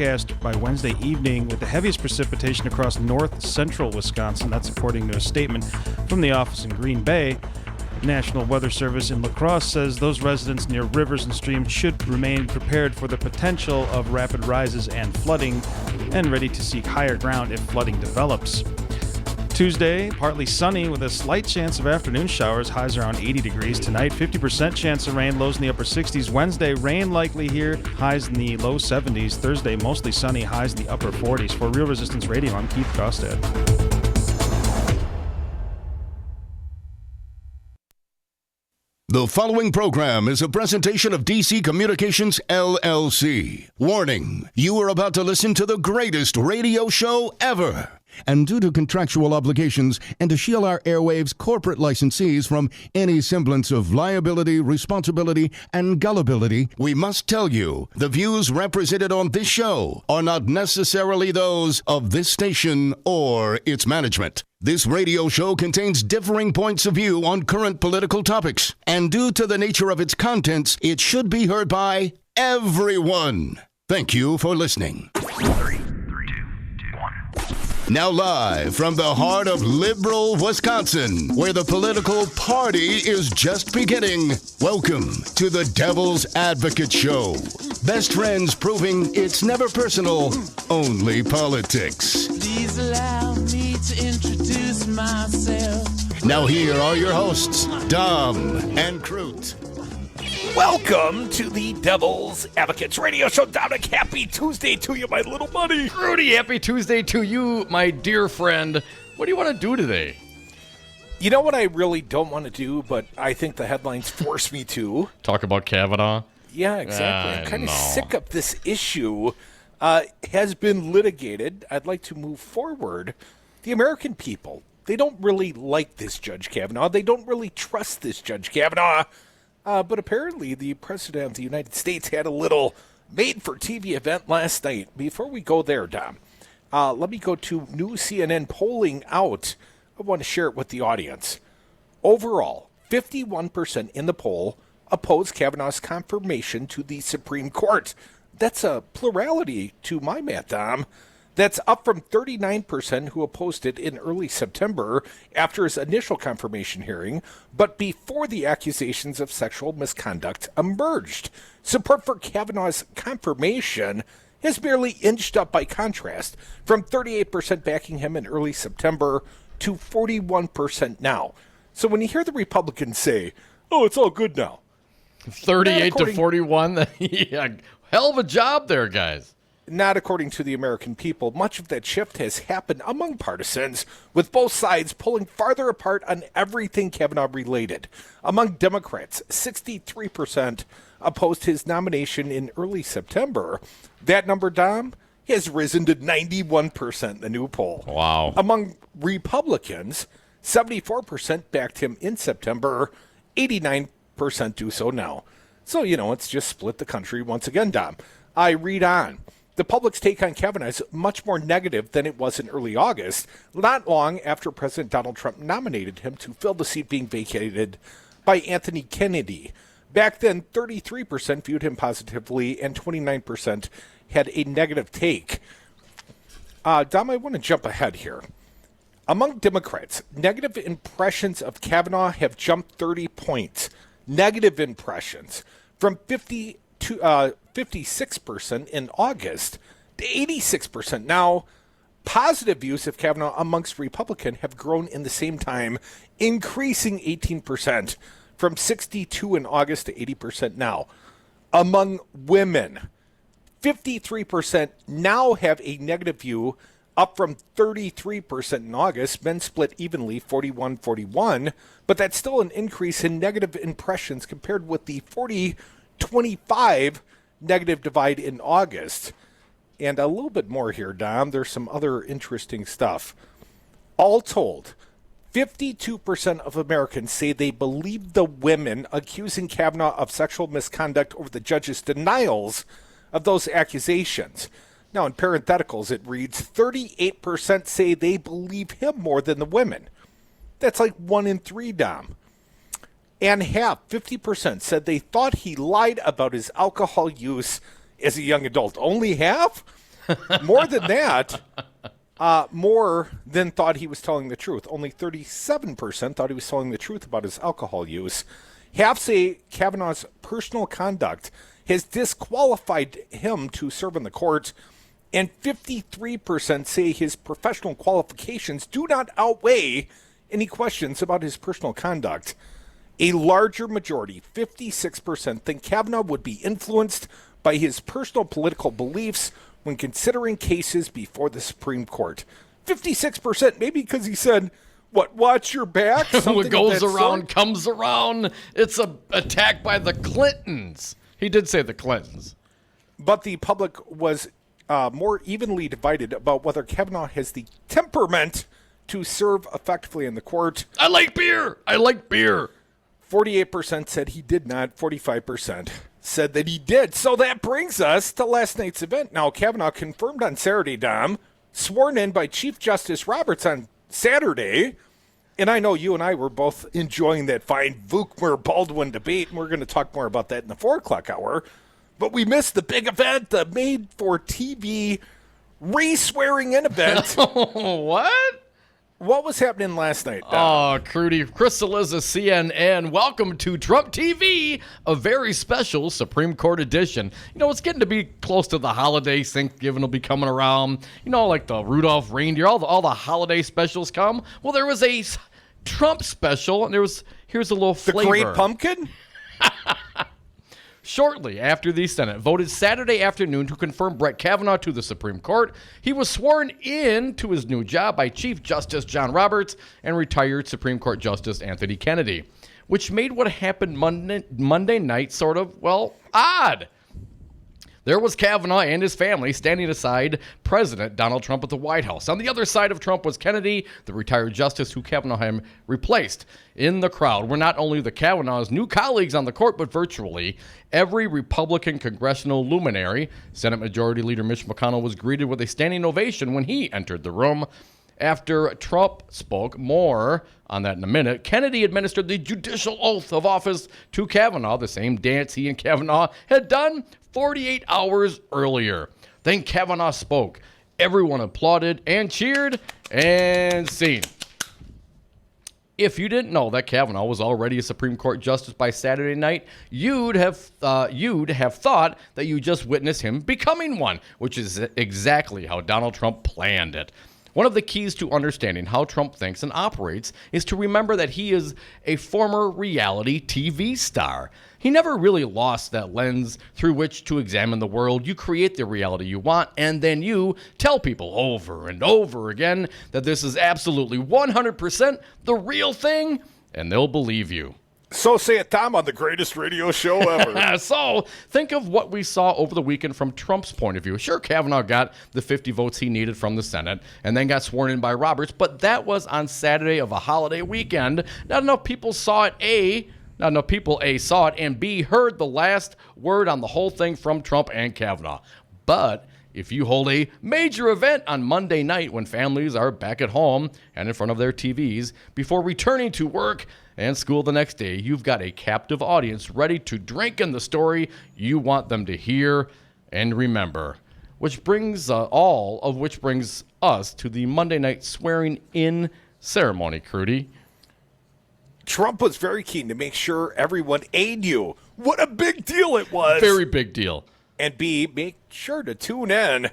forecast by Wednesday evening with the heaviest precipitation across north-central Wisconsin. That's according to a statement from the office in Green Bay. National Weather Service in La Crosse says those residents near rivers and streams should remain prepared for the potential of rapid rises and flooding and ready to seek higher ground if flooding develops. Tuesday, partly sunny with a slight chance of afternoon showers, highs around 80 degrees. Tonight, 50% chance of rain, lows in the upper 60s. Wednesday, rain likely here, highs in the low 70s. Thursday, mostly sunny, highs in the upper 40s. For Real Resistance Radio, I'm Keith Kostad. The following program is a presentation of DC Communications, LLC. Warning, you are about to listen to the greatest radio show ever. And due to contractual obligations and to shield our airwaves corporate licensees from any semblance of liability, responsibility, and gullibility, we must tell you the views represented on this show are not necessarily those of this station or its management. This radio show contains differing points of view on current political topics, and due to the nature of its contents, it should be heard by everyone. Thank you for listening. 3, 2, 1. Now live from the heart of liberal Wisconsin, where the political party is just beginning, welcome to the Devil's Advocate Show. Best friends proving it's never personal, only politics. Please allow me to introduce myself. Now here are your hosts, Dom and Crute. Welcome to the Devil's Advocates Radio Show. Dominic, happy Tuesday to you, my little buddy. Rudy, happy Tuesday to you, my dear friend. What do you want to do today? You know what I really don't want to do, but I think the headlines force me to? Talk about Kavanaugh? Yeah, exactly. I'm kind of sick of this issue. Has been litigated. I'd like to move forward. The American people, they don't really like this Judge Kavanaugh. They don't really trust this Judge Kavanaugh. But apparently the President of the United States had a little made-for-TV event last night. Before we go there, Dom, let me go to new CNN polling out. I want to share it with the audience. Overall, 51% in the poll oppose Kavanaugh's confirmation to the Supreme Court. That's a plurality to my math, Dom. That's up from 39% who opposed it in early September after his initial confirmation hearing, but before the accusations of sexual misconduct emerged. Support for Kavanaugh's confirmation has merely inched up by contrast, from 38% backing him in early September to 41% now. So when you hear the Republicans say, oh, it's all good now. 38 to 41? Yeah, hell of a job there, guys. Not according to the American people. Much of that shift has happened among partisans, with both sides pulling farther apart on everything Kavanaugh related. Among Democrats, 63% opposed his nomination in early September. That number, Dom, has risen to 91% in the new poll. Wow. Among Republicans, 74% backed him in September, 89% do so now. So, it's just split the country once again, Dom. I read on. The public's take on Kavanaugh is much more negative than it was in early August, not long after President Donald Trump nominated him to fill the seat being vacated by Anthony Kennedy. Back then, 33% viewed him positively and 29% had a negative take. Dom, I want to jump ahead here. Among Democrats, negative impressions of Kavanaugh have jumped 30 points. Negative impressions from 56% in August to 86% now. Positive views of Kavanaugh amongst Republicans have grown in the same time, increasing 18% from 62 in August to 80% now. Among women, 53% now have a negative view, up from 33% in August. Men split evenly, 41-41, but that's still an increase in negative impressions compared with the 40-25 negative divide in August. And a little bit more here, Dom. There's some other interesting stuff. All told, 52% of Americans say they believe the women accusing Kavanaugh of sexual misconduct over the judge's denials of those accusations. Now, in parentheticals, it reads 38% say they believe him more than the women. That's like 1 in 3, Dom. And half, 50%, said they thought he lied about his alcohol use as a young adult. Only half? More than that, more than thought he was telling the truth. Only 37% thought he was telling the truth about his alcohol use. Half say Kavanaugh's personal conduct has disqualified him to serve in the court, and 53% say his professional qualifications do not outweigh any questions about his personal conduct. A larger majority, 56%, think Kavanaugh would be influenced by his personal political beliefs when considering cases before the Supreme Court. 56%, maybe because he said, watch your back? What goes around comes around. It's an attack by the Clintons. He did say the Clintons. But the public was more evenly divided about whether Kavanaugh has the temperament to serve effectively in the court. I like beer. 48% said he did not. 45% said that he did. So that brings us to last night's event. Now, Kavanaugh confirmed on Saturday, Dom, sworn in by Chief Justice Roberts on Saturday. And I know you and I were both enjoying that fine Vukmir Baldwin debate, and we're going to talk more about that in the 4 o'clock hour. But we missed the big event, the made-for-TV re-swearing-in event. What? What was happening last night, Dom? Oh, Crudy. Crystal is a CNN. Welcome to Trump TV, a very special Supreme Court edition. You know, it's getting to be close to the holidays. Thanksgiving will be coming around. You know, like the Rudolph reindeer, all the holiday specials come. Well, there was a Trump special, and here's a little flavor. The Great Pumpkin? Shortly after the Senate voted Saturday afternoon to confirm Brett Kavanaugh to the Supreme Court, he was sworn in to his new job by Chief Justice John Roberts and retired Supreme Court Justice Anthony Kennedy, which made what happened Monday night sort of, well, odd. There was Kavanaugh and his family standing beside President Donald Trump at the White House. On the other side of Trump was Kennedy, the retired justice who Kavanaugh had replaced. In the crowd were not only the Kavanaugh's new colleagues on the court, but virtually every Republican congressional luminary. Senate Majority Leader Mitch McConnell was greeted with a standing ovation when he entered the room. After Trump spoke, more on that in a minute, Kennedy administered the judicial oath of office to Kavanaugh, the same dance he and Kavanaugh had done 48 hours earlier. Then Kavanaugh spoke. Everyone applauded and cheered, and scene. If you didn't know that Kavanaugh was already a Supreme Court justice by Saturday night, you'd have thought that you just witnessed him becoming one, which is exactly how Donald Trump planned it. One of the keys to understanding how Trump thinks and operates is to remember that he is a former reality TV star. He never really lost that lens through which to examine the world. You create the reality you want, and then you tell people over and over again that this is absolutely 100% the real thing, and they'll believe you. So say it, Tom, on the greatest radio show ever. So think of what we saw over the weekend from Trump's point of view. Sure, Kavanaugh got the 50 votes he needed from the Senate and then got sworn in by Roberts, but that was on Saturday of a holiday weekend. Not enough people saw it, Not enough people, A, saw it, and B, heard the last word on the whole thing from Trump and Kavanaugh. But if you hold a major event on Monday night when families are back at home and in front of their TVs before returning to work and school the next day, you've got a captive audience ready to drink in the story you want them to hear and remember. Which brings brings us to the Monday night swearing-in ceremony, Crudy. Trump was very keen to make sure everyone A, knew what a big deal it was. Very big deal. And B, make sure to tune in.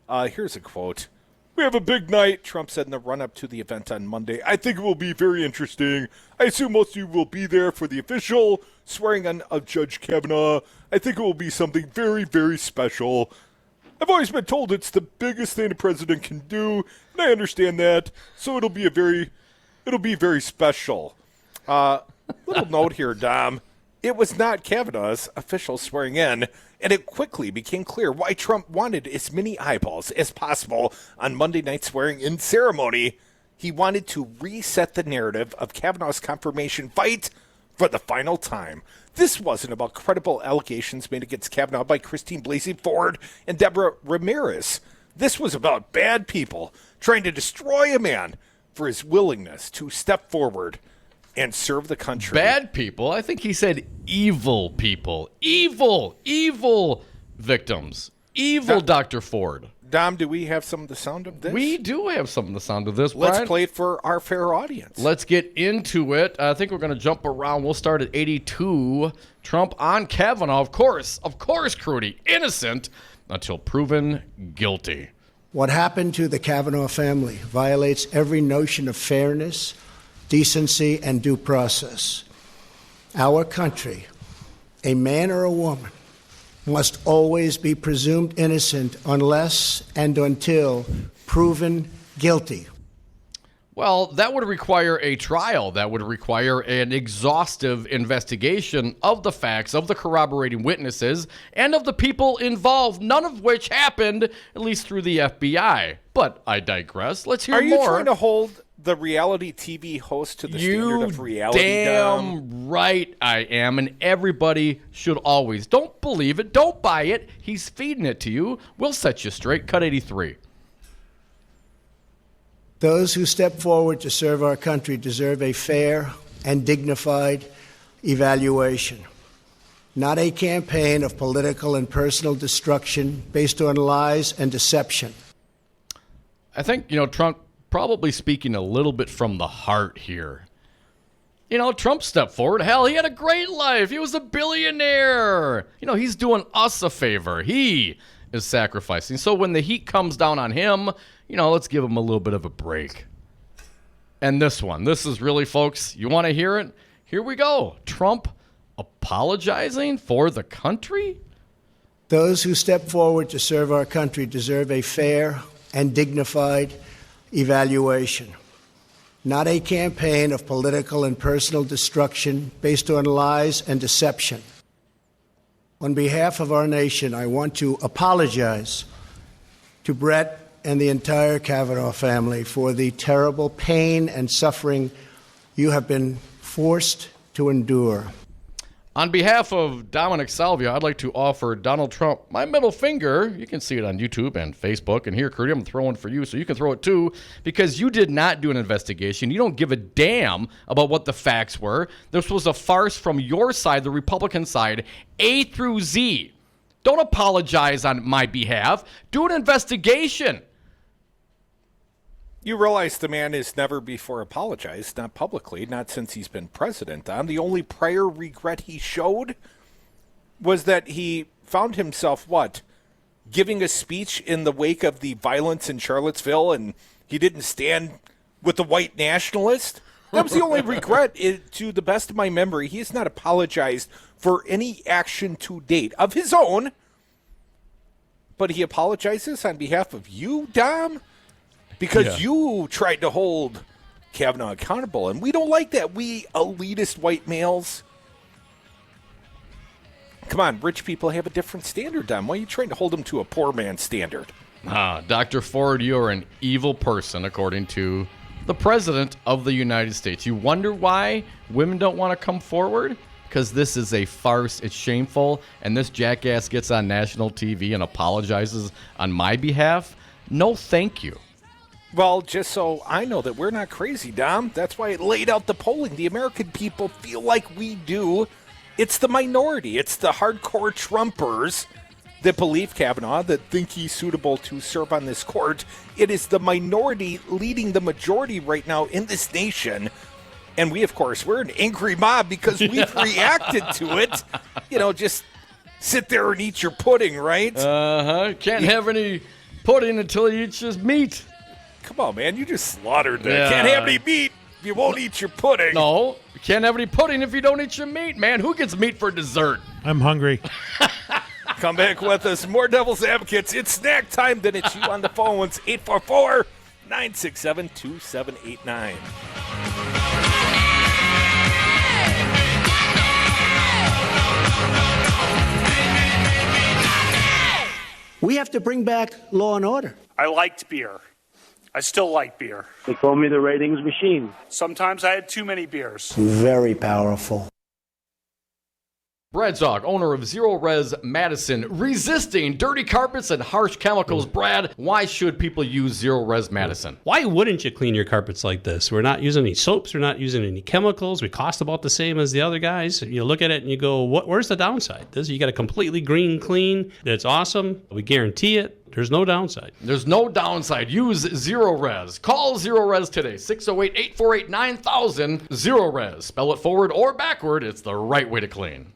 Here's a quote. "We have a big night," Trump said in the run-up to the event on Monday. "I think it will be very interesting. I assume most of you will be there for the official swearing in of Judge Kavanaugh. I think it will be something very, very special. I've always been told it's the biggest thing a president can do, and I understand that. So it'll be very special." Little note here, Dom. It was not Kavanaugh's official swearing in, and it quickly became clear why Trump wanted as many eyeballs as possible on Monday night's swearing-in ceremony. He wanted to reset the narrative of Kavanaugh's confirmation fight for the final time. This wasn't about credible allegations made against Kavanaugh by Christine Blasey Ford and Deborah Ramirez. This was about bad people trying to destroy a man for his willingness to step forward and serve the country. Bad people? I think he said evil people. Evil victims. Evil Dr. Ford. Dom, do we have some of the sound of this? We do have some of the sound of this, Brian. Let's play it for our fair audience. Let's get into it. I think we're going to jump around. We'll start at 82. Trump on Kavanaugh. Of course, Crudy, innocent until proven guilty. What happened to the Kavanaugh family violates every notion of fairness, decency, and due process. Our country, a man or a woman, must always be presumed innocent unless and until proven guilty. Well, that would require a trial. That would require an exhaustive investigation of the facts, of the corroborating witnesses, and of the people involved, none of which happened, at least through the FBI. But I digress. Let's hear more. Are you trying to hold the reality TV host to the standard of reality? Damn right I am, and everybody should always. Don't believe it. Don't buy it. He's feeding it to you. We'll set you straight. Cut 83. Those who step forward to serve our country deserve a fair and dignified evaluation, not a campaign of political and personal destruction based on lies and deception. I think, Trump probably speaking a little bit from the heart here. Trump stepped forward. Hell, he had a great life. He was a billionaire. He's doing us a favor. He is sacrificing. So when the heat comes down on him, let's give him a little bit of a break. And this is really, folks, you want to hear it? Here we go. Trump apologizing for the country? Those who step forward to serve our country deserve a fair and dignified evaluation, not a campaign of political and personal destruction based on lies and deception. On behalf of our nation, I want to apologize to Brett and the entire Kavanaugh family for the terrible pain and suffering you have been forced to endure. On behalf of Dominic Salvia, I'd like to offer Donald Trump my middle finger. You can see it on YouTube and Facebook. And here, Curdy, I'm throwing for you so you can throw it too, because you did not do an investigation. You don't give a damn about what the facts were. This was a farce from your side, the Republican side, A through Z. Don't apologize on my behalf. Do an investigation. You realize the man has never before apologized, not publicly, not since he's been president. The only prior regret he showed was that he found himself, giving a speech in the wake of the violence in Charlottesville, and he didn't stand with the white nationalist. That was the only regret. To the best of my memory, he has not apologized for any action to date of his own, but he apologizes on behalf of you, Dom? Because you tried to hold Kavanaugh accountable, and we don't like that. We elitist white males. Come on, rich people have a different standard, Dom. Why are you trying to hold them to a poor man's standard? Dr. Ford, you're an evil person, according to the President of the United States. You wonder why women don't want to come forward? Because this is a farce. It's shameful, and this jackass gets on national TV and apologizes on my behalf? No, thank you. Well, just so I know that we're not crazy, Dom. That's why it laid out the polling. The American people feel like we do. It's the minority. It's the hardcore Trumpers that believe Kavanaugh, that think he's suitable to serve on this court. It is the minority leading the majority right now in this nation. And we, of course, we're an angry mob because we've reacted to it. Just sit there and eat your pudding, right? Can't have any pudding until he eats his meat. Come on, man. You just slaughtered that. Yeah. Can't have any meat if you won't eat your pudding. No, you can't have any pudding if you don't eat your meat, man. Who gets meat for dessert? I'm hungry. Come back with us. More Devil's Advocates. It's snack time. Then it's you on the phones. 844-967-2789. We have to bring back law and order. I liked beer. I still like beer. They call me the ratings machine. Sometimes I had too many beers. Very powerful. Brad Zog, owner of Zero Res Madison, resisting dirty carpets and harsh chemicals. Brad, why should people use Zero Res Madison? Why wouldn't you clean your carpets like this? We're not using any soaps. We're not using any chemicals. We cost about the same as the other guys. You look at it and you go, where's the downside? You got a completely green clean. That's awesome. We guarantee it. There's no downside. There's no downside. Use Zero Res. Call Zero Res today. 608-848-9000. Zero Res. Spell it forward or backward. It's the right way to clean.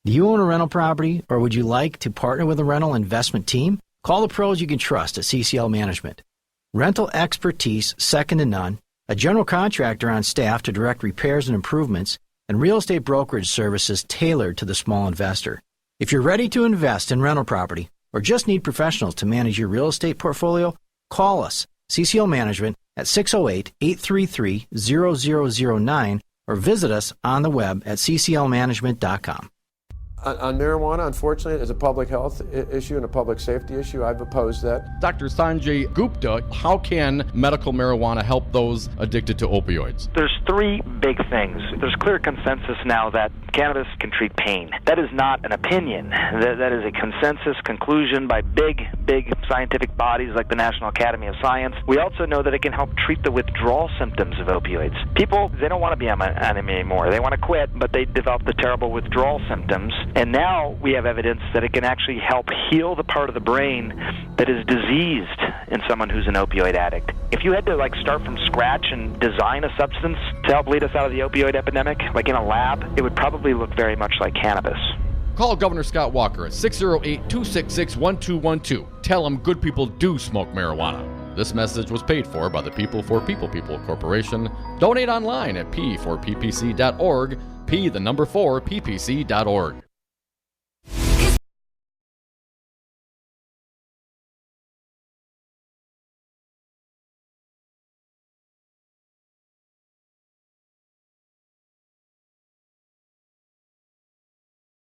Do you own a rental property, or would you like to partner with a rental investment team? Call the pros you can trust at CCL Management. Rental expertise second to none, a general contractor on staff to direct repairs and improvements, and real estate brokerage services tailored to the small investor. If you're ready to invest in rental property or just need professionals to manage your real estate portfolio, call us, CCL Management, at 608-833-0009 or visit us on the web at cclmanagement.com. On marijuana, unfortunately, as a public health issue and a public safety issue, I've opposed that. Dr. Sanjay Gupta, how can medical marijuana help those addicted to opioids? There's three big things. There's clear consensus now that cannabis can treat pain. That is not an opinion. That is a consensus conclusion by big scientific bodies like the National Academy of Science. We also know that it can help treat the withdrawal symptoms of opioids. People, they don't want to be on enemy anymore. They want to quit, but they develop the terrible withdrawal symptoms. And now we have evidence that it can actually help heal the part of the brain that is diseased in someone who's an opioid addict. If you had to start from scratch and design a substance to help lead us out of the opioid epidemic, like in a lab, it would probably look very much like cannabis. Call Governor Scott Walker at 608-266-1212. Tell him good people do smoke marijuana. This message was paid for by the People for People Corporation. Donate online at p4ppc.org, p4ppc.org.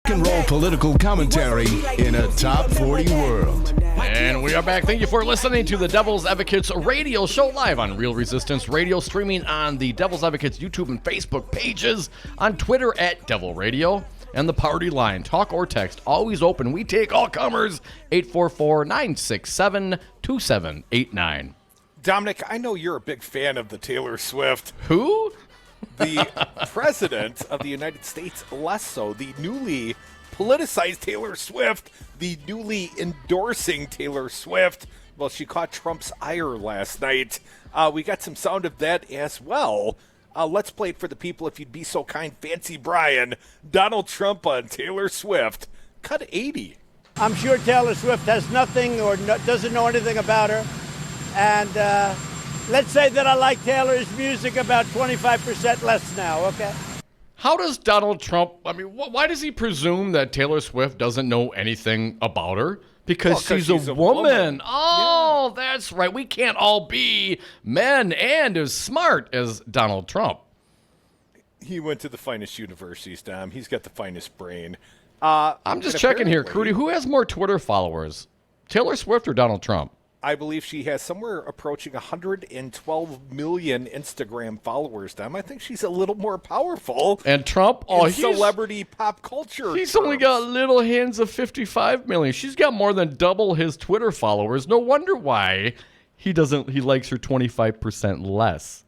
Rock and roll political commentary in a top 40 world. And we are back. Thank you for listening to the Devil's Advocates radio show live on Real Resistance Radio, streaming on the Devil's Advocates YouTube and Facebook pages, on Twitter at Devil Radio, and the party line, talk or text, always open. We take all comers, 844-967-2789. Dominic, I know you're a big fan of the Taylor Swift. Who? The president of the United States, less so. The newly politicized Taylor Swift, the newly endorsing Taylor Swift. Well, she caught Trump's ire last night. We got some sound of that as well. Let's play it for the people, if you'd be so kind. Fancy Brian, Donald Trump on Taylor Swift. Cut 80. I'm sure Taylor Swift has nothing or doesn't know anything about her. And let's say that I like Taylor's music about 25% less now, okay? How does Donald Trump, why does he presume that Taylor Swift doesn't know anything about her? Because she's a woman. Oh, yeah. That's right. We can't all be men and as smart as Donald Trump. He went to the finest universities, Dom. He's got the finest brain. I'm just checking here, Crudy. Who has more Twitter followers, Taylor Swift or Donald Trump? I believe she has somewhere approaching 112 million Instagram followers, Dom. I think she's a little more powerful. And Trump? Oh, he's celebrity pop culture. He's only got little hands of 55 million. She's got more than double his Twitter followers. No wonder why he likes her 25% less.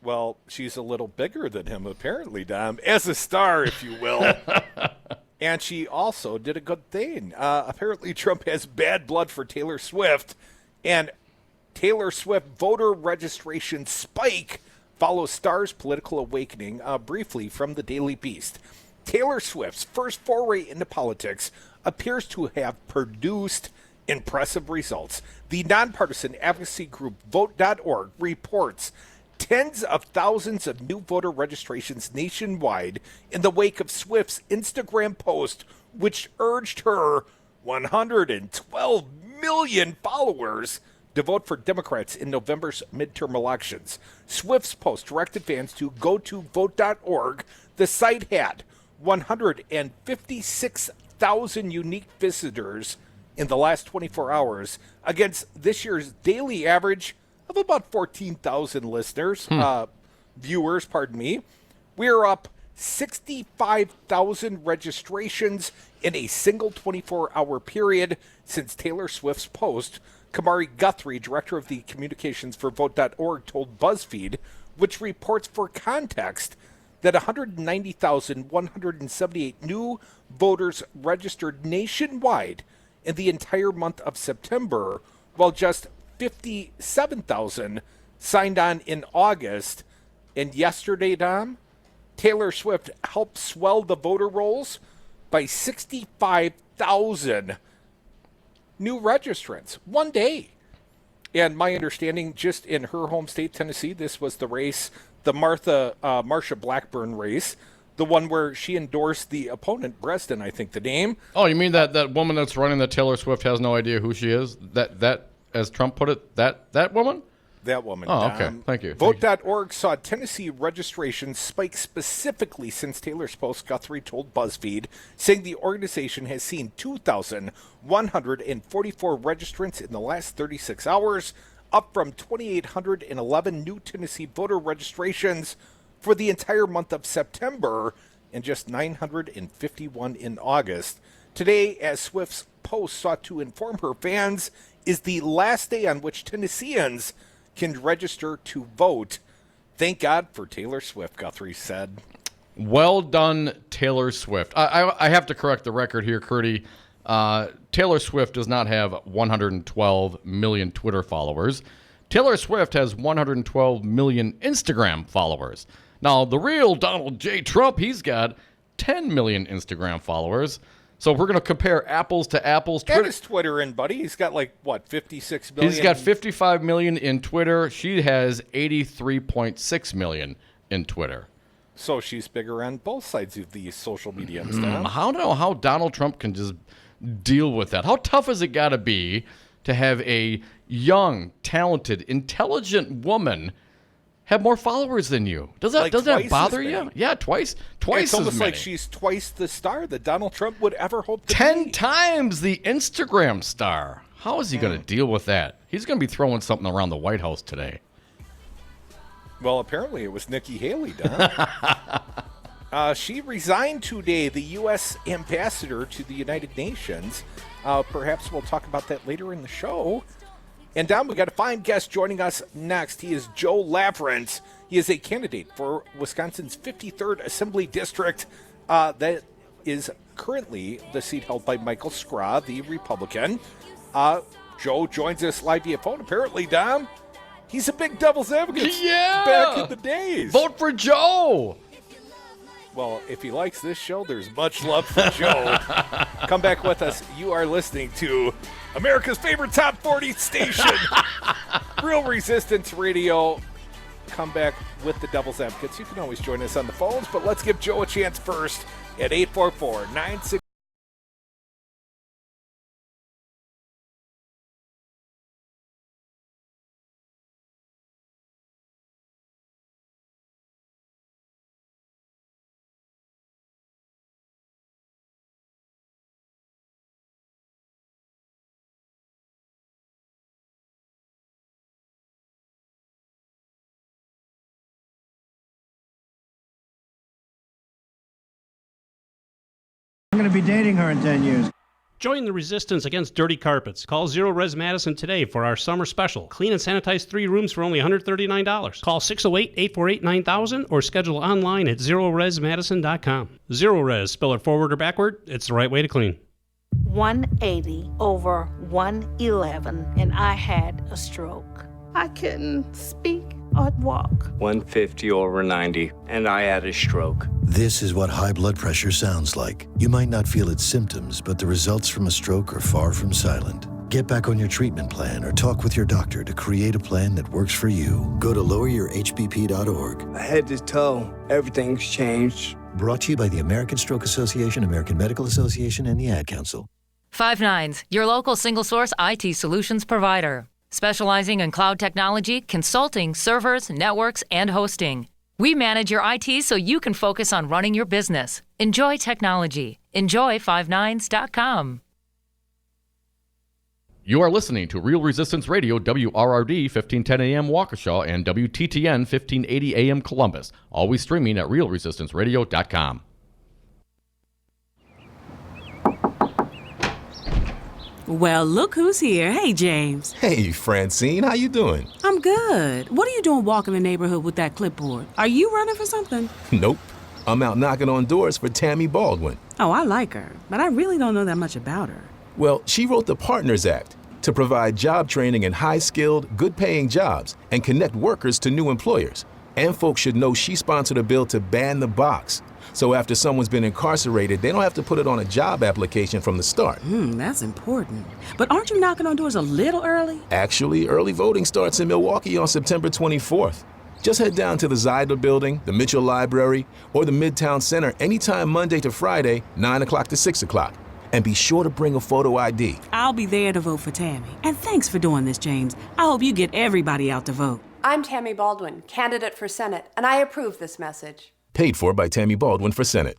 Well, she's a little bigger than him, apparently, Dom, as a star, if you will. And she also did a good thing. Apparently, Trump has bad blood for Taylor Swift. And Taylor Swift voter registration spike follows Star's political awakening. Briefly from the Daily Beast. Taylor Swift's first foray into politics appears to have produced impressive results. The nonpartisan advocacy group Vote.org reports tens of thousands of new voter registrations nationwide in the wake of Swift's Instagram post, which urged her 112 million followers to vote for Democrats in November's midterm elections. Swift's post directed fans to go to Vote.org. The site had 156,000 unique visitors in the last 24 hours against this year's daily average of about 14,000 listeners, viewers, pardon me. We're up 65,000 registrations in a single 24-hour period since Taylor Swift's post. Kamari Guthrie, director of the communications for Vote.org, told BuzzFeed, which reports for context that 190,178 new voters registered nationwide in the entire month of September, while just 57,000 signed on in August. And yesterday, Dom, Taylor Swift helped swell the voter rolls by 65,000 new registrants one day. And my understanding, just in her home state, Tennessee, this was the race, the Marsha Blackburn race, the one where she endorsed the opponent, Breaston, I think the name. Oh, you mean that woman that's running that Taylor Swift has no idea who she is? That as Trump put it, that woman? That woman. Oh, okay. Thank you. Vote.org saw Tennessee registration spike specifically since Taylor's post, Guthrie told BuzzFeed, saying the organization has seen 2,144 registrants in the last 36 hours, up from 2,811 new Tennessee voter registrations for the entire month of September and just 951 in August. Today, as Swift's post sought to inform her fans, is the last day on which Tennesseans can register to vote. Thank God for Taylor Swift, Guthrie said. Well done, Taylor Swift. I have to correct the record here, Curdy. Taylor Swift does not have 112 million Twitter followers. Taylor Swift has 112 million Instagram followers. Now, the real Donald J. Trump, he's got 10 million Instagram followers. So we're going to compare apples to apples. And his Twitter in, buddy. He's got 56 million? He's got 55 million in Twitter. She has 83.6 million in Twitter. So she's bigger on both sides of the social media. I don't know how Donald Trump can just deal with that. How tough has it got to be to have a young, talented, intelligent woman have more followers than you? Doesn't that bother you? Yeah, twice it's almost as many. like she's twice the star that Donald Trump would ever hope to 10 be. times the Instagram star. How is he going to deal with that? He's going to be throwing something around the White House today. Well, apparently it was Nikki Haley, Don. She resigned today, the U.S. ambassador to the United Nations. Perhaps we'll talk about that later in the show. And Don, we got a fine guest joining us next. He is Joe Lavrance. He is a candidate for Wisconsin's 53rd Assembly District. That is currently the seat held by Michael Skra, the Republican. Joe joins us live via phone. Apparently, Don, he's a big devil's advocate back in the days. Vote for Joe. Well, if he likes this show, there's much love for Joe. Come back with us. You are listening to America's favorite top 40 station, Real Resistance Radio. Come back with the Devil's Advocates. You can always join us on the phones, but let's give Joe a chance first at 844-96. I'm going to be dating her in 10 years. Join the resistance against dirty carpets. Call Zero Res Madison today for our summer special. Clean and sanitize 3 rooms for only $139. Call 608-848-9000 or schedule online at ZeroResMadison.com. Zero Res, spell it forward or backward, it's the right way to clean. 180 over 111, and I had a stroke. I couldn't speak or walk. 150 over 90, and I had a stroke. This is what high blood pressure sounds like. You might not feel its symptoms, but the results from a stroke are far from silent. Get back on your treatment plan or talk with your doctor to create a plan that works for you. Go to loweryourhbp.org. Head to toe, everything's changed. Brought to you by the American Stroke Association, American Medical Association, and the Ad Council. 5/9, your local single-source IT solutions provider. Specializing in cloud technology, consulting, servers, networks, and hosting. We manage your IT so you can focus on running your business. Enjoy technology. Enjoy 59s.com. You are listening to Real Resistance Radio, WRRD 1510 AM Waukesha and WTTN 1580 AM Columbus. Always streaming at realresistanceradio.com. Well, look who's here. Hey, James. Hey, Francine. How you doing? I'm good. What are you doing walking the neighborhood with that clipboard? Are you running for something? Nope. I'm out knocking on doors for Tammy Baldwin. Oh, I like her, but I really don't know that much about her. Well, she wrote the Partners Act. to provide job training in high-skilled, good-paying jobs and connect workers to new employers. And folks should know she sponsored a bill to ban the box. So after someone's been incarcerated, they don't have to put it on a job application from the start. That's important. But aren't you knocking on doors a little early? Actually, early voting starts in Milwaukee on September 24th. Just head down to the Zeidler Building, the Mitchell Library, or the Midtown Center anytime Monday to Friday, 9 o'clock to 6 o'clock. And be sure to bring a photo ID. I'll be there to vote for Tammy. And thanks for doing this, James. I hope you get everybody out to vote. I'm Tammy Baldwin, candidate for Senate, and I approve this message. Paid for by Tammy Baldwin for Senate.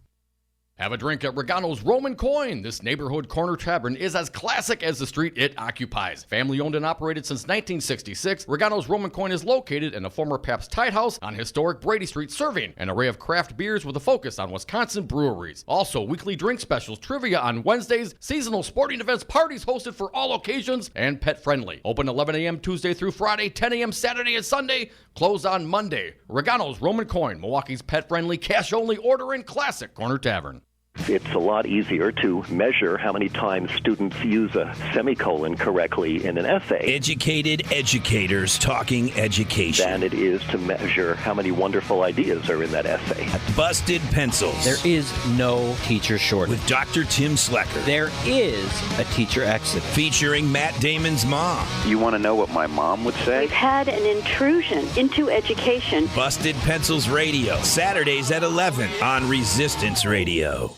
Have a drink at Regano's Roman Coin. This neighborhood corner tavern is as classic as the street it occupies. Family owned and operated since 1966, Regano's Roman Coin is located in a former Pabst Tide House on historic Brady Street, serving an array of craft beers with a focus on Wisconsin breweries. Also, weekly drink specials, trivia on Wednesdays, seasonal sporting events, parties hosted for all occasions, and pet friendly. Open 11 a.m. Tuesday through Friday, 10 a.m. Saturday and Sunday, closed on Monday. Regano's Roman Coin, Milwaukee's pet friendly, cash only order and classic corner tavern. It's a lot easier to measure how many times students use a semicolon correctly in an essay. Educated educators talking education. Than it is to measure how many wonderful ideas are in that essay. Busted Pencils. There is no teacher shortage. With Dr. Tim Slecker. There is a teacher exit. Featuring Matt Damon's mom. You want to know what my mom would say? We've had an intrusion into education. Busted Pencils Radio. Saturdays at 11 on Resistance Radio.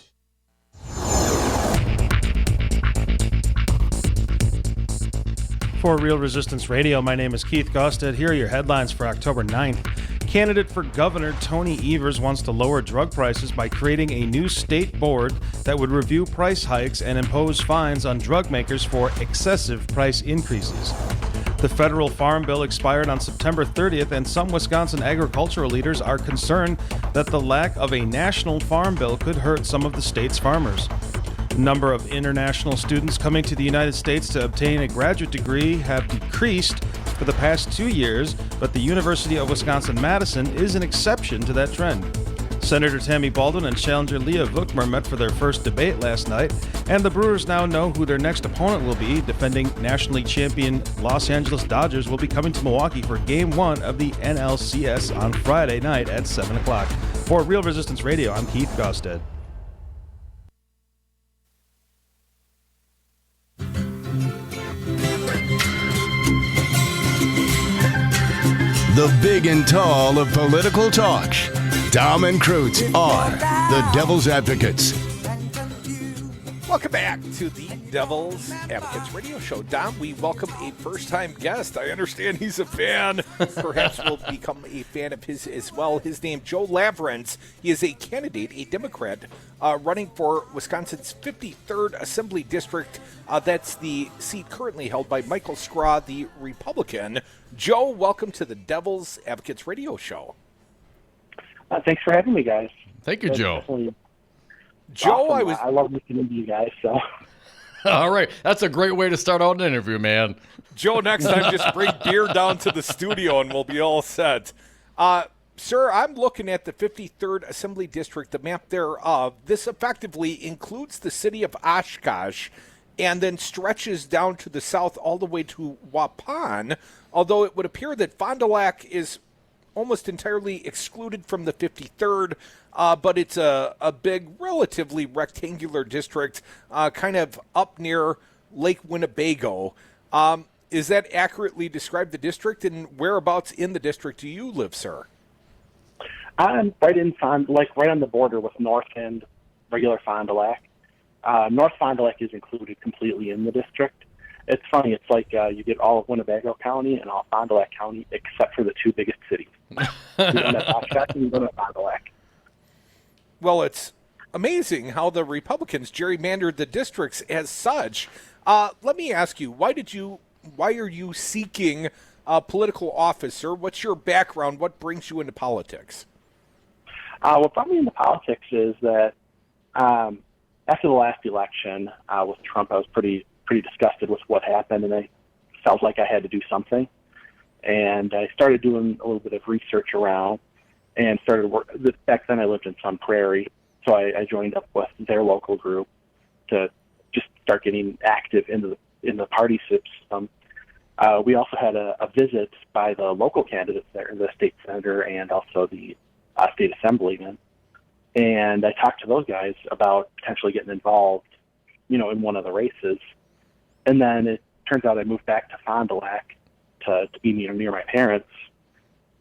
For Real Resistance Radio, my name is Keith Gosted. Here are your headlines for October 9th. Candidate for governor Tony Evers wants to lower drug prices by creating a new state board that would review price hikes and impose fines on drug makers for excessive price increases. The federal farm bill expired on September 30th, and some Wisconsin agricultural leaders are concerned that the lack of a national farm bill could hurt some of the state's farmers. Number of international students coming to the United States to obtain a graduate degree have decreased for the past 2 years, but the University of Wisconsin-Madison is an exception to that trend. Senator Tammy Baldwin and challenger Leah Vukmir met for their first debate last night, and the Brewers now know who their next opponent will be. Defending nationally champion Los Angeles Dodgers will be coming to Milwaukee for Game 1 of the NLCS on Friday night at 7 o'clock. For Real Resistance Radio, I'm Keith Gosted. The big and tall of political talk. Dom and Krutz are the Devil's Advocates. Welcome back to the Devil's Advocates radio show. Dom, we welcome a first-time guest. I understand he's a fan. Perhaps we'll become a fan of his as well. His name, Joe Lavrens. He is a candidate, a Democrat, running for Wisconsin's 53rd Assembly District. That's the seat currently held by Michael Scraw, the Republican. Joe, welcome to the Devil's Advocates radio show. Thanks for having me, guys. Thank you, Joe. Joe, awesome. I love listening to you guys. So, all right, that's a great way to start out an interview, man. Joe, next time just bring beer down to the studio and we'll be all set. Sir, I'm looking at the 53rd Assembly District, the map thereof. This effectively includes the city of Oshkosh and then stretches down to the south all the way to Waupun, although it would appear that Fond du Lac is almost entirely excluded from the 53rd, but it's a big, relatively rectangular district, kind of up near Lake Winnebago. Is that accurately described, the district, and whereabouts in the district do you live, sir? I'm right in right on the border with North and regular Fond du Lac. North Fond du Lac is included completely in the district. It's funny. It's like you get all of Winnebago County and all Fond du Lac County, except for the two biggest cities. You don't have Oshkosh and you don't have Fond du Lac. Well, it's amazing how the Republicans gerrymandered the districts as such. Let me ask you, why are you seeking political office, sir? What's your background? What brings you into politics? What brought me into politics is that after the last election with Trump, I was pretty disgusted with what happened, and I felt like I had to do something. And I started doing a little bit of research around and started work. Back then I lived in Sun Prairie, so I joined up with their local group to just start getting active into the in the party system. We also had a visit by the local candidates there, the state senator and also the state assemblyman. And I talked to those guys about potentially getting involved, in one of the races. And then it turns out I moved back to Fond du Lac to be near my parents.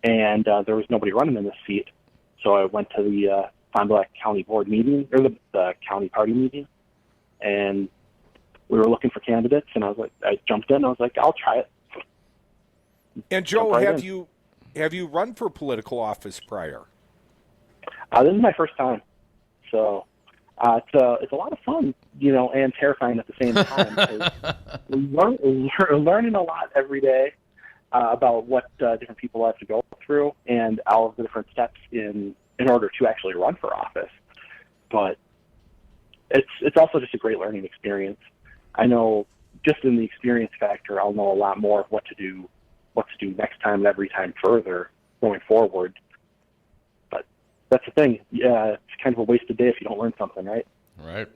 And there was nobody running in this seat. So I went to the Fond du Lac County Board meeting, or the county party meeting. And we were looking for candidates, and I jumped in. I was like, I'll try it. And Joe, have you run for political office prior? This is my first time, so it's a lot of fun, and terrifying at the same time. Learning a lot every day about what different people have to go through and all of the different steps in order to actually run for office. But it's also just a great learning experience. I know just in the experience factor, I'll know a lot more of what to do next time and every time further going forward. But that's the thing. Yeah, it's kind of a wasted day if you don't learn something, right? Right.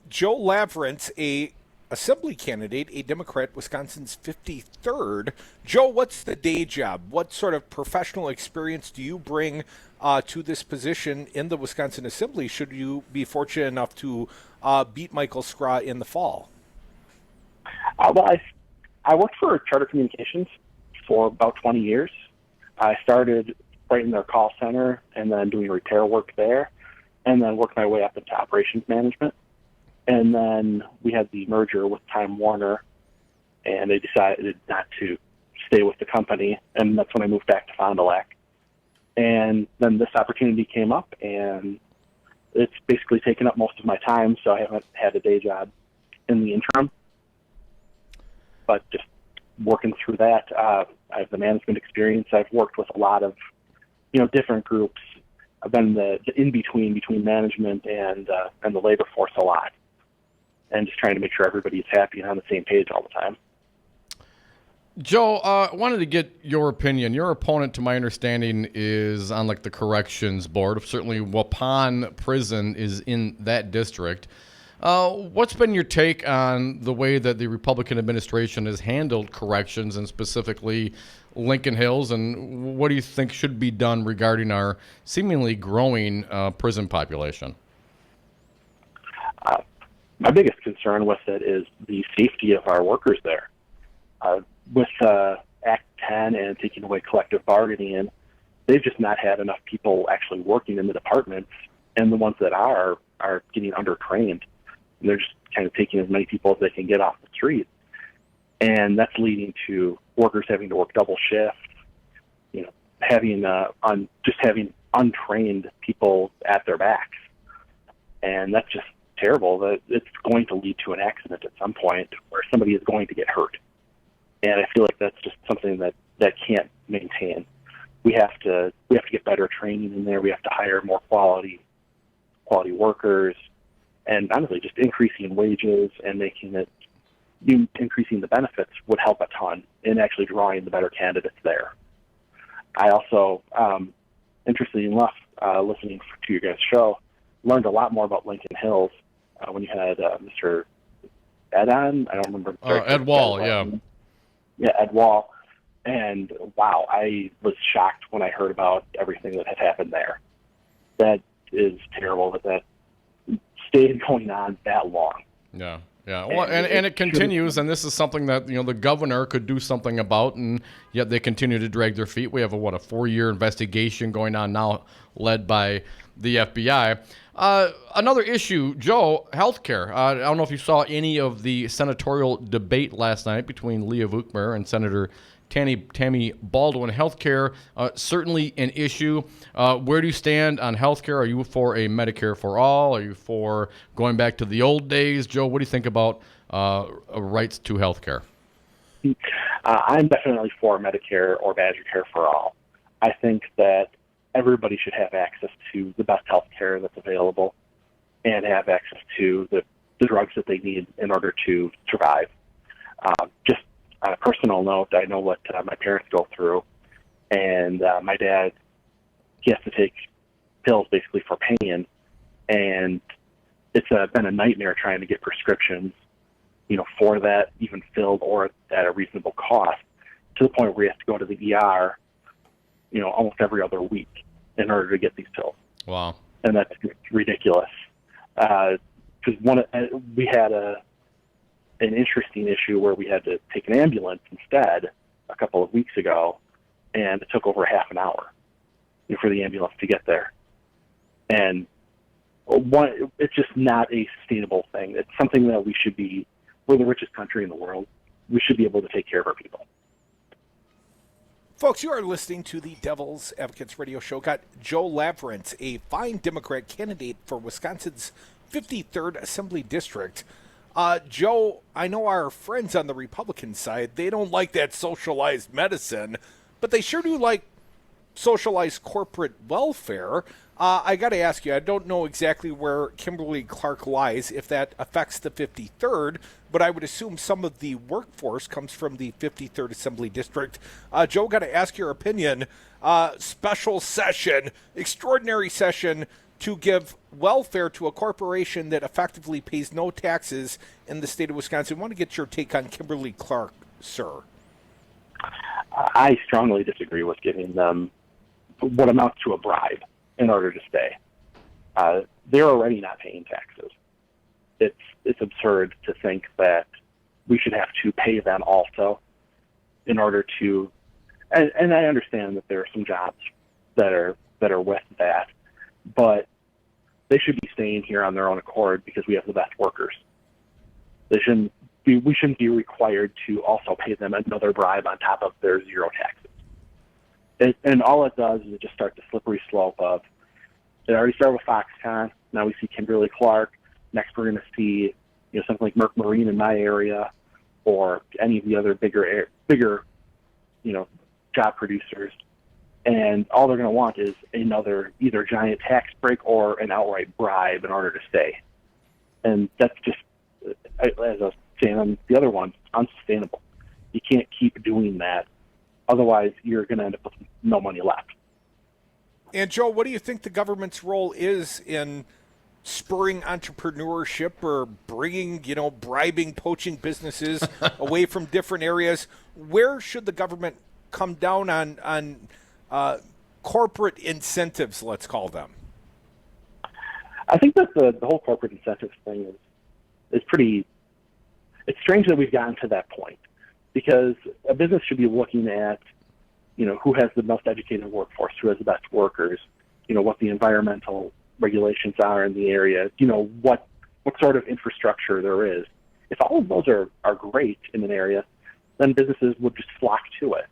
Joe Lavrance, a assembly candidate, a Democrat, Wisconsin's 53rd. Joe, what's the day job? What sort of professional experience do you bring to this position in the Wisconsin Assembly should you be fortunate enough to beat Michael Skra in the fall? Well, I worked for Charter Communications for about 20 years. I started right in their call center and then doing repair work there, and then worked my way up into operations management. And then we had the merger with Time Warner, and they decided not to stay with the company, and that's when I moved back to Fond du Lac. And then this opportunity came up, and it's basically taken up most of my time, so I haven't had a day job in the interim. But just working through that, I have the management experience. I've worked with a lot of, different groups. I've been the in-between between management and the labor force a lot, and just trying to make sure everybody's happy and on the same page all the time. Joe, I wanted to get your opinion. Your opponent, to my understanding, is on the corrections board. Certainly, Waupun Prison is in that district. What's been your take on the way that the Republican administration has handled corrections, and specifically Lincoln Hills, and what do you think should be done regarding our seemingly growing prison population? My biggest concern with it is the safety of our workers there. With Act 10 and taking away collective bargaining, they've just not had enough people actually working in the departments, and the ones that are getting undertrained. And they're just kind of taking as many people as they can get off the street. And that's leading to workers having to work double shifts, having untrained people at their backs. And that's just terrible. That it's going to lead to an accident at some point where somebody is going to get hurt. And I feel like that's just something that can't maintain. We have to get better training in there. We have to hire more quality workers, and honestly, just increasing wages and increasing the benefits would help a ton in actually drawing the better candidates there. I also, interestingly enough, listening to your guys' show, learned a lot more about Lincoln Hills when you had Mr. Ed on. I don't remember. Ed Wall, yeah. Yeah, Ed Wall. And wow, I was shocked when I heard about everything that had happened there. That is terrible that stayed going on that long. Yeah. Yeah, well, and it continues, and this is something that the governor could do something about, and yet they continue to drag their feet. We have a 4-year investigation going on now, led by the FBI. Another issue, Joe, healthcare. I don't know if you saw any of the senatorial debate last night between Leah Vukmir and Senator Tammy Baldwin. Healthcare, certainly an issue. Where do you stand on healthcare? Are you for a Medicare for all? Are you for going back to the old days? Joe, what do you think about rights to healthcare? I'm definitely for Medicare or Medicare for all. I think that everybody should have access to the best health care that's available and have access to the drugs that they need in order to survive. Just on a personal note, I know what my parents go through, and my dad, he has to take pills basically for pain, and it's been a nightmare trying to get prescriptions for that even filled or at a reasonable cost, to the point where you have to go to the ER, almost every other week in order to get these pills. Wow. And that's ridiculous. Because we had an interesting issue where we had to take an ambulance instead a couple of weeks ago, and it took over half an hour for the ambulance to get there. And it's just not a sustainable thing. It's something that we're the richest country in the world. We should be able to take care of our people. Folks, you are listening to the Devil's Advocates radio show. Got Joe Lavrance, a fine Democrat candidate for Wisconsin's 53rd Assembly District. Joe, I know our friends on the Republican side, they don't like that socialized medicine, but they sure do like socialized corporate welfare. I got to ask you, I don't know exactly where Kimberly-Clark lies, if that affects the 53rd, but I would assume some of the workforce comes from the 53rd Assembly District. Joe, got to ask your opinion. Special session, extraordinary session to give welfare to a corporation that effectively pays no taxes in the state of Wisconsin. I want to get your take on Kimberly-Clark, sir. I strongly disagree with giving them what amounts to a bribe in order to stay. They're already not paying taxes. It's absurd to think that we should have to pay them also in order to, and I understand that there are some jobs that are with that, but they should be staying here on their own accord because we have the best workers. We shouldn't be required to also pay them another bribe on top of their zero taxes. And all it does is just start the slippery slope of, it already started with Foxconn, now we see Kimberly-Clark, next we're going to see something like Merck Marine in my area, or any of the other bigger job producers. And all they're going to want is another either giant tax break or an outright bribe in order to stay. And that's just, as I was saying on the other one, unsustainable. You can't keep doing that. Otherwise, you're going to end up with no money left. And, Joe, what do you think the government's role is in spurring entrepreneurship or bringing, bribing, poaching businesses away from different areas? Where should the government come down on corporate incentives, let's call them? I think that the whole corporate incentives thing is pretty, it's strange that we've gotten to that point, because a business should be looking at, who has the most educated workforce, who has the best workers, what the environmental regulations are in the area, what sort of infrastructure there is. If all of those are great in an area, then businesses would just flock to it.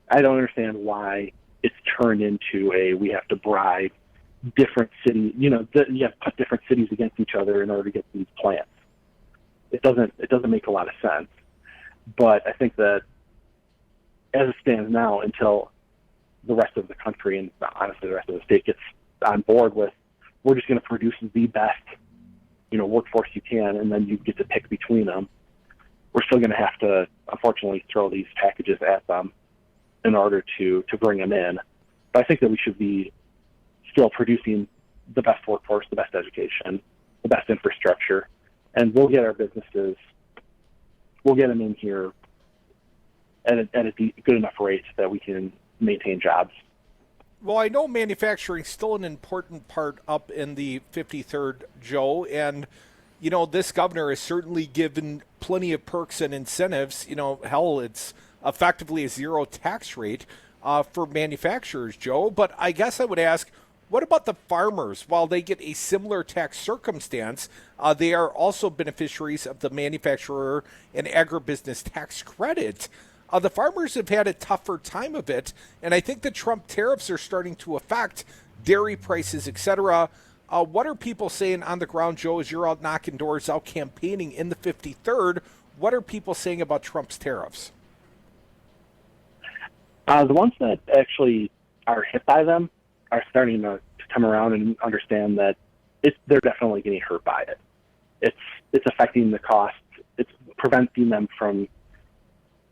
I don't understand why it's turned into we have to bribe different cities, you have to put different cities against each other in order to get these plants. It doesn't make a lot of sense. But I think that as it stands now, until the rest of the country and honestly the rest of the state gets on board with, we're just going to produce the best, workforce you can, and then you get to pick between them, we're still going to have to, unfortunately, throw these packages at them in order to bring them in. But I think that we should be still producing the best workforce, the best education, the best infrastructure, and we'll get our businesses, we'll get them in here at a good enough rate that we can maintain jobs. Well, I know manufacturing is still an important part up in the 53rd, Joe, and, this governor has certainly given plenty of perks and incentives. Hell, it's effectively a zero tax rate for manufacturers, Joe. But I guess I would ask, what about the farmers? While they get a similar tax circumstance, they are also beneficiaries of the manufacturer and agribusiness tax credit. The farmers have had a tougher time of it, and I think the Trump tariffs are starting to affect dairy prices, etc. What are people saying on the ground, Joe, as you're out knocking doors, out campaigning in the 53rd? What are people saying about Trump's tariffs? The ones that actually are hit by them are starting to come around and understand that they're definitely getting hurt by it. It's affecting the costs. It's preventing them from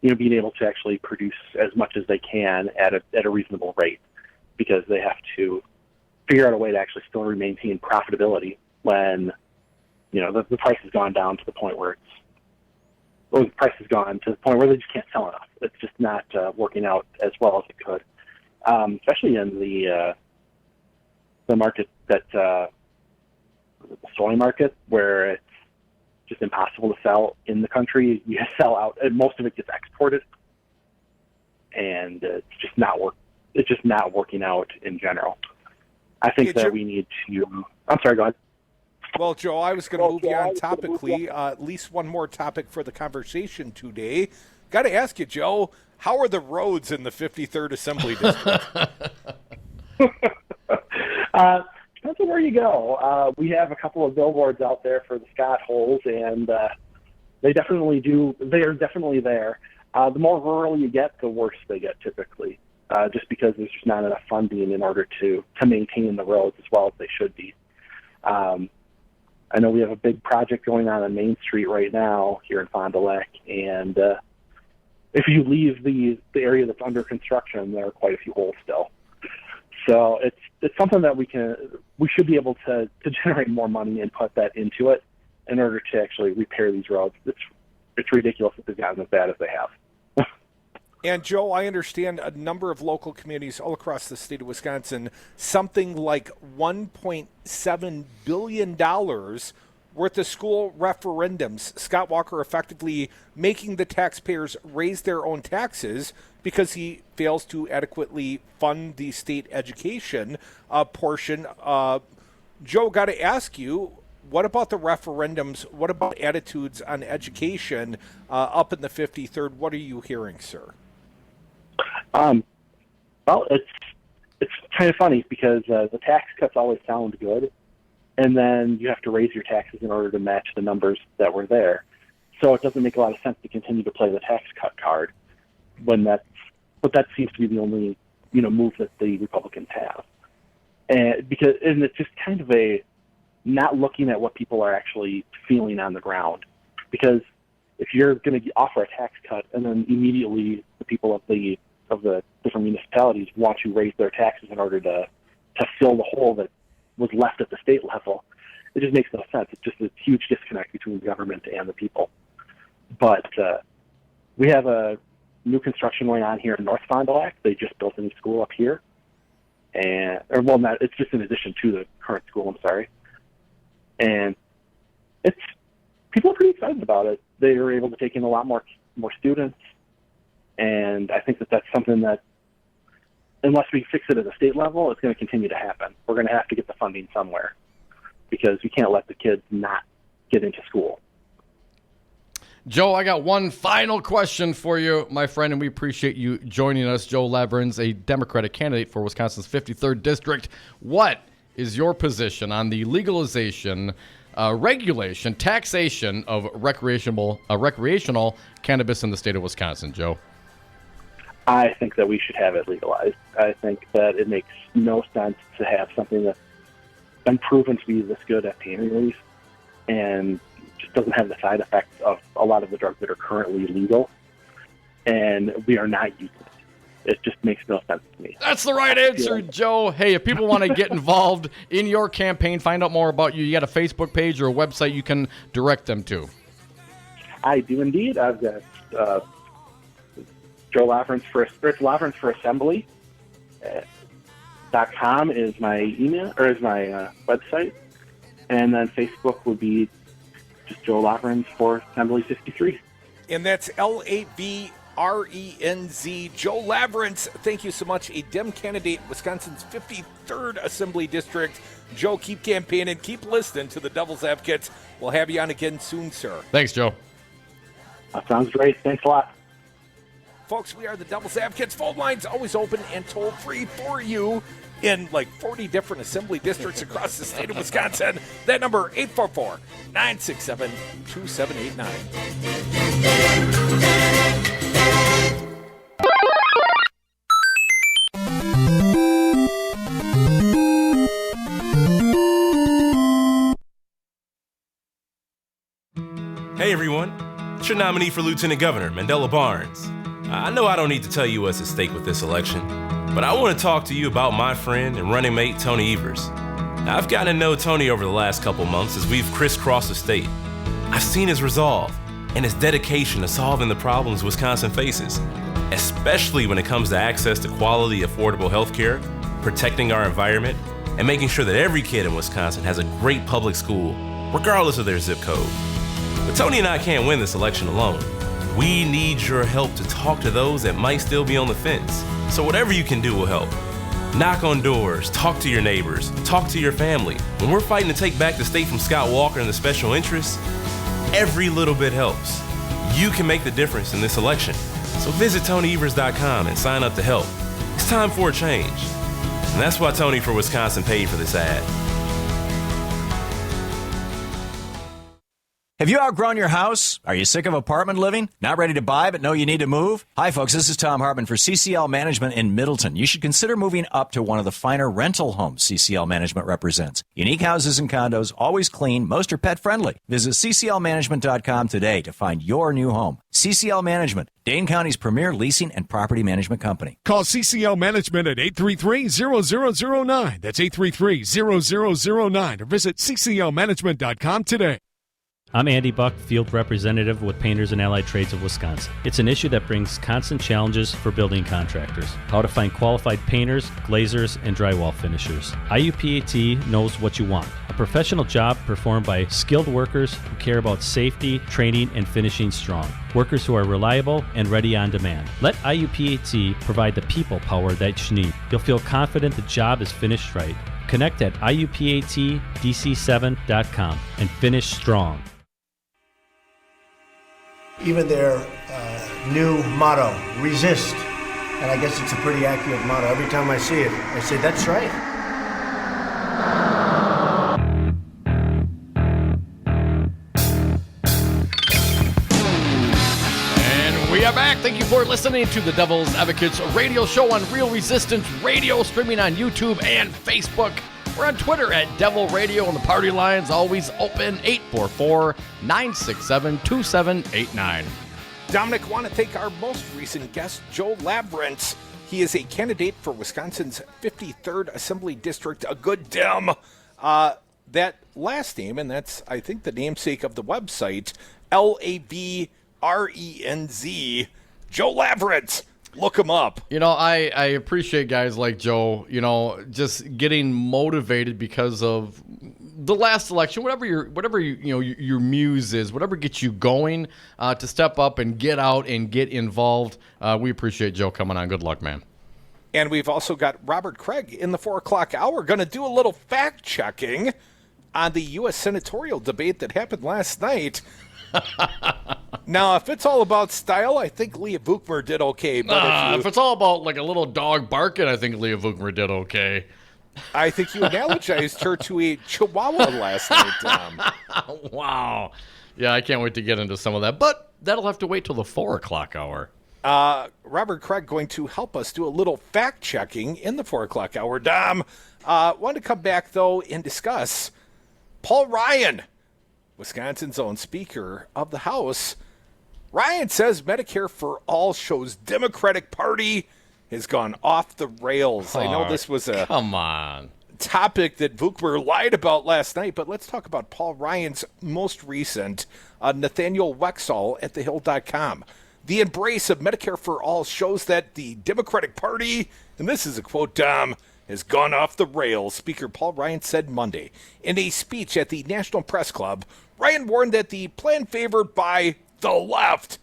being able to actually produce as much as they can at a reasonable rate, because they have to figure out a way to actually still maintain profitability when, the price has gone down to the point where the price has gone to the point where they just can't sell enough. It's just not working out as well as it could, especially in the market that the soy market, where it's just impossible to sell in the country. You sell out, and most of it gets exported, and it's just not working out in general. I think that we need to. I'm sorry, go ahead. Well, Joe, I was going to move you on topically. At least one more topic for the conversation today. Got to ask you, Joe, how are the roads in the 53rd Assembly District? Depends on where you go. We have a couple of billboards out there for the Scott holes, and they definitely do. They are definitely there. The more rural you get, the worse they get typically, just because there's just not enough funding in order to maintain the roads as well as they should be. I know we have a big project going on Main Street right now here in Fond du Lac, and if you leave the area that's under construction, there are quite a few holes still. So it's something that we should be able to generate more money and put that into it in order to actually repair these roads. It's ridiculous that they've gotten as bad as they have. And, Joe, I understand a number of local communities all across the state of Wisconsin, something like $1.7 billion worth of school referendums. Scott Walker effectively making the taxpayers raise their own taxes because he fails to adequately fund the state education portion. Joe, got to ask you, what about the referendums? What about attitudes on education up in the 53rd? What are you hearing, sir? Well, it's kind of funny because the tax cuts always sound good, and then you have to raise your taxes in order to match the numbers that were there. So it doesn't make a lot of sense to continue to play the tax cut card but that seems to be the only move that the Republicans have, and it's just kind of a not looking at what people are actually feeling on the ground. Because if you're going to offer a tax cut and then immediately the people of the different municipalities want to raise their taxes in order to fill the hole that was left at the state level, it just makes no sense. It's just a huge disconnect between the government and the people. But we have a new construction going on here in North Fond du Lac. They just built a new school up here, it's just in addition to the current school. I'm sorry, and people are pretty excited about it. They were able to take in a lot more students, and I think that that's something that, unless we fix it at the state level, it's going to continue to happen. We're going to have to get the funding somewhere because we can't let the kids not get into school. Joe, I got one final question for you, my friend, and we appreciate you joining us. Joe Lavrins, a Democratic candidate for Wisconsin's 53rd District. What is your position on the legalization, regulation, taxation of recreational cannabis in the state of Wisconsin, Joe? I think that we should have it legalized. I think that it makes no sense to have something that's been proven to be this good at pain relief and just doesn't have the side effects of a lot of the drugs that are currently legal, and we are not using it. It just makes no sense to me. That's the right answer, Joe. Hey, if people want to get involved in your campaign, find out more about you, you got a Facebook page or a website you can direct them to? I do indeed. I've got Joe Lavrins for Assembly. .com is my email or is my website, and then Facebook would be just Joe Lavrins for Assembly 53. And that's Lavrenz, Joe Lavrins. Thank you so much. A Dem candidate, Wisconsin's 53rd Assembly District. Joe, keep campaigning, keep listening to the Devil's Advocates. We'll have you on again soon, sir. Thanks, Joe. That sounds great. Thanks a lot. Folks, we are the Devil's Advocates. Phone lines always open and toll-free for you in like 40 different assembly districts across the state of Wisconsin. That number, 844-967-2789. Hey everyone, it's your nominee for Lieutenant Governor, Mandela Barnes. I know I don't need to tell you what's at stake with this election, but I want to talk to you about my friend and running mate, Tony Evers. Now, I've gotten to know Tony over the last couple months as we've crisscrossed the state. I've seen his resolve, and his dedication to solving the problems Wisconsin faces, especially when it comes to access to quality, affordable health care, protecting our environment, and making sure that every kid in Wisconsin has a great public school, regardless of their zip code. But Tony and I can't win this election alone. We need your help to talk to those that might still be on the fence. So whatever you can do will help. Knock on doors, talk to your neighbors, talk to your family. When we're fighting to take back the state from Scott Walker and the special interests, every little bit helps. You can make the difference in this election. So visit TonyEvers.com and sign up to help. It's time for a change. And that's why Tony for Wisconsin paid for this ad. Have you outgrown your house? Are you sick of apartment living? Not ready to buy but know you need to move? Hi folks, this is Tom Hartman for CCL Management in Middleton. You should consider moving up to one of the finer rental homes CCL Management represents. Unique houses and condos, always clean, most are pet friendly. Visit cclmanagement.com today to find your new home. CCL Management, Dane County's premier leasing and property management company. Call CCL Management at 833-0009. That's 833-0009 or visit cclmanagement.com today. I'm Andy Buck, Field Representative with Painters and Allied Trades of Wisconsin. It's an issue that brings constant challenges for building contractors. How to find qualified painters, glazers, and drywall finishers. IUPAT knows what you want. A professional job performed by skilled workers who care about safety, training, and finishing strong. Workers who are reliable and ready on demand. Let IUPAT provide the people power that you need. You'll feel confident the job is finished right. Connect at IUPATDC7.com and finish strong. Even their new motto, resist. And I guess it's a pretty accurate motto. Every time I see it, I say, that's right. And we are back. Thank you for listening to the Devil's Advocates radio show on Real Resistance Radio, streaming on YouTube and Facebook. We're on Twitter at Devil Radio, and the party line's always open, 844-967-2789. Dominic, want to thank our most recent guest, Joe Lavrentz. He is a candidate for Wisconsin's 53rd Assembly District, a good Dem. That last name, and that's, I think, the namesake of the website, Lavrenz, Joe Lavrentz. Look him up. You know, I appreciate guys like Joe, you know, just getting motivated because of the last election, whatever your muse is, whatever gets you going to step up and get out and get involved. We appreciate Joe coming on. Good luck, man. And we've also got Robert Kraig in the 4 o'clock hour, going to do a little fact-checking on the U.S. senatorial debate that happened last night. Now, if it's all about style, I think Leah Vukmir did okay. But if it's all about like a little dog barking, I think Leah Vukmir did okay. I think you analogized her to a chihuahua last night. Wow. Yeah, I can't wait to get into some of that. But that'll have to wait till the 4 o'clock hour. Robert Kraig going to help us do a little fact-checking in the 4 o'clock hour. Dom, want to come back, though, and discuss Paul Ryan, Wisconsin's own Speaker of the House. Ryan says Medicare for All shows Democratic Party has gone off the rails. I know this was a topic that Vukmir lied about last night, but let's talk about Paul Ryan's most recent, Nathaniel Wexall at thehill.com. The embrace of Medicare for All shows that the Democratic Party, and this is a quote, Dom, has gone off the rails, Speaker Paul Ryan said Monday. In a speech at the National Press Club, Ryan warned that the plan favored by the left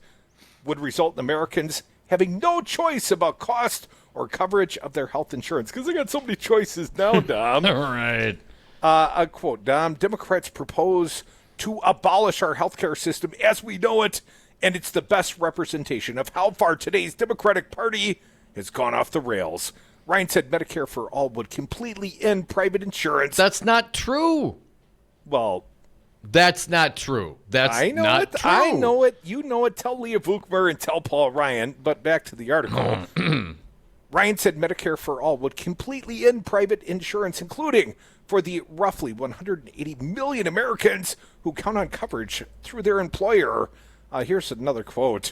would result in Americans having no choice about cost or coverage of their health insurance. Because they got so many choices now, Dom. All right. A quote, Dom, Democrats propose to abolish our healthcare system as we know it, and it's the best representation of how far today's Democratic Party has gone off the rails. Ryan said Medicare for All would completely end private insurance. That's not true. Well, that's not true. I know it. You know it. Tell Leah Vukmir and tell Paul Ryan. But back to the article. Ryan said Medicare for All would completely end private insurance, including for the roughly 180 million Americans who count on coverage through their employer. Here's another quote.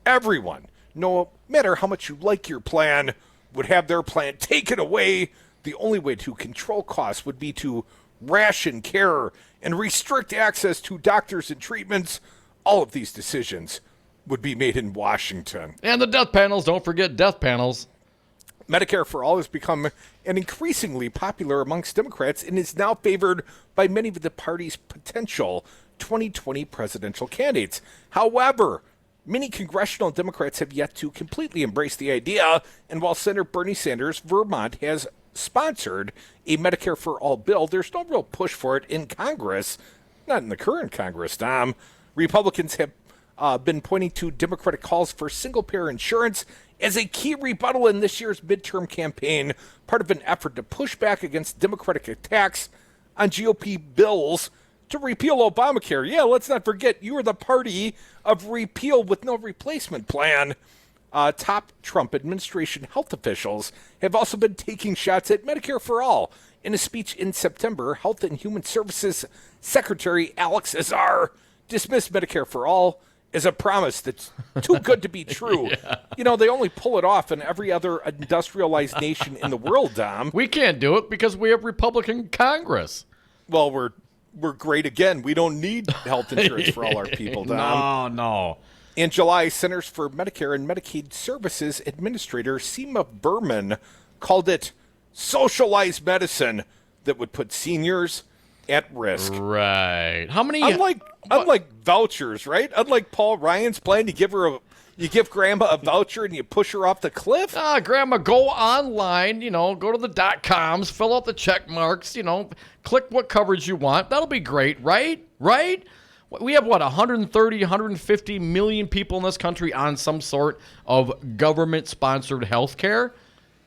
Everyone, no matter how much you like your plan, would have their plan taken away. The only way to control costs would be to ration care and restrict access to doctors and treatments. all of these decisions would be made in Washington. And the death panels, don't forget death panels. Medicare for All has become an increasingly popular amongst Democrats and is now favored by many of the party's potential 2020 presidential candidates. However, many congressional Democrats have yet to completely embrace the idea, and while Senator Bernie Sanders, Vermont, has sponsored a Medicare for All bill, there's no real push for it in Congress, not in the current Congress, Tom. Republicans have been pointing to Democratic calls for single-payer insurance as a key rebuttal in this year's midterm campaign, part of an effort to push back against Democratic attacks on GOP bills to repeal Obamacare. Yeah, let's not forget, you are the party of repeal with no replacement plan. Top Trump administration health officials have also been taking shots at Medicare for All. In a speech in September, Health and Human Services Secretary Alex Azar dismissed Medicare for All as a promise that's too good to be true. Yeah. You know, they only pull it off in every other industrialized nation in the world, Dom. We can't do it because we have Republican Congress. Well, we're great again. We don't need health insurance for all our people, Dom. No. In July, Centers for Medicare and Medicaid Services Administrator Seema Berman called it socialized medicine that would put seniors at risk. Right. How many? Unlike vouchers, right? Unlike Paul Ryan's plan, you give Grandma a voucher and you push her off the cliff. Grandma, go online. Go to the .coms, fill out the check marks. Click what coverage you want. That'll be great, right? Right. We have 130, 150 million people in this country on some sort of government-sponsored health care,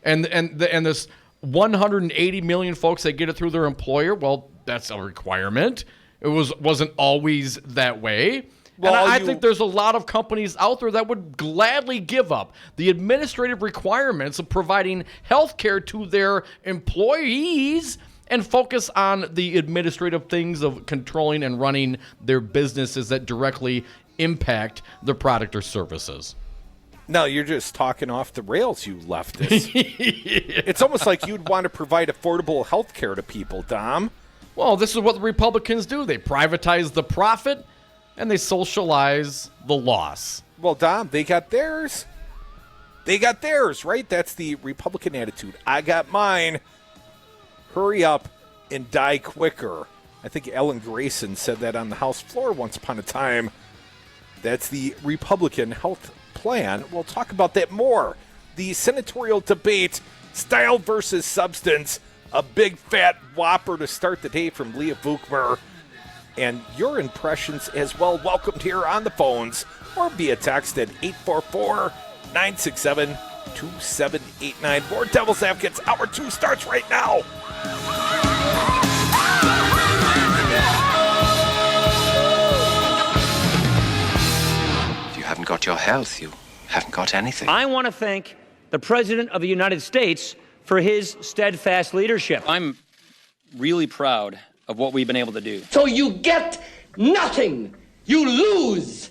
and this 180 million folks that get it through their employer. Well, that's a requirement. It wasn't always that way. Well, and I think there's a lot of companies out there that would gladly give up the administrative requirements of providing health care to their employees and focus on the administrative things of controlling and running their businesses that directly impact the product or services. No, you're just talking off the rails, you leftist. It's almost like you'd want to provide affordable health care to people, Dom. Well, this is what the Republicans do. They privatize the profit, and they socialize the loss. Well, Dom, they got theirs. They got theirs, right? That's the Republican attitude. I got mine. Hurry up and die quicker. I think Ellen Grayson said that on the House floor once upon a time. That's the Republican health plan. We'll talk about that more. The senatorial debate, style versus substance, a big fat whopper to start the day from Leah Vukmir. And your impressions as well welcomed here on the phones or via text at 844-967-2789. More Devil's Advocates. Hour 2 starts right now. If you haven't got your health, you haven't got anything. I want to thank the President of the United States for his steadfast leadership. I'm really proud of what we've been able to do. So you get nothing. You lose.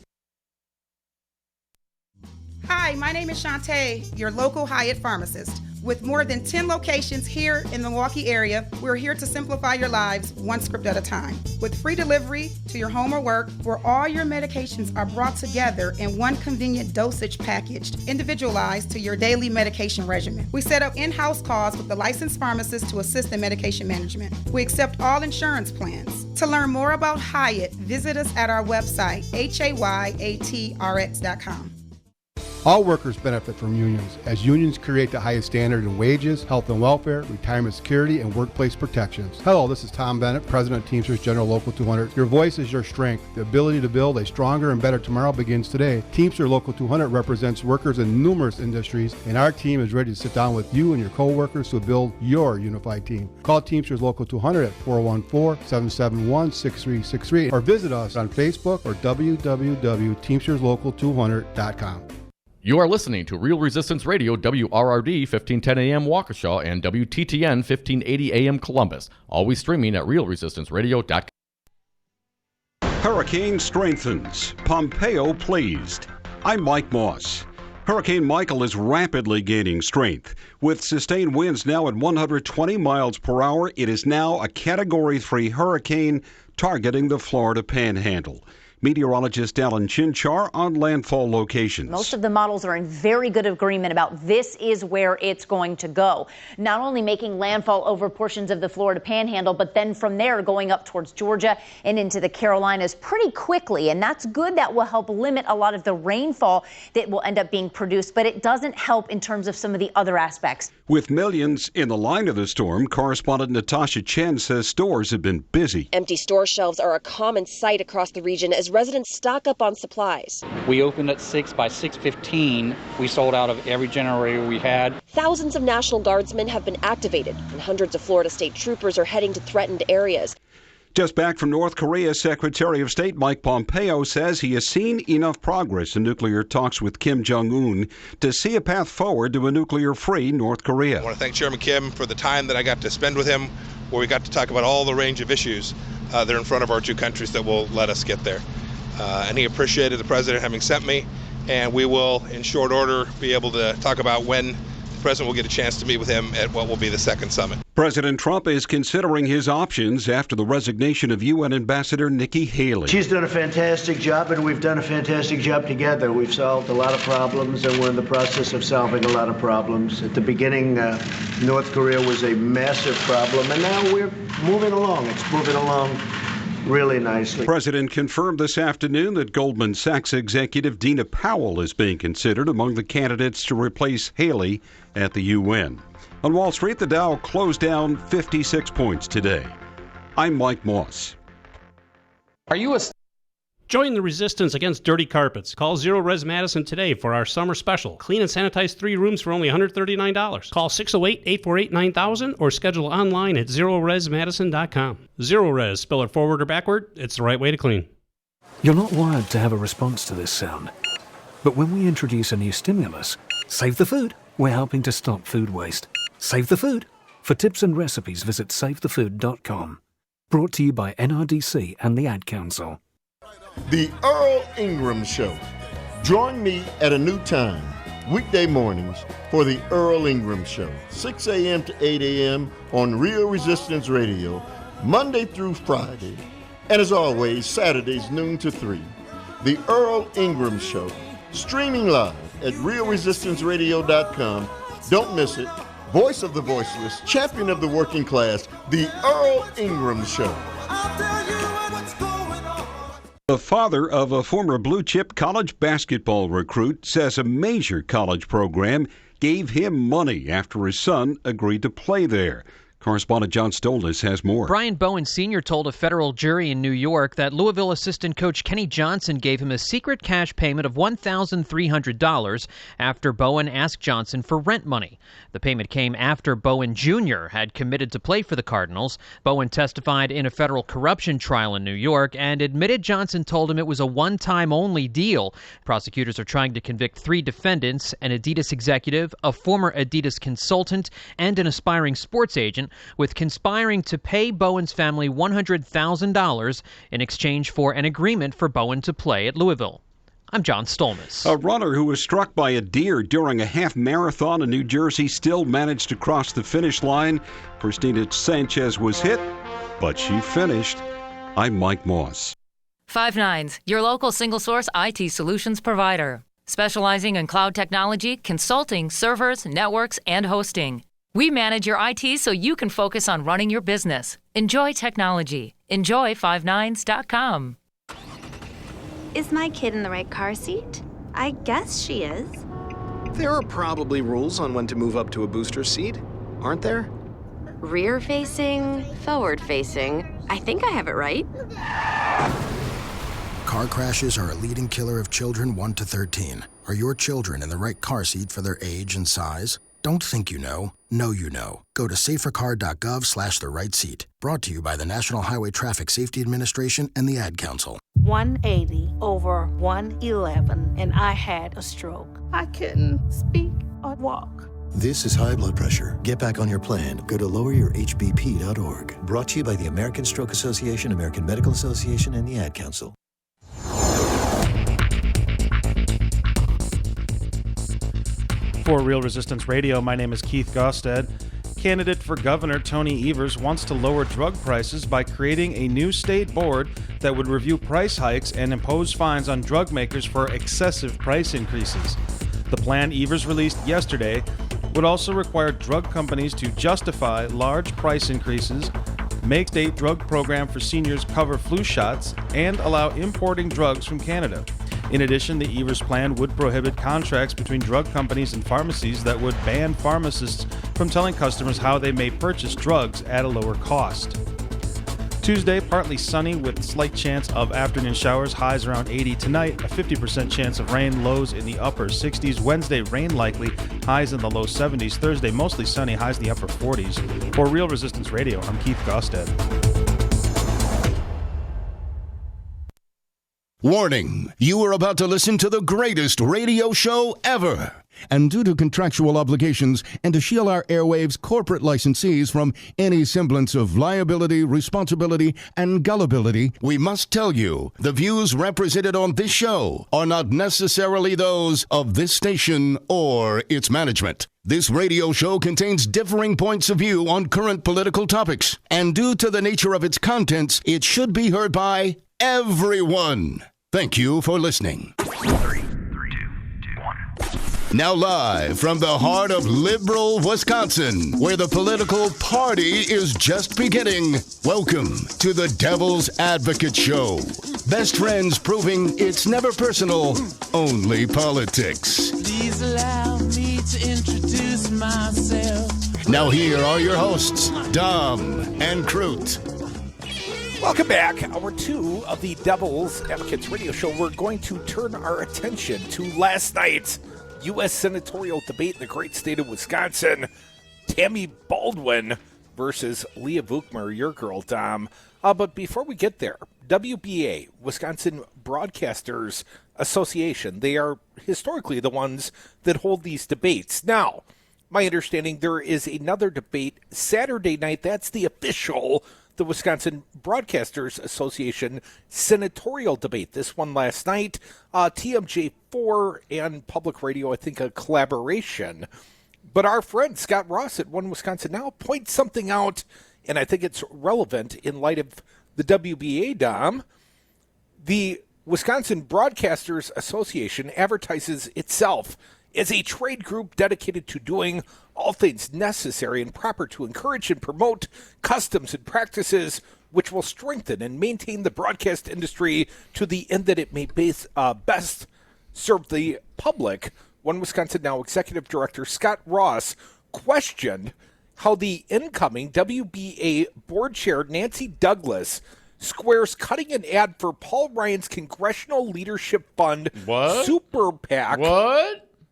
Hi, my name is Shantae, your local Hyatt pharmacist. With more than 10 locations here in the Milwaukee area, we're here to simplify your lives one script at a time. With free delivery to your home or work, where all your medications are brought together in one convenient dosage packaged, individualized to your daily medication regimen. We set up in-house calls with the licensed pharmacist to assist in medication management. We accept all insurance plans. To learn more about Hyatt, visit us at our website, HAYATRX.com. All workers benefit from unions, as unions create the highest standard in wages, health and welfare, retirement security, and workplace protections. Hello, this is Tom Bennett, President of Teamsters General Local 200. Your voice is your strength. The ability to build a stronger and better tomorrow begins today. Teamsters Local 200 represents workers in numerous industries, and our team is ready to sit down with you and your co-workers to build your unified team. Call Teamsters Local 200 at 414-771-6363 or visit us on Facebook or www.teamsterslocal200.com. You are listening to Real Resistance Radio, WRRD 1510 AM Waukesha and WTTN 1580 AM Columbus. Always streaming at realresistanceradio.com. Hurricane strengthens. Pompeo pleased. I'm Mike Moss. Hurricane Michael is rapidly gaining strength. With sustained winds now at 120 miles per hour, it is now a Category 3 hurricane targeting the Florida Panhandle. Meteorologist Alan Chinchar on landfall locations. Most of the models are in very good agreement about this is where it's going to go. Not only making landfall over portions of the Florida Panhandle, but then from there going up towards Georgia and into the Carolinas pretty quickly. And that's good. That will help limit a lot of the rainfall that will end up being produced, but it doesn't help in terms of some of the other aspects. With millions in the line of the storm, correspondent Natasha Chen says stores have been busy. Empty store shelves are a common sight across the region as residents stock up on supplies. We opened at 6. By 6:15, we sold out of every generator we had. Thousands of National Guardsmen have been activated, and hundreds of Florida state troopers are heading to threatened areas. Just back from North Korea, Secretary of State Mike Pompeo says he has seen enough progress in nuclear talks with Kim Jong-un to see a path forward to a nuclear-free North Korea. I want to thank Chairman Kim for the time that I got to spend with him, where we got to talk about all the range of issues that are in front of our two countries that will let us get there. And he appreciated the president having sent me, and we will, in short order, be able to talk about when the president will get a chance to meet with him at what will be the second summit. President Trump is considering his options after the resignation of UN Ambassador Nikki Haley. She's done a fantastic job, and we've done a fantastic job together. We've solved a lot of problems, and we're in the process of solving a lot of problems. At the beginning, North Korea was a massive problem, and now we're moving along. It's moving along really nicely. The president confirmed this afternoon that Goldman Sachs executive Dina Powell is being considered among the candidates to replace Haley at the UN. On Wall Street, the Dow closed down 56 points today. I'm Mike Moss. Are you a... Join the resistance against dirty carpets. Call Zero Res Madison today for our summer special. Clean and sanitize 3 rooms for only $139. Call 608-848-9000 or schedule online at ZeroResMadison.com. Zero Res, spell it forward or backward, it's the right way to clean. You're not wired to have a response to this sound. But when we introduce a new stimulus, save the food, we're helping to stop food waste. Save the food. For tips and recipes, visit SaveTheFood.com. Brought to you by NRDC and the Ad Council. The Earl Ingram Show. Join me at a new time, weekday mornings, for the Earl Ingram Show, 6 a.m. to 8 a.m. on Real Resistance Radio, Monday through Friday, and as always, Saturdays noon to 3. The Earl Ingram Show, streaming live at RealResistanceRadio.com. Don't miss it. Voice of the voiceless, champion of the working class, the Earl Ingram Show. The father of a former blue-chip college basketball recruit says a major college program gave him money after his son agreed to play there. Correspondent John Stolnis has more. Brian Bowen Sr. told a federal jury in New York that Louisville assistant coach Kenny Johnson gave him a secret cash payment of $1,300 after Bowen asked Johnson for rent money. The payment came after Bowen Jr. had committed to play for the Cardinals. Bowen testified in a federal corruption trial in New York and admitted Johnson told him it was a one-time only deal. Prosecutors are trying to convict 3 defendants, an Adidas executive, a former Adidas consultant, and an aspiring sports agent, with conspiring to pay Bowen's family $100,000 in exchange for an agreement for Bowen to play at Louisville. I'm John Stolnis. A runner who was struck by a deer during a half marathon in New Jersey still managed to cross the finish line. Christina Sanchez was hit, but she finished. I'm Mike Moss. 5 your local single-source IT solutions provider, specializing in cloud technology, consulting, servers, networks, and hosting. We manage your IT so you can focus on running your business. Enjoy technology. Enjoy 59s.com. Is my kid in the right car seat? I guess she is. There are probably rules on when to move up to a booster seat, aren't there? Rear-facing, forward-facing. I think I have it right. Car crashes are a leading killer of children 1 to 13. Are your children in the right car seat for their age and size? Don't think you know you know. Go to safercar.gov/the right seat. Brought to you by the National Highway Traffic Safety Administration and the Ad Council. 180 over 111, and I had a stroke. I couldn't speak or walk. This is high blood pressure. Get back on your plan. Go to loweryourhbp.org. Brought to you by the American Stroke Association, American Medical Association, and the Ad Council. For Real Resistance Radio, my name is Keith Gosted. candidate for governor Tony Evers wants to lower drug prices by creating a new state board that would review price hikes and impose fines on drug makers for excessive price increases. The plan Evers released yesterday would also require drug companies to justify large price increases, make state drug program for seniors cover flu shots, and allow importing drugs from Canada. In addition, the Evers plan would prohibit contracts between drug companies and pharmacies that would ban pharmacists from telling customers how they may purchase drugs at a lower cost. Tuesday, partly sunny with slight chance of afternoon showers, highs around 80 tonight, a 50% chance of rain, lows in the upper 60s. Wednesday, rain likely, highs in the low 70s. Thursday, mostly sunny, highs in the upper 40s. For Real Resistance Radio, I'm Keith Gostad. Warning, you are about to listen to the greatest radio show ever. And due to contractual obligations and to shield our airwaves' corporate licensees from any semblance of liability, responsibility, and gullibility, we must tell you the views represented on this show are not necessarily those of this station or its management. This radio show contains differing points of view on current political topics, and due to the nature of its contents, it should be heard by everyone. Thank you for listening. 3, 2, 1. Now live from the heart of liberal Wisconsin, where the political party is just beginning, welcome to the Devil's Advocate Show. Best friends proving it's never personal, only politics. Please allow me to introduce myself. Now here are your hosts, Dom and Crute. Welcome back. Hour 2 of the Devil's Advocates Radio Show. We're going to turn our attention to last night's U.S. senatorial debate in the great state of Wisconsin. Tammy Baldwin versus Leah Vukmir, your girl, Dom. But before we get there, WBA, Wisconsin Broadcasters Association, they are historically the ones that hold these debates. Now, my understanding, there is another debate Saturday night. That's the official the Wisconsin Broadcasters Association senatorial debate. This one last night, TMJ4 and Public Radio, I think a collaboration. But our friend Scott Ross at One Wisconsin Now points something out, and I think it's relevant in light of the WBA, Dom. The Wisconsin Broadcasters Association advertises itself as a trade group dedicated to doing all things necessary and proper to encourage and promote customs and practices which will strengthen and maintain the broadcast industry to the end that it may best serve the public. One Wisconsin Now Executive Director Scott Ross questioned how the incoming WBA board chair Nancy Douglas squares cutting an ad for Paul Ryan's Congressional Leadership Fund Super PAC.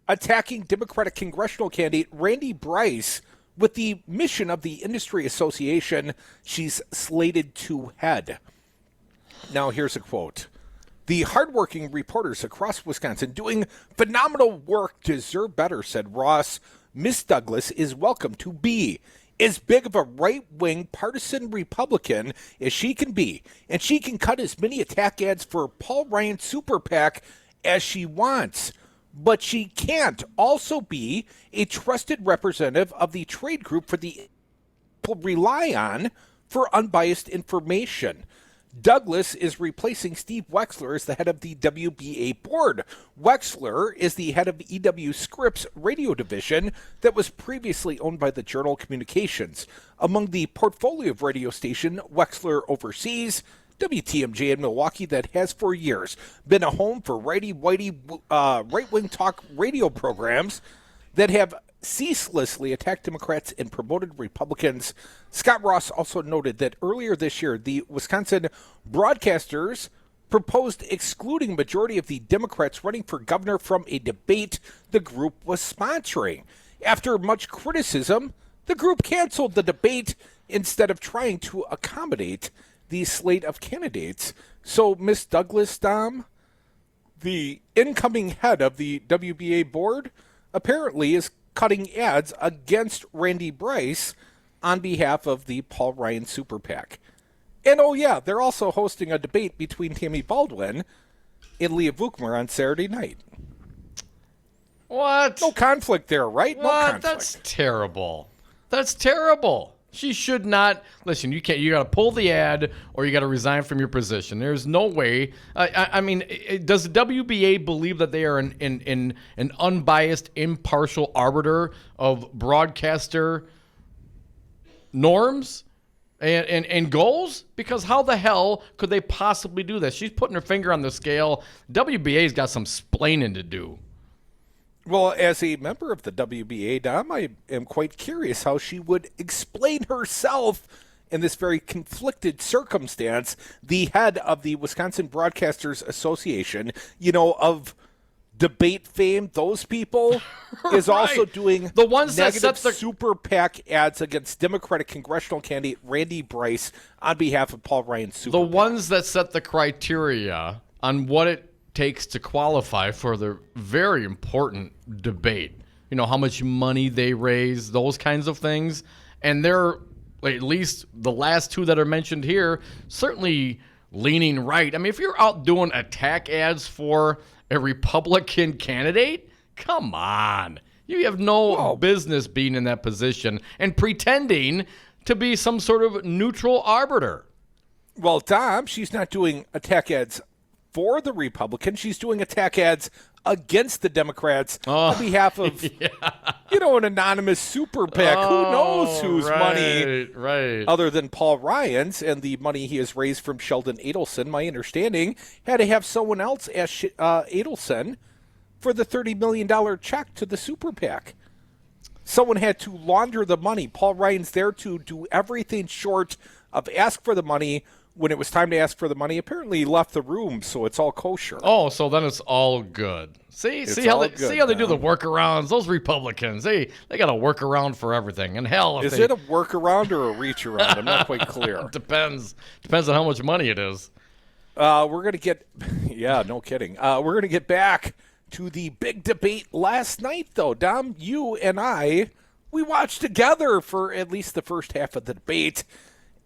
Attacking Democratic congressional candidate Randy Bryce with the mission of the industry association she's slated to head. Now, here's a quote. The hardworking reporters across Wisconsin doing phenomenal work deserve better, said Ross. Miss Douglas is welcome to be as big of a right-wing partisan Republican as she can be, and she can cut as many attack ads for Paul Ryan Super PAC as she wants. But she can't also be a trusted representative of the trade group for the people rely on for unbiased information. Douglas is replacing Steve Wexler as the head of the WBA board. Wexler is the head of EW Scripps radio division that was previously owned by the Journal Communications. Among the portfolio of radio station Wexler oversees WTMJ in Milwaukee that has for years been a home for righty-whitey right-wing talk radio programs that have ceaselessly attacked Democrats and promoted Republicans. Scott Ross also noted that earlier this year, the Wisconsin broadcasters proposed excluding majority of the Democrats running for governor from a debate the group was sponsoring. After much criticism, the group canceled the debate instead of trying to accommodate the slate of candidates. So, Miss Douglas, Dom, the incoming head of the WBA board, apparently is cutting ads against Randy Bryce on behalf of the Paul Ryan Super PAC. And oh yeah, they're also hosting a debate between Tammy Baldwin and Leah Vukmir on Saturday night. What? No conflict there, right? What? No conflict. That's terrible. That's terrible. She should not. Listen, you can't. You got to pull the ad, or you got to resign from your position. There's no way. I mean, does the WBA believe that they are an unbiased, impartial arbiter of broadcaster norms and goals? Because how the hell could they possibly do this? She's putting her finger on the scale. WBA's got some splaining to do. Well, as a member of the WBA, Dom, I am quite curious how she would explain herself in this very conflicted circumstance. The head of the Wisconsin Broadcasters Association, of debate fame, those people, is also doing the ones negative that set the super PAC ads against Democratic congressional candidate Randy Bryce on behalf of Paul Ryan's super PAC. Ones that set the criteria on what it takes to qualify for the very important debate. How much money they raise, those kinds of things. And they're, at least the last two that are mentioned here, certainly leaning right. I mean, if you're out doing attack ads for a Republican candidate, come on. You have no business being in that position and pretending to be some sort of neutral arbiter. Well, Dom, she's not doing attack ads for the Republicans. She's doing attack ads against the Democrats on behalf of, an anonymous super PAC. Who knows whose money, other than Paul Ryan's, and the money he has raised from Sheldon Adelson, my understanding, had to have someone else ask Adelson for the $30 million check to the super PAC. Someone had to launder the money. Paul Ryan's there to do everything short of ask for the money. When it was time to ask for the money, apparently he left the room, so it's all kosher. Oh, so then it's all good. See how they do the workarounds. Those Republicans, they got a workaround for everything. And hell, is it a workaround or a reach around? I'm not quite clear. Depends on how much money it is. We're gonna get, no kidding. We're gonna get back to the big debate last night, though. Dom, you and I, we watched together for at least the first half of the debate.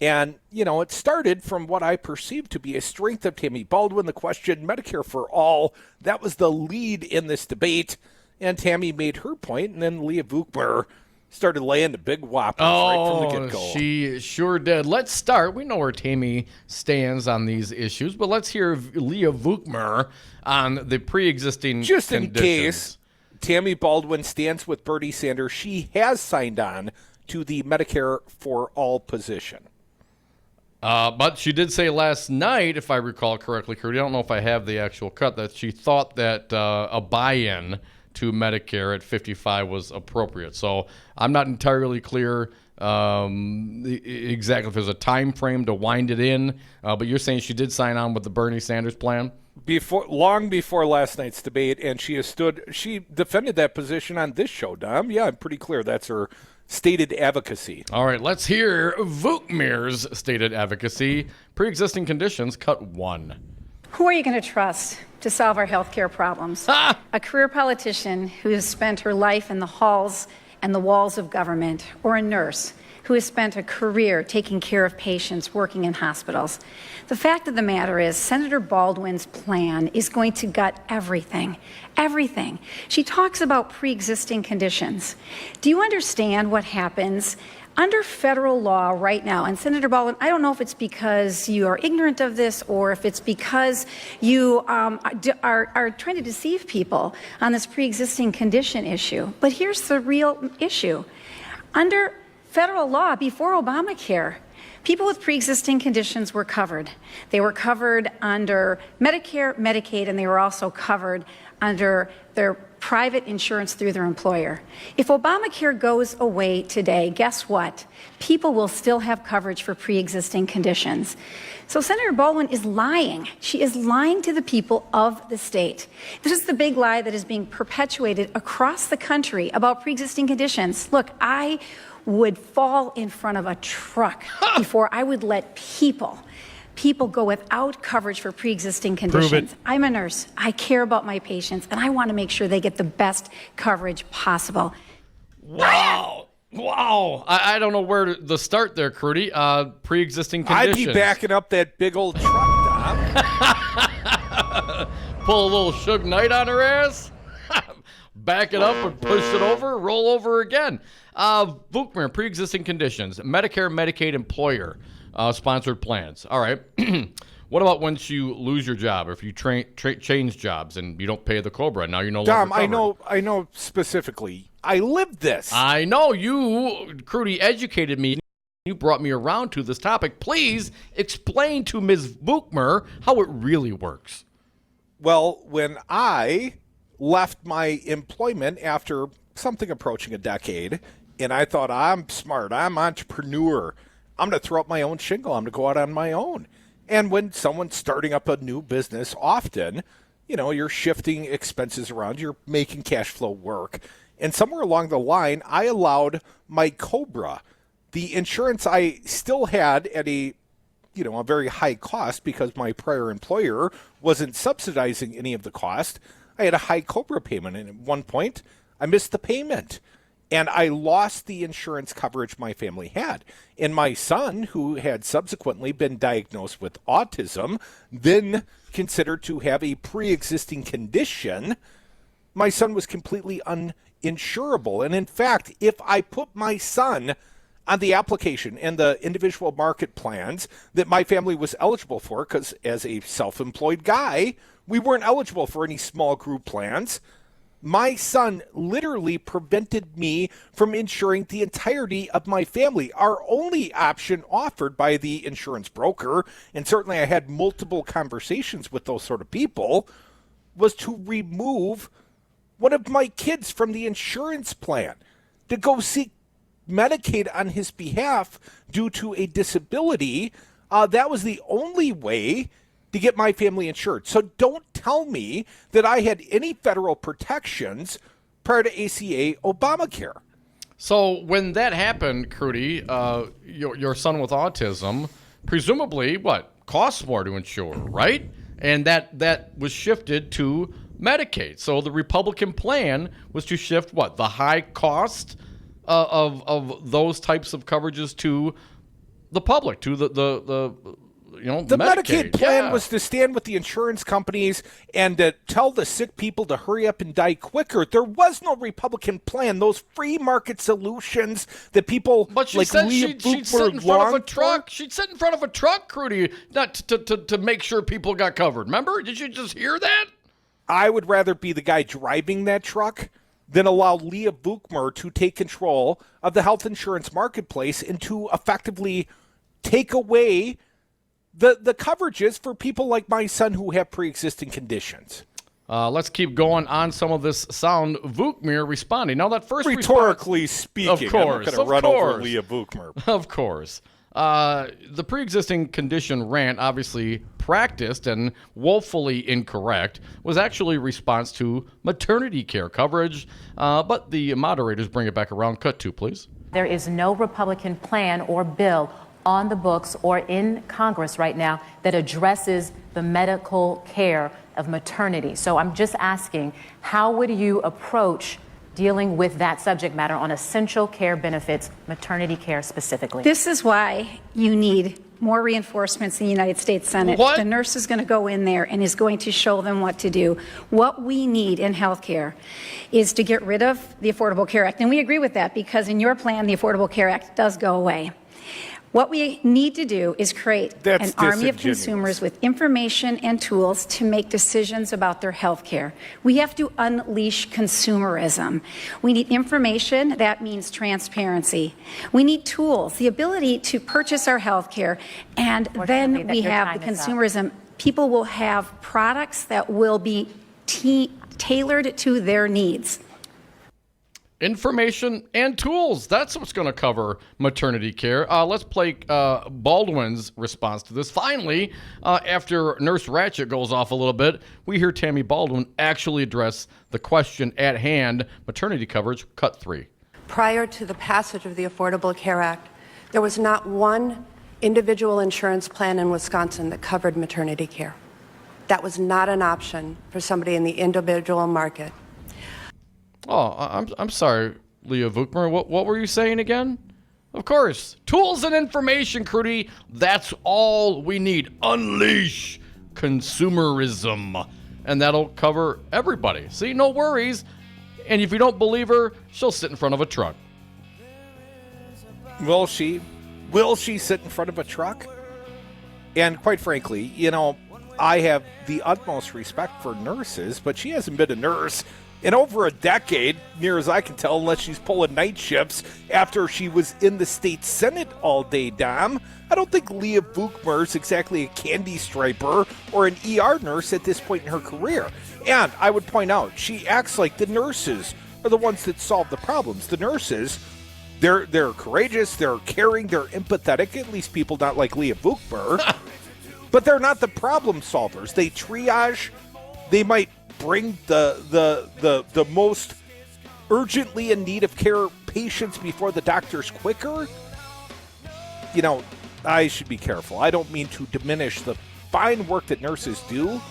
And, it started from what I perceived to be a strength of Tammy Baldwin, the question, Medicare for all. That was the lead in this debate. And Tammy made her point, and then Leah Vukmir started laying the big whoppers right from the get-go. She sure did. Let's start. We know where Tammy stands on these issues, but let's hear Leah Vukmir on the pre-existing Just conditions. In case Tammy Baldwin stands with Bernie Sanders, she has signed on to the Medicare for all position. But she did say last night, if I recall correctly, Cody, I don't know if I have the actual cut, that she thought that a buy-in to Medicare at 55 was appropriate. So I'm not entirely clear exactly if there's a time frame to wind it in, but you're saying she did sign on with the Bernie Sanders plan? Long before last night's debate, and she defended that position on this show, Dom. Yeah, I'm pretty clear that's her stated advocacy. All right, let's hear Vukmir's stated advocacy. Pre-existing conditions, cut 1. Who are you going to trust to solve our health care problems? A career politician who has spent her life in the halls and the walls of government, or a nurse who has spent a career taking care of patients working in hospitals? The fact of the matter is, Senator Baldwin's plan is going to gut everything. Everything. She talks about pre-existing conditions. Do you understand what happens under federal law right now? And Senator Baldwin, I don't know if it's because you are ignorant of this or if it's because you are trying to deceive people on this pre-existing condition issue. But here's the real issue. Under federal law, before Obamacare, people with pre-existing conditions were covered. They were covered under Medicare, Medicaid, and they were also covered under their private insurance through their employer. If Obamacare goes away today, guess what? People will still have coverage for pre-existing conditions. So Senator Baldwin is lying. She is lying to the people of the state. This is the big lie that is being perpetuated across the country about pre-existing conditions. Look, I would fall in front of a truck before I would let people go without coverage for pre-existing conditions. I'm a nurse. I care about my patients, and I want to make sure they get the best coverage possible. Wow. I don't know where to start there, Crudy. Pre-existing conditions. I'd be backing up that big old truck, Dom. Pull a little Suge Knight on her ass? back it up and push it over, roll over again. Vukmir, pre-existing conditions, Medicare, Medicaid, employer sponsored plans. All right. What about once you lose your job, or if you change jobs and you don't pay the COBRA? Now you're no longer covered. Dom, I know specifically. I lived this. I know. You, Crudy, educated me. You brought me around to this topic. Please explain to Ms. Vukmir how it really works. Well, when I left my employment after something approaching a decade, and I thought, I'm smart, I'm entrepreneur, I'm going to throw up my own shingle, I'm going to go out on my own. And when someone's starting up a new business, often, you're shifting expenses around, you're making cash flow work. And somewhere along the line, I allowed my COBRA, the insurance I still had at a very high cost because my prior employer wasn't subsidizing any of the cost. I had a high COBRA payment, and at one point, I missed the payment. And I lost the insurance coverage my family had. And my son, who had subsequently been diagnosed with autism, then considered to have a pre-existing condition, my son was completely uninsurable. And in fact, if I put my son on the application and the individual market plans that my family was eligible for, because as a self-employed guy, we weren't eligible for any small group plans, my son literally prevented me from insuring the entirety of my family. Our only option offered by the insurance broker, and certainly I had multiple conversations with those sort of people, was to remove one of my kids from the insurance plan to go seek Medicaid on his behalf due to a disability. That was the only way to get my family insured. So don't tell me that I had any federal protections prior to ACA Obamacare. So when that happened, Crudy, your son with autism, presumably, costs more to insure, right? And that was shifted to Medicaid. So the Republican plan was to shift the high cost of those types of coverages to the public, to the Medicaid plan was to stand with the insurance companies and to tell the sick people to hurry up and die quicker. There was no Republican plan. Those free market solutions that people she'd sit in front of a truck. She'd sit in front of a truck, Crudy, not to make sure people got covered. Remember? Did you just hear that? I would rather be the guy driving that truck than allow Leah Vukmir to take control of the health insurance marketplace and to effectively take away the coverages for people like my son who have pre-existing conditions. Let's keep going on some of this sound. Vukmir responding. Now, that first rhetorically speaking, of course, I'm not going to run over Leah Vukmir. Of course. The pre-existing condition rant, obviously practiced and woefully incorrect, was actually a response to maternity care coverage. But the moderators bring it back around. Cut 2, please. There is no Republican plan or bill on the books or in Congress right now that addresses the medical care of maternity. So I'm just asking, how would you approach dealing with that subject matter on essential care benefits, maternity care specifically? This is why you need more reinforcements in the United States Senate. What? The nurse is going to go in there and is going to show them what to do. What we need in healthcare is to get rid of the Affordable Care Act. And we agree with that because in your plan, the Affordable Care Act does go away. What we need to do is create an army of consumers with information and tools to make decisions about their health care. We have to unleash consumerism. We need information. That means transparency. We need tools, the ability to purchase our health care, and then we have the consumerism. People will have products that will be tailored to their needs. Information and tools. That's what's going to cover maternity care. Let's play Baldwin's response to this. Finally, after Nurse Ratchet goes off a little bit, we hear Tammy Baldwin actually address the question at hand, maternity coverage, cut 3. Prior to the passage of the Affordable Care Act, there was not one individual insurance plan in Wisconsin that covered maternity care. That was not an option for somebody in the individual market. Oh, I'm sorry, Leah Vukmir. What were you saying again? Of course. Tools and information, Crudy. That's all we need. Unleash consumerism. And that'll cover everybody. See, no worries. And if you don't believe her, she'll sit in front of a truck. Will she? Will she sit in front of a truck? And quite frankly, I have the utmost respect for nurses, but she hasn't been a nurse in over a decade, near as I can tell, unless she's pulling night shifts after she was in the state senate all day, Dom. I don't think Leah Vukmir is exactly a candy striper or an ER nurse at this point in her career. And I would point out, she acts like the nurses are the ones that solve the problems. The nurses, they're courageous, they're caring, they're empathetic, at least people not like Leah Vukmir. But they're not the problem solvers. They triage. They might bring the most urgently in need of care patients before the doctors quicker. I should be careful. I don't mean to diminish the fine work that nurses do,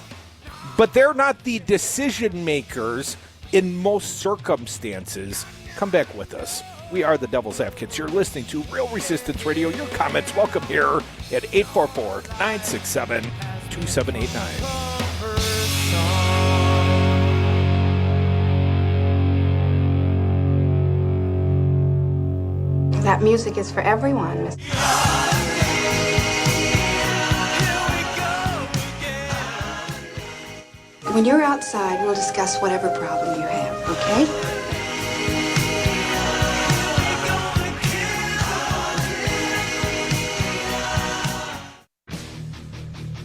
but they're not the decision makers in most circumstances. Come back with us. We are the Devil's Advocates. You're listening to Real Resistance Radio. Your comments welcome here at 844-967-2789. That music is for everyone. When you're outside, we'll discuss whatever problem you have, okay?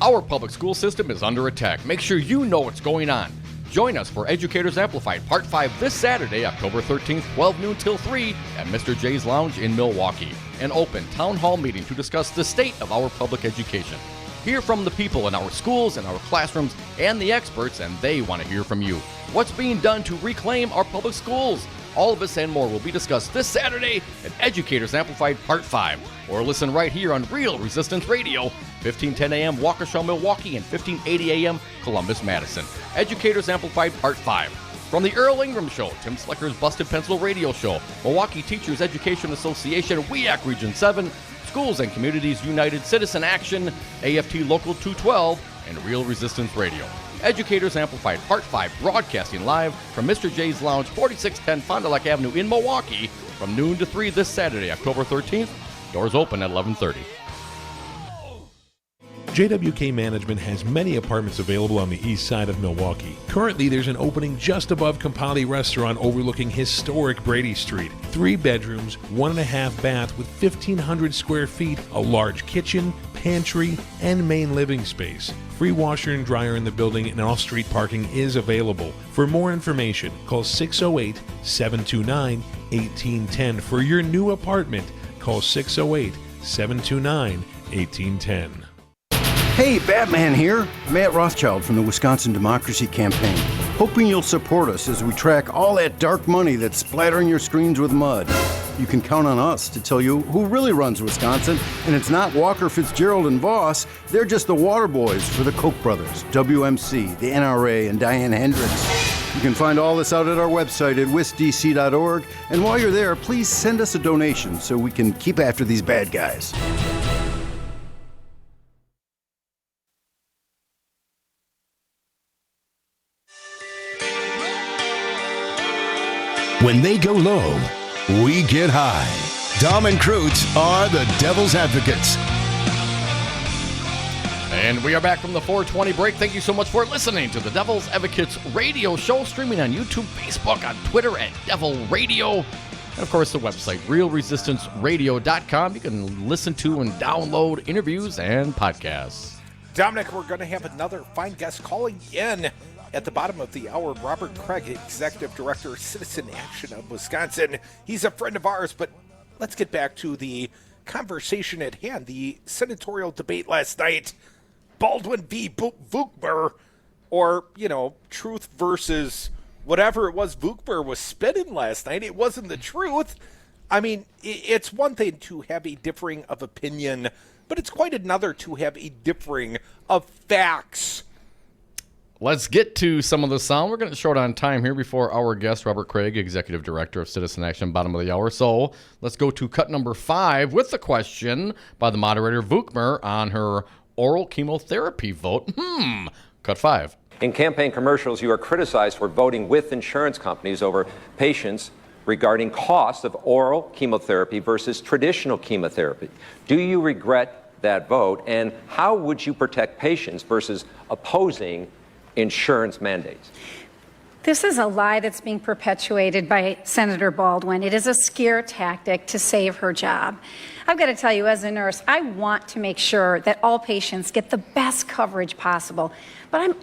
Our public school system is under attack. Make sure you know what's going on. Join us for Educators Amplified Part 5 this Saturday, October 13th, 12 noon till 3 at Mr. J's Lounge in Milwaukee. An open town hall meeting to discuss the state of our public education. Hear from the people in our schools and our classrooms and the experts, and they want to hear from you. What's being done to reclaim our public schools? All of this and more will be discussed this Saturday at Educators Amplified Part 5. Or listen right here on Real Resistance Radio, 1510 a.m. Waukesha, Milwaukee, and 1580 a.m. Columbus, Madison. Educators Amplified Part 5. From the Earl Ingram Show, Tim Slicker's Busted Pencil Radio Show, Milwaukee Teachers Education Association, WEAC Region 7, Schools and Communities United Citizen Action, AFT Local 212, and Real Resistance Radio. Educators Amplified Part 5, broadcasting live from Mr. J's Lounge, 4610 Fond du Lac Avenue in Milwaukee, from noon to 3 this Saturday, October 13th. Doors open at 11:30. JWK Management has many apartments available on the east side of Milwaukee. Currently, there's an opening just above Campali Restaurant overlooking historic Brady Street. 3 bedrooms, 1.5 bath with 1,500 square feet, a large kitchen, pantry, and main living space. Free washer and dryer in the building, and off-street parking is available. For more information, call 608-729-1810. For your new apartment, call 608-729-1810. Hey, Batman here. Matt Rothschild from the Wisconsin Democracy Campaign. Hoping you'll support us as we track all that dark money that's splattering your screens with mud. You can count on us to tell you who really runs Wisconsin, and it's not Walker, Fitzgerald, and Voss. They're just the water boys for the Koch brothers, WMC, the NRA, and Diane Hendricks. You can find all this out at our website at wisdc.org, and while you're there, please send us a donation so we can keep after these bad guys. When they go low, we get high. Dom and Krutz are the Devil's Advocates. And we are back from the 420 break. Thank you so much for listening to the Devil's Advocates radio show, streaming on YouTube, Facebook, on Twitter at Devil Radio. And, of course, the website, realresistanceradio.com. You can listen to and download interviews and podcasts. Dominic, we're going to have another fine guest calling in at the bottom of the hour. Robert Kraig, Executive Director, Citizen Action of Wisconsin. He's a friend of ours, but let's get back to the conversation at hand. The senatorial debate last night, Baldwin v. Vukmir, or, truth versus whatever it was Vukmir was spitting last night. It wasn't the truth. I mean, it's one thing to have a differing of opinion, but it's quite another to have a differing of facts. Let's get to some of the sound. We're going to short on time here before our guest, Robert Kraig, Executive Director of Citizen Action, bottom of the hour. So let's go to cut number 5 with the question by the moderator, Vukmir, on her oral chemotherapy vote. Cut 5. In campaign commercials, you are criticized for voting with insurance companies over patients regarding costs of oral chemotherapy versus traditional chemotherapy. Do you regret that vote, and how would you protect patients versus opposing insurance mandates? This is a lie that's being perpetuated by Senator Baldwin. It is a scare tactic to save her job. I've got to tell you, as a nurse, I want to make sure that all patients get the best coverage possible. But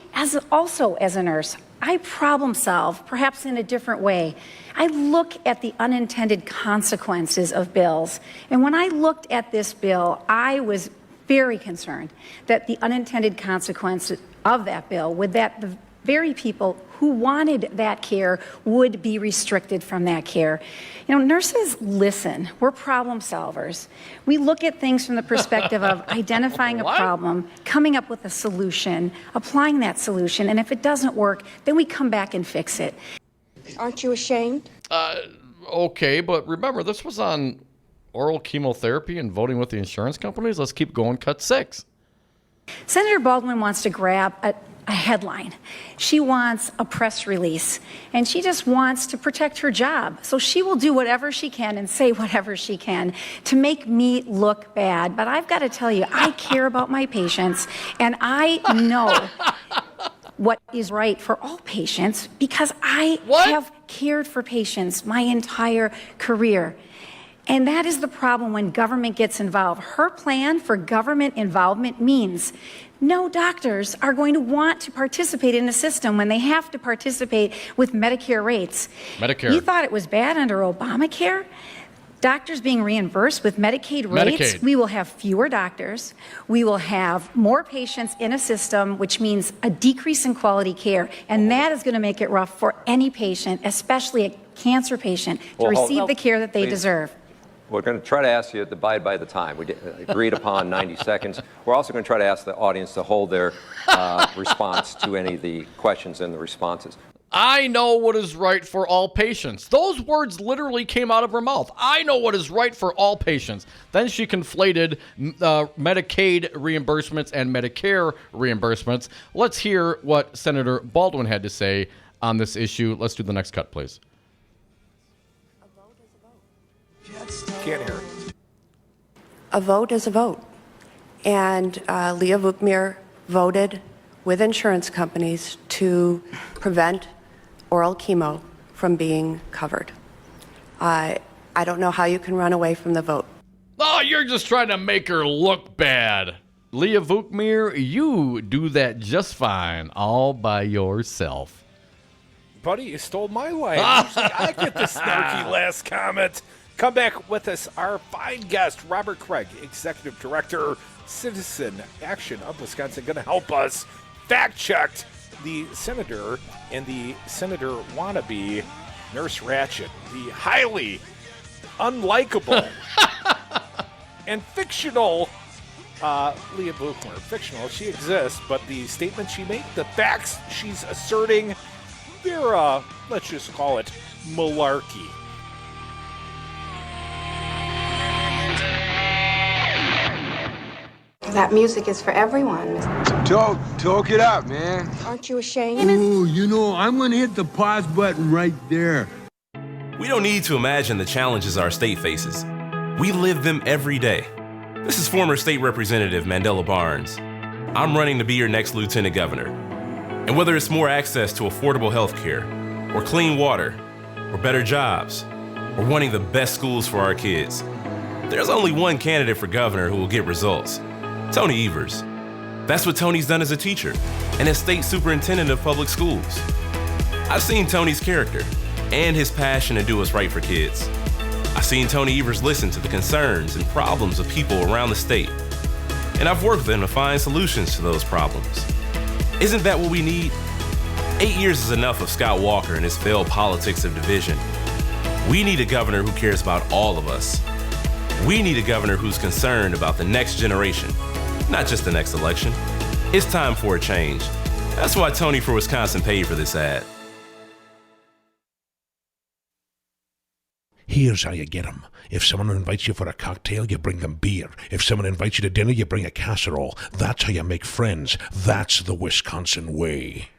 also as a nurse, I problem solve, perhaps in a different way. I look at the unintended consequences of bills. And when I looked at this bill, I was very concerned that the unintended consequences of that bill would that the very people who wanted that care would be restricted from that care. You know, nurses listen. We're problem solvers. We look at things from the perspective of identifying a problem, coming up with a solution, applying that solution, and if it doesn't work, then we come back and fix it. Aren't you ashamed? Okay, but remember, this was on oral chemotherapy and voting with the insurance companies. Let's keep going. Cut 6. Senator Baldwin wants to grab a headline. She wants a press release, and she just wants to protect her job. So she will do whatever she can and say whatever she can to make me look bad. But I've got to tell you, I care about my patients, and I know what is right for all patients because I have cared for patients my entire career. And that is the problem when government gets involved. Her plan for government involvement means no doctors are going to want to participate in a system when they have to participate with Medicare rates. Medicare. You thought it was bad under Obamacare? Doctors being reimbursed with Medicaid rates, we will have fewer doctors. We will have more patients in a system, which means a decrease in quality care. And that is going to make it rough for any patient, especially a cancer patient, to receive the care that they deserve. We're going to try to ask you to abide by the time. We agreed upon 90 seconds. We're also going to try to ask the audience to hold their response to any of the questions and the responses. I know what is right for all patients. Those words literally came out of her mouth. I know what is right for all patients. Then she conflated Medicaid reimbursements and Medicare reimbursements. Let's hear what Senator Baldwin had to say on this issue. Let's do the next cut, please. Can't hear it. A vote is a vote. And Leah Vukmir voted with insurance companies to prevent oral chemo from being covered. I don't know how you can run away from the vote. Oh, you're just trying to make her look bad. Leah Vukmir, you do that just fine all by yourself. Buddy, you stole my line. Usually I get the snarky last comment. Come back with us, our fine guest, Robert Kraig, Executive Director, Citizen Action of Wisconsin, going to help us fact-check the senator and the senator wannabe, Nurse Ratched, the highly unlikable and fictional Leah Vukmir. Fictional, she exists, but the statements she made, the facts she's asserting, they're, let's just call it malarkey. That music is for everyone. Talk it out, man. Aren't you ashamed? Ooh, you know, I'm gonna hit the pause button right there. We don't need to imagine the challenges our state faces. We live them every day. This is former State Representative Mandela Barnes. I'm running to be your next Lieutenant Governor. And whether it's more access to affordable health care, or clean water, or better jobs, or wanting the best schools for our kids, there's only one candidate for governor who will get results. Tony Evers. That's what Tony's done as a teacher and as state superintendent of public schools. I've seen Tony's character and his passion to do what's right for kids. I've seen Tony Evers listen to the concerns and problems of people around the state, and I've worked with him to find solutions to those problems. Isn't that what we need? 8 years is enough of Scott Walker and his failed politics of division. We need a governor who cares about all of us. We need a governor who's concerned about the next generation, not just the next election. It's time for a change. That's why Tony for Wisconsin paid for this ad. Here's how you get them. If someone invites you for a cocktail, you bring them beer. If someone invites you to dinner, you bring a casserole. That's how you make friends. That's the Wisconsin way.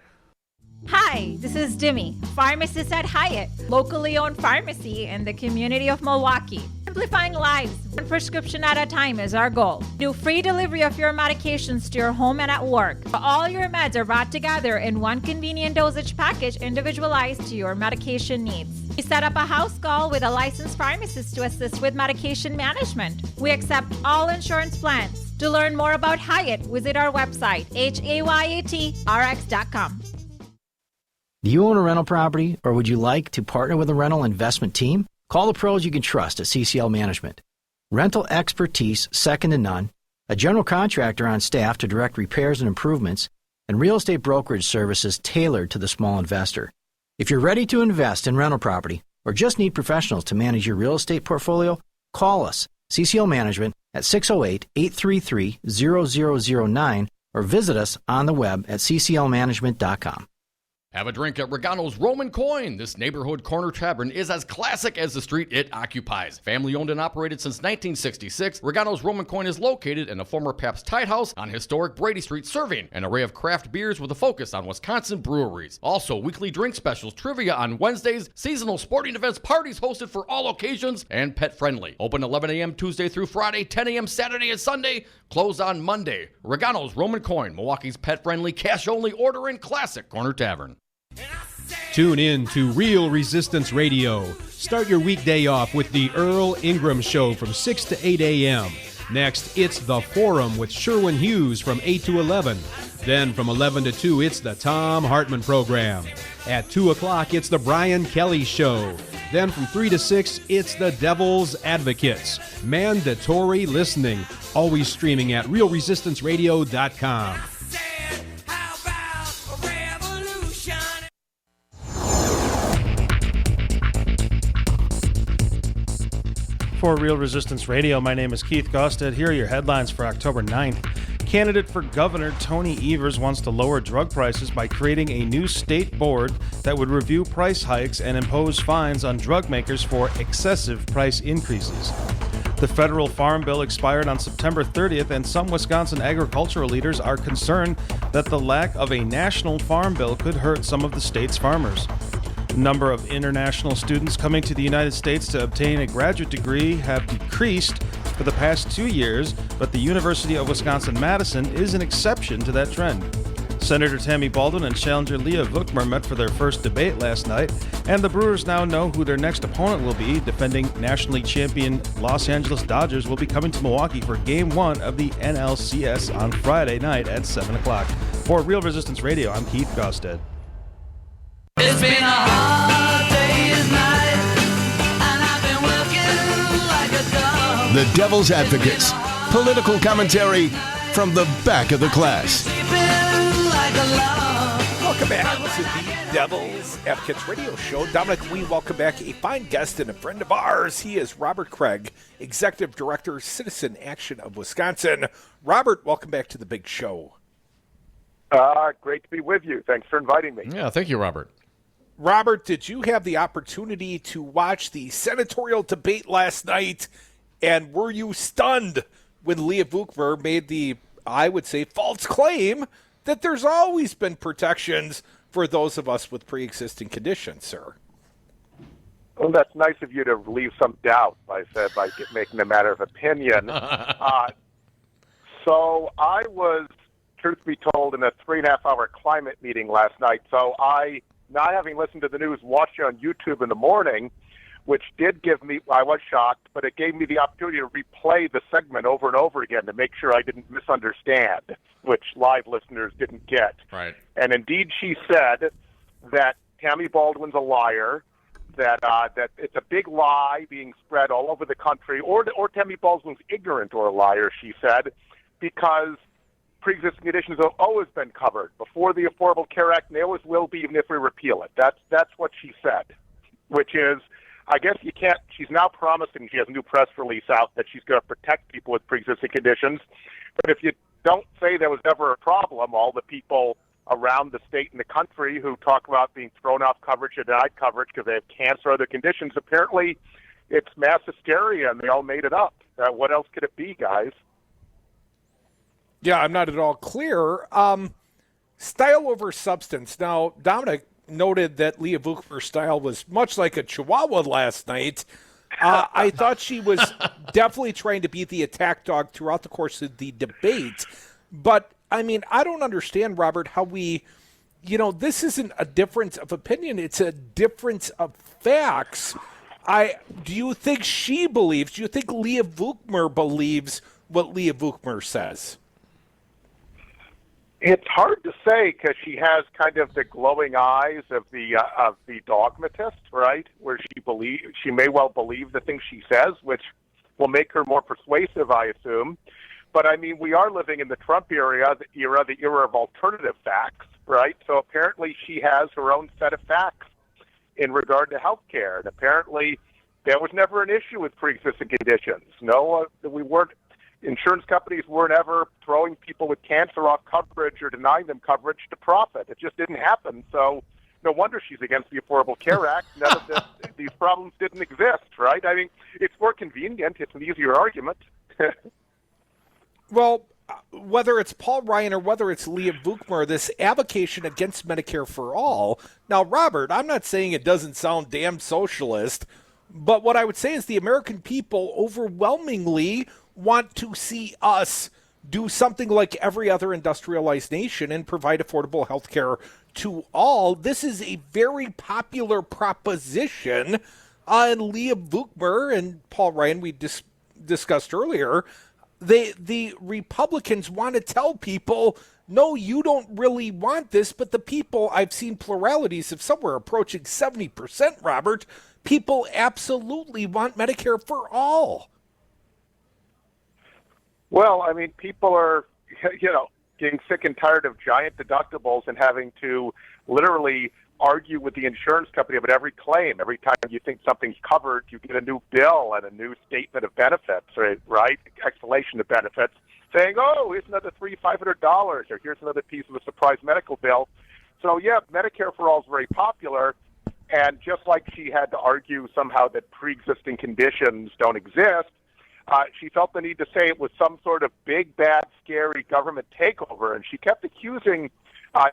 Hi, this is Demi, pharmacist at Hyatt, locally owned pharmacy in the community of Milwaukee. Simplifying lives, one prescription at a time is our goal. Do free delivery of your medications to your home and at work. All your meds are brought together in one convenient dosage package individualized to your medication needs. We set up a house call with a licensed pharmacist to assist with medication management. We accept all insurance plans. To learn more about Hyatt, visit our website, HAYATRX.com. Do you own a rental property, or would you like to partner with a rental investment team? Call the pros you can trust at CCL Management. Rental expertise second to none, a general contractor on staff to direct repairs and improvements, and real estate brokerage services tailored to the small investor. If you're ready to invest in rental property or just need professionals to manage your real estate portfolio, call us, CCL Management, at 608-833-0009 or visit us on the web at cclmanagement.com. Have a drink at Regano's Roman Coin. This neighborhood corner tavern is as classic as the street it occupies. Family owned and operated since 1966, Regano's Roman Coin is located in a former Pabst Tide House on historic Brady Street, serving an array of craft beers with a focus on Wisconsin breweries. Also, weekly drink specials, trivia on Wednesdays, seasonal sporting events, parties hosted for all occasions, and pet friendly. Open 11 a.m. Tuesday through Friday, 10 a.m. Saturday and Sunday, closed on Monday. Regano's Roman Coin, Milwaukee's pet friendly, cash only order and classic corner tavern. Tune in to Real Resistance Radio. Start your weekday off with the Earl Ingram Show from 6 to 8 a.m. Next, it's The Forum with Sherwin Hughes from 8 to 11. Then from 11 to 2, it's the Tom Hartman Program. At 2 o'clock, it's the Brian Kelly Show. Then from 3 to 6, it's the Devil's Advocates. Mandatory listening. Always streaming at realresistanceradio.com. For Real Resistance Radio, my name is Keith Gosted. Here are your headlines for October 9th. Candidate for governor Tony Evers wants to lower drug prices by creating a new state board that would review price hikes and impose fines on drug makers for excessive price increases. The federal farm bill expired on September 30th, and some Wisconsin agricultural leaders are concerned that the lack of a national farm bill could hurt some of the state's farmers. The number of international students coming to the United States to obtain a graduate degree have decreased for the past 2 years, but the University of Wisconsin-Madison is an exception to that trend. Senator Tammy Baldwin and challenger Leah Vukmir met for their first debate last night, and the Brewers now know who their next opponent will be. Defending nationally champion Los Angeles Dodgers will be coming to Milwaukee for Game 1 of the NLCS on Friday night at 7 o'clock. For Real Resistance Radio, I'm Keith Gosted. It's been a hard day's night, and I've been working like a dog. The Devil's Advocates. Political commentary from the back of the class. Welcome back to the Devil's Advocates Radio Show. Dominic, we welcome back a fine guest and a friend of ours. He is Robert Kraig, Executive Director, Citizen Action of Wisconsin. Robert, welcome back to the big show. Great to be with you. Thanks for inviting me. Yeah, thank you, Robert. Robert, did you have the opportunity to watch the senatorial debate last night? And were you stunned when Leah Vukmir made the, I would say, false claim that there's always been protections for those of us with pre-existing conditions, sir? Well, that's nice of you to leave some doubt by making a matter of opinion. So I was, truth be told, in a 3.5-hour climate meeting last night. So I, not having listened to the news, watched it on YouTube in the morning, which did give me, I was shocked, but it gave me the opportunity to replay the segment over and over again to make sure I didn't misunderstand, which live listeners didn't get. Right. And indeed she said that Tammy Baldwin's a liar, that it's a big lie being spread all over the country, or Tammy Baldwin's ignorant or a liar, she said, because pre-existing conditions have always been covered before the Affordable Care Act, and they always will be even if we repeal it. That's what she said, which is, I guess you can't, she's now promising, she has a new press release out, that she's going to protect people with pre-existing conditions. But if you don't say there was never a problem, all the people around the state and the country who talk about being thrown off coverage or denied coverage because they have cancer or other conditions, apparently it's mass hysteria and they all made it up. What else could it be, guys? Yeah, I'm not at all clear. style over substance. Now, Dominic noted that Leah Vukmir's style was much like a Chihuahua last night. I thought she was definitely trying to be the attack dog throughout the course of the debate. But, I mean, I don't understand, Robert, how we, this isn't a difference of opinion. It's a difference of facts. Do you think Leah Vukmir believes what Leah Vukmir says? It's hard to say because she has kind of the glowing eyes of the dogmatist, right? Where she may well believe the things she says, which will make her more persuasive, I assume. But I mean, we are living in the Trump era, the era of alternative facts, right? So apparently she has her own set of facts in regard to health care, and apparently there was never an issue with pre-existing conditions. No, insurance companies weren't ever throwing people with cancer off coverage or denying them coverage to profit. It just didn't happen. So no wonder she's against the Affordable Care Act. None of these problems didn't exist, right? I mean, it's more convenient. It's an easier argument. Well, whether it's Paul Ryan or whether it's Leah Vukmir, this avocation against Medicare for all. Now, Robert, I'm not saying it doesn't sound damn socialist, but what I would say is the American people overwhelmingly want to see us do something like every other industrialized nation and provide affordable health care to all. This is a very popular proposition. And Leah Vukmir and Paul Ryan, we discussed earlier, the Republicans want to tell people, no, you don't really want this, but the people, I've seen pluralities of somewhere approaching 70%, Robert, people absolutely want Medicare for all. Well, I mean, people are, getting sick and tired of giant deductibles and having to literally argue with the insurance company about every claim. Every time you think something's covered, you get a new bill and a new statement of benefits, right? Explanation of benefits, saying, oh, here's another $500, or here's another piece of a surprise medical bill. So, yeah, Medicare for all is very popular. And just like she had to argue somehow that pre-existing conditions don't exist, she felt the need to say it was some sort of big, bad, scary government takeover. And she kept accusing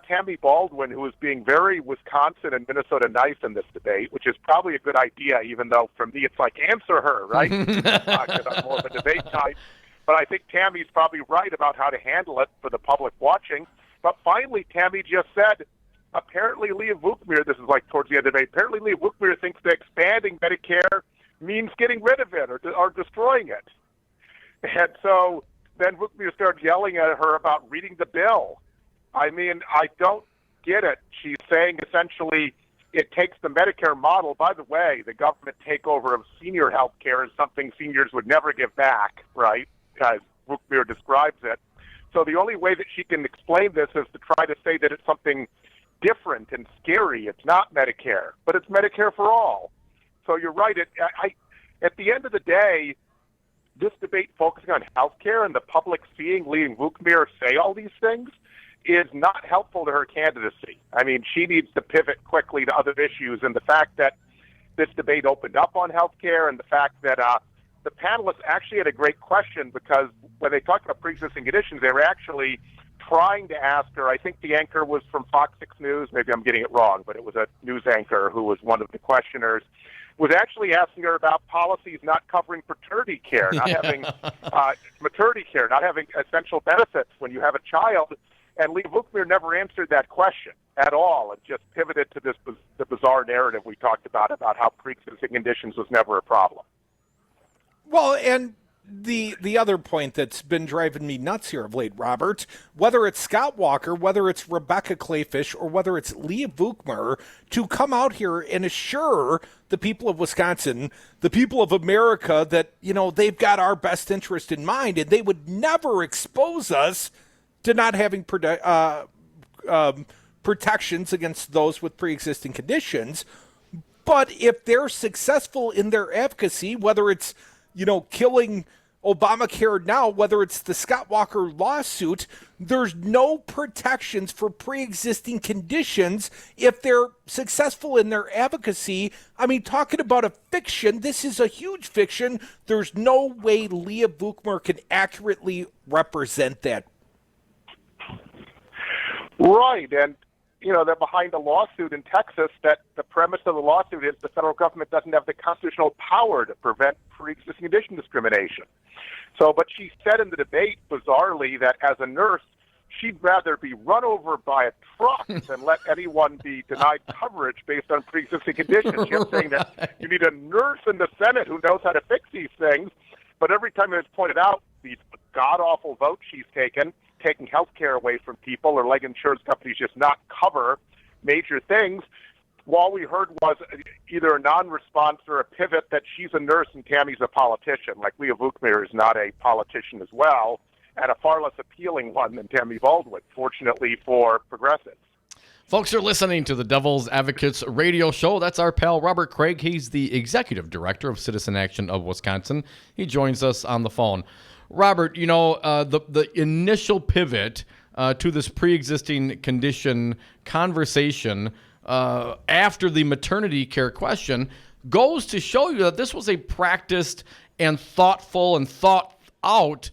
Tammy Baldwin, who was being very Wisconsin and Minnesota nice in this debate, which is probably a good idea, even though for me it's like, answer her, right? Because I'm more of a debate type. But I think Tammy's probably right about how to handle it for the public watching. But finally, Tammy just said, apparently Leah Vukmir, this is like towards the end of the debate, apparently Leah Vukmir thinks that expanding Medicare means getting rid of it or destroying it. And so then Vukmir started yelling at her about reading the bill. I mean, I don't get it. She's saying essentially it takes the Medicare model. By the way, the government takeover of senior health care is something seniors would never give back, right? As Vukmir describes it. So the only way that she can explain this is to try to say that it's something different and scary. It's not Medicare, but it's Medicare for all. So you're right. At the end of the day, this debate focusing on health care and the public seeing Leah Vukmir say all these things is not helpful to her candidacy. I mean, she needs to pivot quickly to other issues. And the fact that this debate opened up on health care and the fact that the panelists actually had a great question, because when they talked about pre-existing conditions, they were actually trying to ask her, I think the anchor was from Fox 6 News, maybe I'm getting it wrong, but it was a news anchor who was one of the questioners, was actually asking her about policies not covering paternity care, not having maternity care, not having essential benefits when you have a child. And Leah Vukmir never answered that question at all. It just pivoted to the bizarre narrative we talked about how pre-existing conditions was never a problem. Well, and the other point that's been driving me nuts here of late, Robert, whether it's Scott Walker, whether it's Rebecca Clayfish, or whether it's Leah Vukmir, to come out here and assure the people of Wisconsin, the people of America, that, they've got our best interest in mind, and they would never expose us to not having protections against those with pre-existing conditions. But if they're successful in their advocacy, whether it's killing Obamacare now, whether it's the Scott Walker lawsuit, there's no protections for pre-existing conditions if they're successful in their advocacy. I mean, talking about a fiction, this is a huge fiction. There's no way Leah Vukmir can accurately represent that. Right, and they're behind a lawsuit in Texas that the premise of the lawsuit is the federal government doesn't have the constitutional power to prevent pre-existing condition discrimination. But she said in the debate, bizarrely, that as a nurse, she'd rather be run over by a truck than let anyone be denied coverage based on pre-existing conditions. She kept saying that you need a nurse in the Senate who knows how to fix these things. But every time it's pointed out, these god-awful votes she's taking health care away from people or letting insurance companies just not cover major things, all we heard was either a non-response or a pivot that she's a nurse and Tammy's a politician. Like Leah Vukmir is not a politician as well, and a far less appealing one than Tammy Baldwin, fortunately for progressives. Folks, you're listening to the Devil's Advocates radio show. That's our pal Robert Kraig. He's the executive director of Citizen Action of Wisconsin. He joins us on the phone. Robert, the initial pivot to this pre-existing condition conversation after the maternity care question goes to show you that this was a practiced and thoughtful and thought out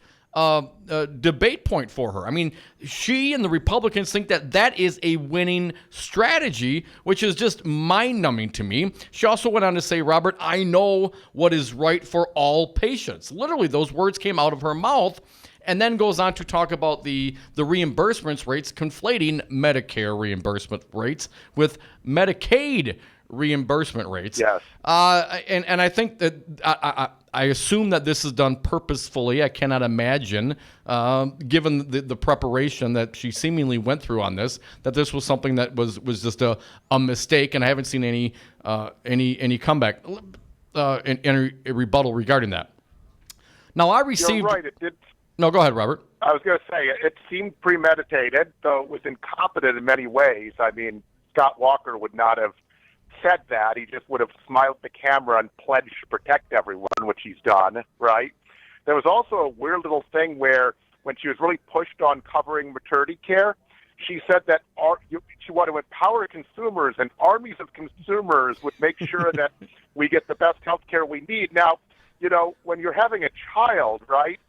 debate point for her. I mean, she and the Republicans think that is a winning strategy, which is just mind-numbing to me. She also went on to say, Robert, I know what is right for all patients. Literally, those words came out of her mouth, and then goes on to talk about the reimbursements rates, conflating Medicare reimbursement rates with Medicaid reimbursement rates. Yes. And I think that I assume that this is done purposefully. I cannot imagine, given the preparation that she seemingly went through on this, that this was something that was just a mistake. And I haven't seen any comeback, any rebuttal regarding that. Now I received. You're right. It did. No, go ahead, Robert. I was going to say it seemed premeditated, though it was incompetent in many ways. I mean, Scott Walker would not have said that. He just would have smiled at the camera and pledged to protect everyone, which he's done, right? There was also a weird little thing where when she was really pushed on covering maternity care, she said that she wanted to empower consumers, and armies of consumers would make sure that we get the best health care we need. Now, when you're having a child, right,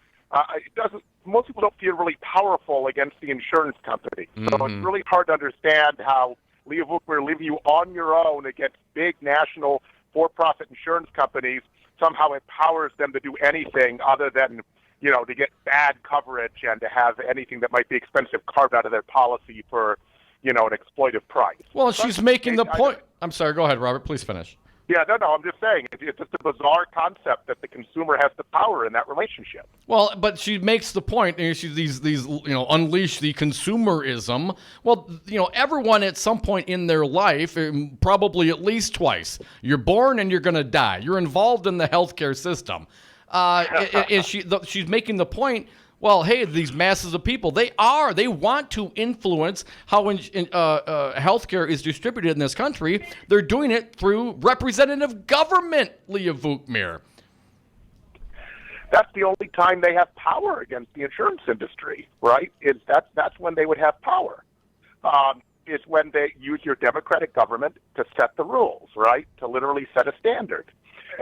most people don't feel really powerful against the insurance company. So it's really hard to understand how Leah Vukmir leaving you on your own against big national for-profit insurance companies somehow empowers them to do anything other than, to get bad coverage and to have anything that might be expensive carved out of their policy for, an exploitive price. Well, she's making the point. I'm sorry. Go ahead, Robert. Please finish. Yeah, no, I'm just saying it's just a bizarre concept that the consumer has the power in that relationship. Well, but she makes the point. She's these unleash the consumerism. Well, everyone at some point in their life, probably at least twice, you're born and you're going to die. You're involved in the healthcare system. She's making the point. Well, hey, these masses of people, they want to influence how healthcare is distributed in this country. They're doing it through representative government, Leah Vukmir. That's the only time they have power against the insurance industry, right? That's when they would have power. Is when they use your democratic government to set the rules, right? To literally set a standard.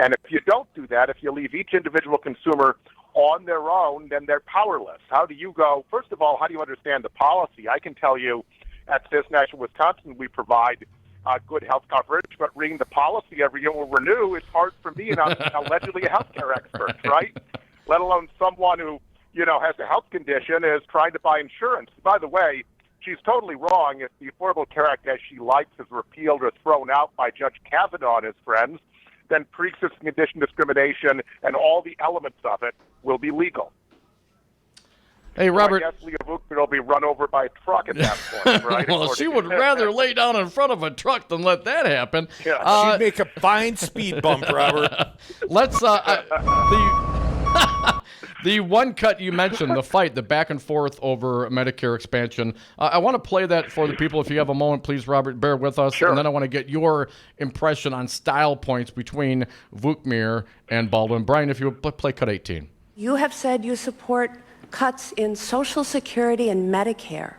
And if you don't do that, if you leave each individual consumer on their own, then they're powerless. How do you go? First of all, how do you understand the policy? I can tell you at Citizen Action Wisconsin, we provide good health coverage, but reading the policy every year we renew is hard for me, and I'm allegedly a healthcare expert, right? Let alone someone who, has a health condition is trying to buy insurance. By the way, she's totally wrong. If the Affordable Care Act, as she likes, is repealed or thrown out by Judge Kavanaugh and his friends, then pre-existing condition discrimination and all the elements of it will be legal. Hey, Robert. So I guess Leah Vukmir will be run over by a truck at that point, right? Well, she would rather lay down in front of a truck than let that happen. Yeah, she'd make a fine speed bump, Robert. Let's the one cut you mentioned, the fight, the back and forth over Medicare expansion. I want to play that for the people. If you have a moment, please, Robert, bear with us. Sure. And then I want to get your impression on style points between Vukmir and Baldwin. Brian, if you would play cut 18. You have said you support cuts in Social Security and Medicare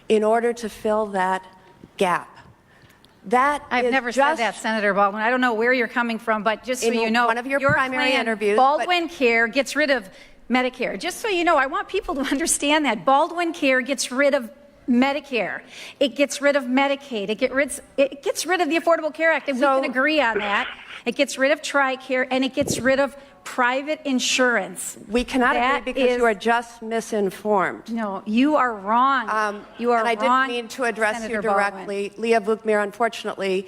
in order to fill that gap. I've never said that, Senator Baldwin. I don't know where you're coming from, but just so you know, one of your primary plan, interviews, Baldwin Care gets rid of Medicare. Just so you know, I want people to understand that Baldwin Care gets rid of Medicare. It gets rid of Medicaid. It gets rid of the Affordable Care Act, and we can agree on that. It gets rid of TRICARE, and it gets rid of private insurance. We cannot agree because you are just misinformed. No, you are wrong. You are and I wrong, didn't mean to address Senator you directly. Baldwin. Leah Vukmir, unfortunately,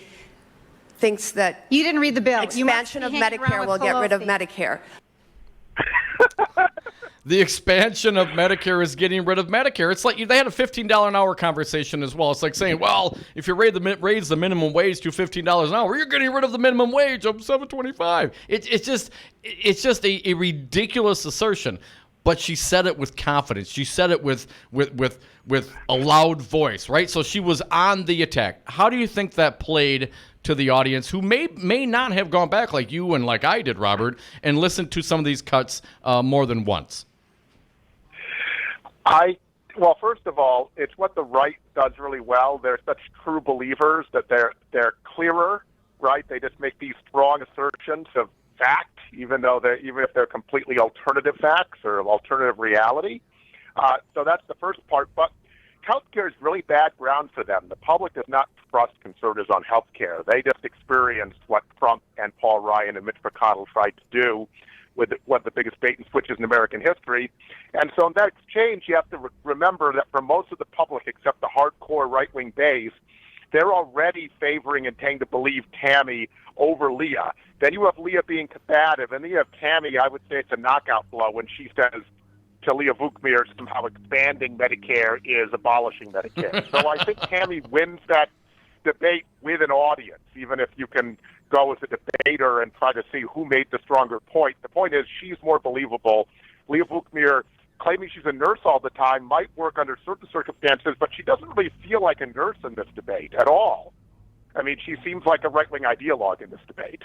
thinks that you didn't read the bill. Expansion of Medicare will get rid of Medicare. The expansion of Medicare is getting rid of Medicare. It's like they had a $15 an hour conversation as well. It's like saying, well, if you raise the minimum wage to $15 an hour, you're getting rid of the minimum wage of $7.25. It's just a ridiculous assertion. But she said it with confidence. She said it with a loud voice, right? So she was on the attack. How do you think that played to the audience who may not have gone back like you and like I did, Robert, and listened to some of these cuts more than once? Well, first of all, it's what the right does really well. They're such true believers that they're clearer, right? They just make these strong assertions of fact, even if they're completely alternative facts or alternative reality. So that's the first part. But healthcare is really bad ground for them. The public does not trust conservatives on healthcare. They just experienced what Trump and Paul Ryan and Mitch McConnell tried to do with one of the biggest bait and switches in American history. And so in that exchange, you have to remember that for most of the public, except the hardcore right-wing base, they're already favoring and tending to believe Tammy over Leah. Then you have Leah being combative, and then you have Tammy, I would say it's a knockout blow when she says to Leah Vukmir somehow expanding Medicare is abolishing Medicare. So I think Tammy wins that debate with an audience, even if you can go as a debater and try to see who made the stronger point. The point is she's more believable. Leah Vukmir, claiming she's a nurse all the time, might work under certain circumstances, but she doesn't really feel like a nurse in this debate at all. I mean, she seems like a right-wing ideologue in this debate.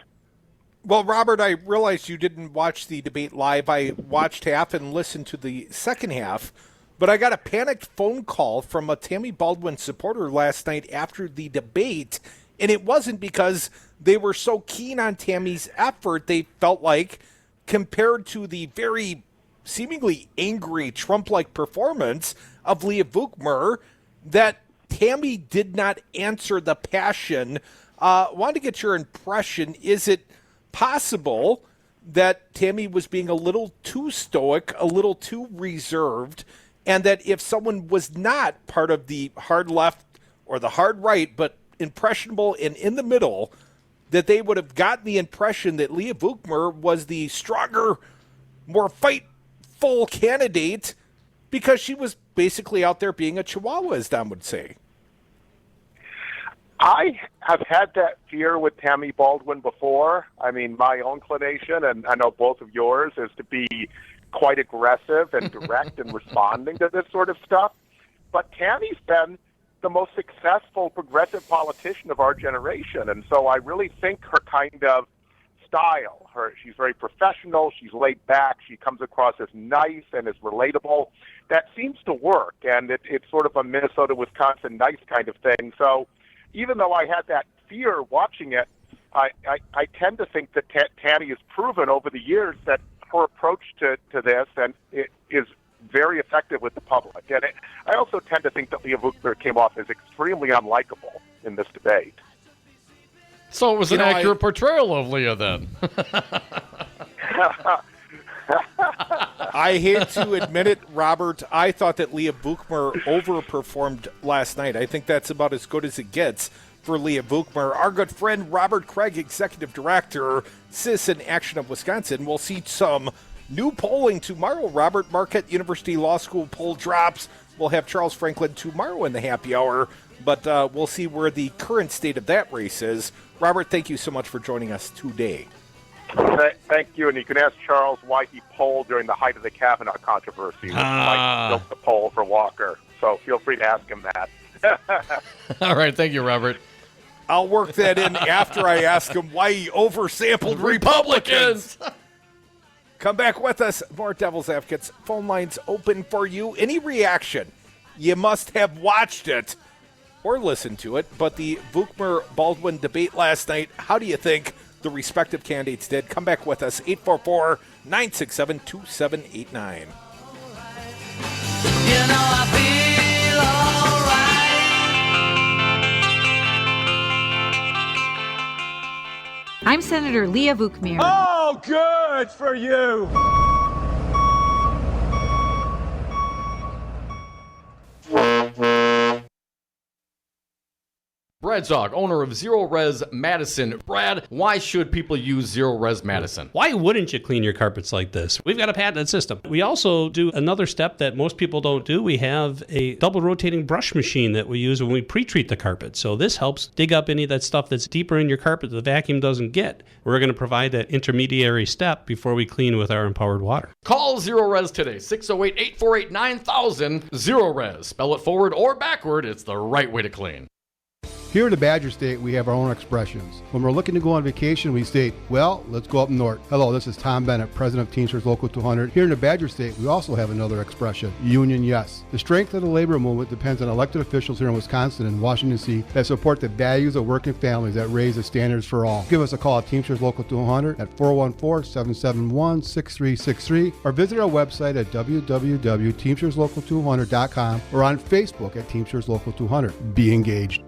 Well, Robert, I realized you didn't watch the debate live. I watched half and listened to the second half, but I got a panicked phone call from a Tammy Baldwin supporter last night after the debate, and it wasn't because they were so keen on Tammy's effort. They felt like, compared to the very seemingly angry Trump-like performance of Leah Vukmir, that Tammy did not answer the passion. Wanted to get your impression. Is it possible that Tammy was being a little too stoic, a little too reserved, and that if someone was not part of the hard left or the hard right, but impressionable and in the middle, that they would have gotten the impression that Leah Vukmir was the stronger, more fightful candidate because she was basically out there being a chihuahua, as Don would say? I have had that fear with Tammy Baldwin before. I mean, my own inclination, and I know both of yours, is to be quite aggressive and direct in responding to this sort of stuff. But Tammy's been the most successful progressive politician of our generation, and so I really think her kind of style, she's very professional, she's laid back, she comes across as nice and as relatable. That seems to work, and it's sort of a Minnesota, Wisconsin nice kind of thing. So even though I had that fear watching it, I tend to think that Tammy has proven over the years that her approach to this and it is very effective with the public. And I also tend to think that Leah Vukmir came off as extremely unlikable in this debate. So it was an accurate portrayal of Leah then. I hate to admit it, Robert. I thought that Leah Vukmir overperformed last night. I think that's about as good as it gets for Leah Vukmir. Our good friend Robert Kraig, Executive Director, Citizen Action of Wisconsin, will see some new polling tomorrow. Robert, Marquette University Law School poll drops. We'll have Charles Franklin tomorrow in the happy hour, but we'll see where the current state of that race is. Robert, thank you so much for joining us today. Thank you, and you can ask Charles why he polled during the height of the Kavanaugh controversy. Mike built the poll for Walker, so feel free to ask him that. All right, thank you, Robert. I'll work that in after I ask him why he oversampled Republicans. Come back with us. More Devil's Advocates. Phone lines open for you. Any reaction? You must have watched it or listened to it. But the Vukmir-Baldwin debate last night, how do you think the respective candidates did? Come back with us. 844-967-2789. You know I feel all right. I'm Senator Leah Vukmir. Oh, good for you. Brad Zog, owner of Zero Res Madison. Brad, why should people use Zero Res Madison? Why wouldn't you clean your carpets like this? We've got a patented system. We also do another step that most people don't do. We have a double rotating brush machine that we use when we pre-treat the carpet. So this helps dig up any of that stuff that's deeper in your carpet that the vacuum doesn't get. We're going to provide that intermediary step before we clean with our empowered water. Call Zero Res today, 608-848-9000. Zero Res. Spell it forward or backward. It's the right way to clean. Here in the Badger State, we have our own expressions. When we're looking to go on vacation, we state, well, let's go up north. Hello, this is Tom Bennett, president of Teamsters Local 200. Here in the Badger State, we also have another expression, union yes. The strength of the labor movement depends on elected officials here in Wisconsin and Washington, D.C. that support the values of working families that raise the standards for all. Give us a call at Teamsters Local 200 at 414-771-6363 or visit our website at www.teamsterslocal200.com or on Facebook at Teamsters Local 200. Be engaged.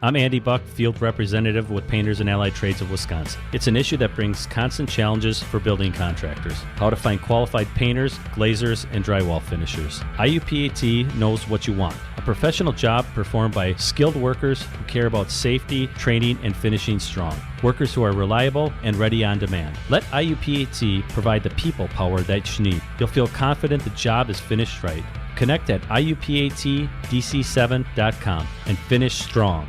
I'm Andy Buck, field representative with Painters and Allied Trades of Wisconsin. It's an issue that brings constant challenges for building contractors. How to find qualified painters, glazers, and drywall finishers. IUPAT knows what you want. A professional job performed by skilled workers who care about safety, training, and finishing strong. Workers who are reliable and ready on demand. Let IUPAT provide the people power that you need. You'll feel confident the job is finished right. Connect at IUPATDC7.com and finish strong.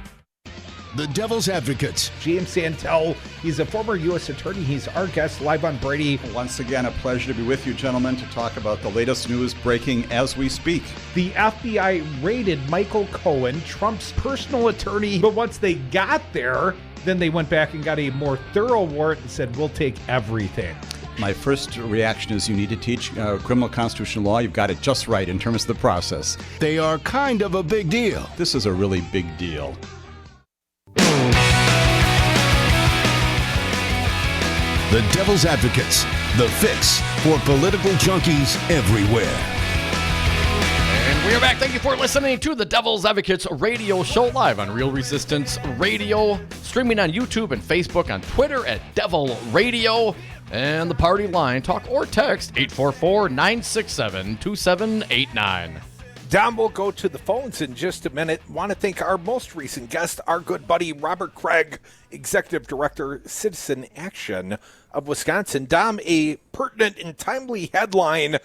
The Devil's Advocates. James Santel, he's a former U.S. attorney. He's our guest live on Brady. Once again, a pleasure to be with you, gentlemen, to talk about the latest news breaking as we speak. The FBI raided Michael Cohen, Trump's personal attorney, but once they got there, then they went back and got a more thorough warrant and said, we'll take everything. My first reaction is you need to teach criminal constitutional law. You've got it just right in terms of the process. They are kind of a big deal. This is a really big deal. The Devil's Advocates, the fix for political junkies everywhere. And we are back. Thank you for listening to the Devil's Advocates radio show live on Real Resistance Radio, streaming on YouTube and Facebook, on Twitter at Devil Radio, and the party line. Talk or text 844-967-2789. Dom will go to the phones in just a minute. Want to thank our most recent guest, our good buddy Robert Kraig, Executive Director, Citizen Action of Wisconsin. Dom, a pertinent and timely headline,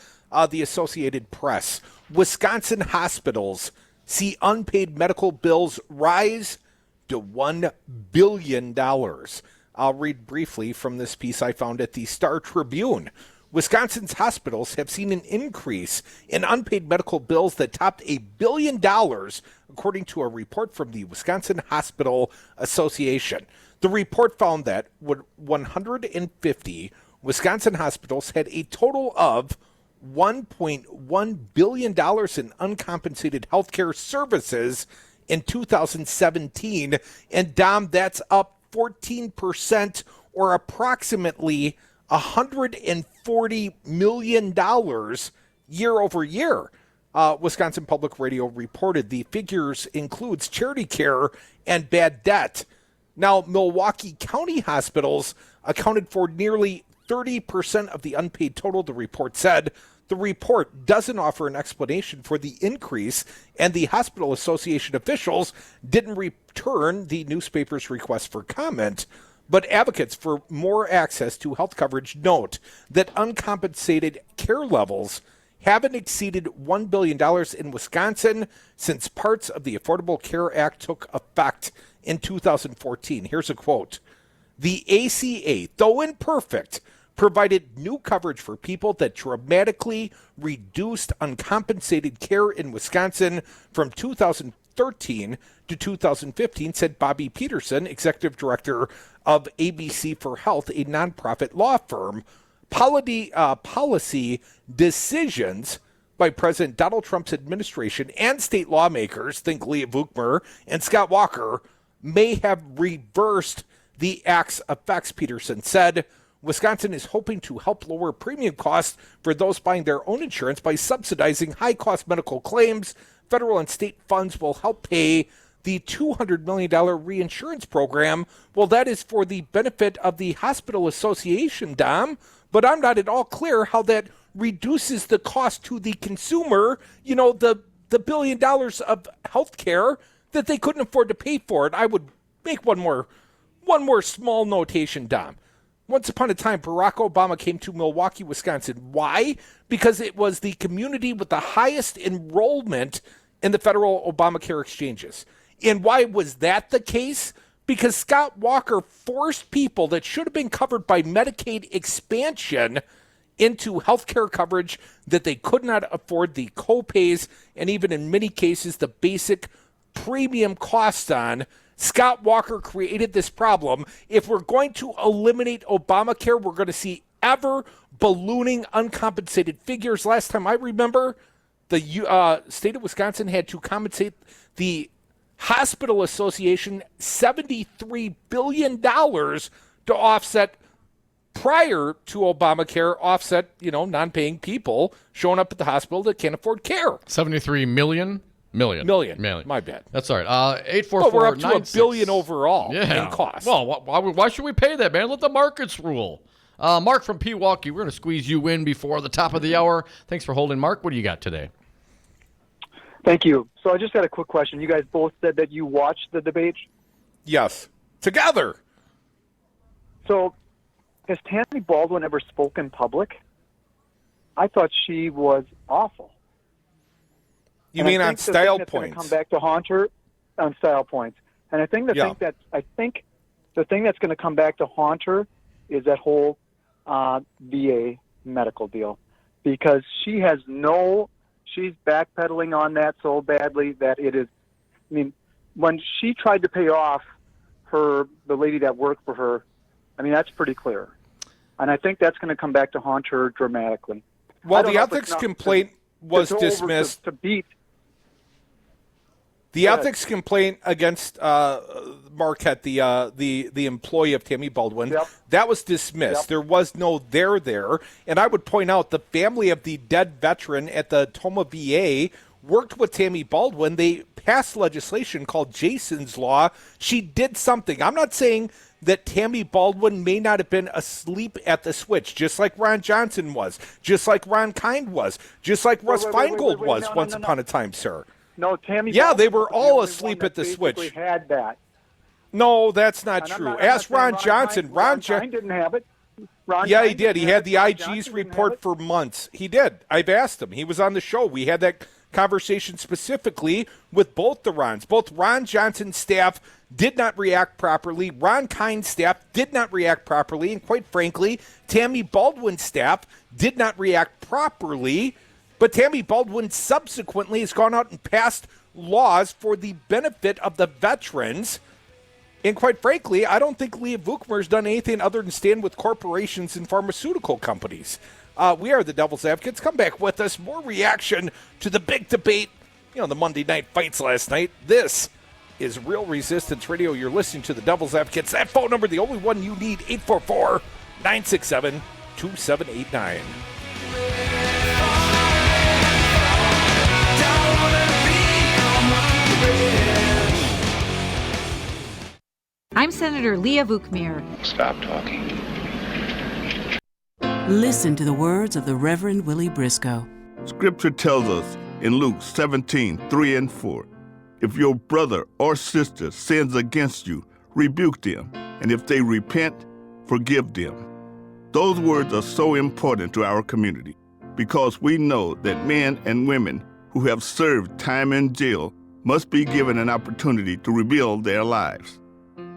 the Associated Press. Wisconsin hospitals see unpaid medical bills rise to $1 billion. I'll read briefly from this piece I found at the Star Tribune. Wisconsin's hospitals have seen an increase in unpaid medical bills that topped $1 billion, according to a report from the Wisconsin Hospital Association. The report found that 150 Wisconsin hospitals had a total of $1.1 billion in uncompensated healthcare services in 2017. And Dom, that's up 14% or approximately $140 million year over year. Wisconsin Public Radio reported the figures includes charity care and bad debt. Now, Milwaukee County hospitals accounted for nearly 30% of the unpaid total, the report said. The report doesn't offer an explanation for the increase, and the Hospital Association officials didn't return the newspaper's request for comment. But advocates for more access to health coverage note that uncompensated care levels haven't exceeded $1 billion in Wisconsin since parts of the Affordable Care Act took effect in 2014. Here's a quote. The ACA, though imperfect, provided new coverage for people that dramatically reduced uncompensated care in Wisconsin from 2013 to 2015, said Bobby Peterson, executive director of ABC for Health, a nonprofit law firm. Policy decisions by President Donald Trump's administration and state lawmakers, think Leah Vukmir and Scott Walker, may have reversed the act's effects, Peterson said. Wisconsin is hoping to help lower premium costs for those buying their own insurance by subsidizing high-cost medical claims. Federal and state funds will help pay the $200 million reinsurance program. Well, that is for the benefit of the hospital association, Dom, but I'm not at all clear how that reduces the cost to the consumer, you know, the $1 billion of health care that they couldn't afford to pay for it. I would make one more small notation, Dom. Once upon a time, Barack Obama came to Milwaukee, Wisconsin. Why? Because it was the community with the highest enrollment in the federal Obamacare exchanges. And why was that the case? Because Scott Walker forced people that should have been covered by Medicaid expansion into health care coverage that they could not afford the co-pays and even in many cases the basic premium costs on. Scott Walker created this problem. If we're going to eliminate Obamacare, we're going to see ever ballooning uncompensated figures. Last time I remember, the state of Wisconsin had to compensate the Hospital Association $73 billion to offset, prior to Obamacare, offset, you know, non-paying people showing up at the hospital that can't afford care. 73 million? Million. My bad. That's all right. 844. But we're up to $1 billion overall in cost. Well, why should we pay that, man? Let the markets rule. Mark from Pewaukee, we're going to squeeze you in before the top of the hour. Thanks for holding, Mark. What do you got today? Thank you. So I just had a quick question. You guys both said that you watched the debate? Yes. Together. So has Tammy Baldwin ever spoken public? I thought she was awful. You mean on style points? Going to come back to haunt her on style points, and I think the thing that's going to come back to haunt her is that whole VA medical deal, because she's backpedaling on that so badly that it is. I mean, when she tried to pay off the lady that worked for her, I mean that's pretty clear, and I think that's going to come back to haunt her dramatically. Well, the ethics complaint was dismissed. The ethics complaint against Marquette, the employee of Tammy Baldwin, that was dismissed. There was no there. And I would point out the family of the dead veteran at the Toma VA worked with Tammy Baldwin. They passed legislation called Jason's Law. She did something. I'm not saying that Tammy Baldwin may not have been asleep at the switch, just like Ron Johnson was, just like Ron Kind was, just like Russ Feingold was once upon a time, sir. No, Tammy. Yeah, Baldwin they were all asleep at the switch. Had that. No, that's not true. Ask Ron Johnson. Ron didn't have it. He did. He had the IG's report for months. He did. I've asked him. He was on the show. We had that conversation specifically with both the Rons. Both Ron Johnson's staff did not react properly. Ron Kind's staff did not react properly. And quite frankly, Tammy Baldwin's staff did not react properly. But Tammy Baldwin subsequently has gone out and passed laws for the benefit of the veterans. And quite frankly, I don't think Leah Vukmir has done anything other than stand with corporations and pharmaceutical companies. We are the Devil's Advocates. Come back with us. More reaction to the big debate, the Monday night fights last night. This is Real Resistance Radio. You're listening to the Devil's Advocates. That phone number, the only one you need, 844-967-2789. I'm Senator Leah Vukmir. Stop talking. Listen to the words of the Reverend Willie Briscoe. Scripture tells us in Luke 17:3-4, if your brother or sister sins against you, rebuke them, and if they repent, forgive them. Those words are so important to our community because we know that men and women who have served time in jail must be given an opportunity to rebuild their lives.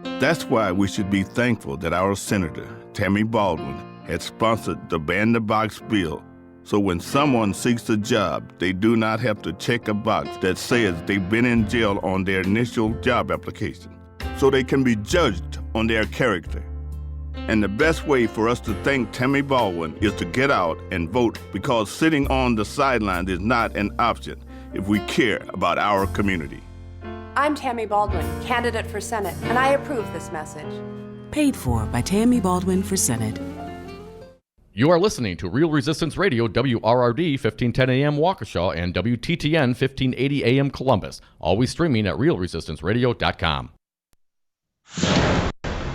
That's why we should be thankful that our Senator, Tammy Baldwin, had sponsored the Ban the Box bill, so when someone seeks a job, they do not have to check a box that says they've been in jail on their initial job application, so they can be judged on their character. And the best way for us to thank Tammy Baldwin is to get out and vote, because sitting on the sidelines is not an option if we care about our community. I'm Tammy Baldwin, candidate for Senate, and I approve this message. Paid for by Tammy Baldwin for Senate. You are listening to Real Resistance Radio, WRRD 1510 AM Waukesha and WTTN 1580 AM Columbus. Always streaming at realresistanceradio.com.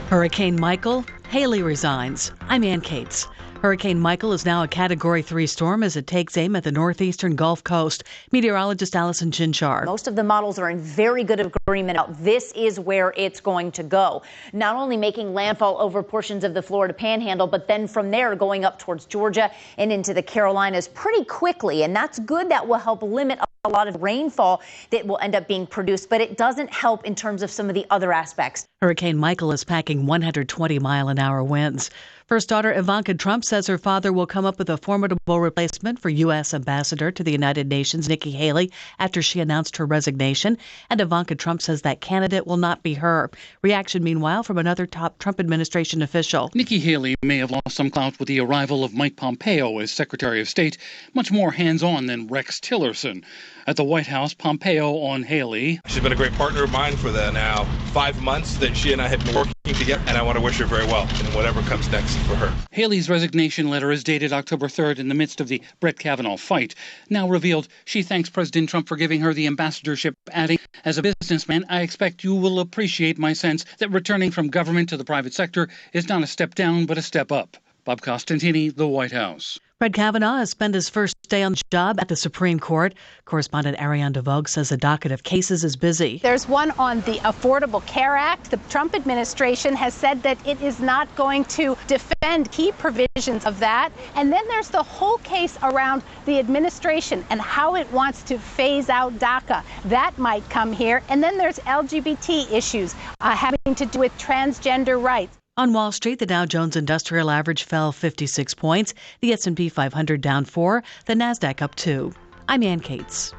Hurricane Michael, Haley resigns. I'm Ann Cates. Hurricane Michael is now a Category 3 storm as it takes aim at the northeastern Gulf Coast. Meteorologist Allison Chinchar. Most of the models are in very good agreement. This is where it's going to go. Not only making landfall over portions of the Florida Panhandle, but then from there going up towards Georgia and into the Carolinas pretty quickly. And that's good. That will help limit a lot of rainfall that will end up being produced, but it doesn't help in terms of some of the other aspects. Hurricane Michael is packing 120-mile-an-hour winds. First daughter Ivanka Trump says her father will come up with a formidable replacement for U.S. Ambassador to the United Nations, Nikki Haley, after she announced her resignation. And Ivanka Trump says that candidate will not be her. Reaction, meanwhile, from another top Trump administration official. Nikki Haley may have lost some clout with the arrival of Mike Pompeo as Secretary of State, much more hands-on than Rex Tillerson. At the White House, Pompeo on Haley. She's been a great partner of mine for the now 5 months that she and I have been working together, and I want to wish her very well in whatever comes next for her. Haley's resignation letter is dated October 3rd in the midst of the Brett Kavanaugh fight. Now revealed, she thanks President Trump for giving her the ambassadorship, adding, "As a businessman, I expect you will appreciate my sense that returning from government to the private sector is not a step down, but a step up." Bob Costantini, The White House. Brett Kavanaugh has spent his first day on the job at the Supreme Court. Correspondent Ariane DeVogue says the docket of cases is busy. There's one on the Affordable Care Act. The Trump administration has said that it is not going to defend key provisions of that. And then there's the whole case around the administration and how it wants to phase out DACA. That might come here. And then there's LGBT issues having to do with transgender rights. On Wall Street, the Dow Jones Industrial Average fell 56 points, the S&P 500 down 4, the Nasdaq up 2. I'm Ann Cates.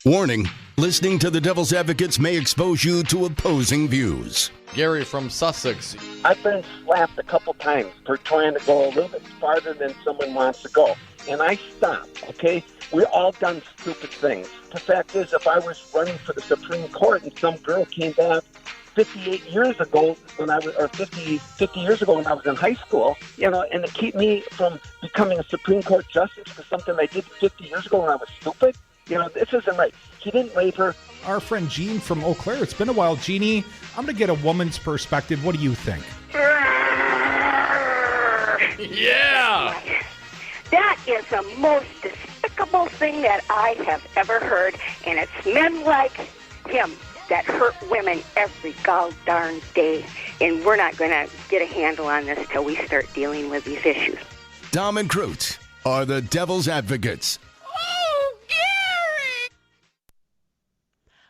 Warning, listening to the Devil's Advocates may expose you to opposing views. Gary from Sussex. I've been slapped a couple times for trying to go a little bit farther than someone wants to go. And I stopped, okay? We've all done stupid things. The fact is, if I was running for the Supreme Court and some girl came back 58 years ago when I was, or 50 years ago when I was in high school, and to keep me from becoming a Supreme Court justice for something I did 50 years ago when I was stupid, this isn't right. He didn't rape her. Our friend Jean from Eau Claire. It's been a while. Jeannie, I'm going to get a woman's perspective. What do you think? Yeah! That is the most despicable thing that I have ever heard, and it's men like him that hurt women every gall darn day, and we're not going to get a handle on this till we start dealing with these issues. Dom and Crute are the Devil's Advocates.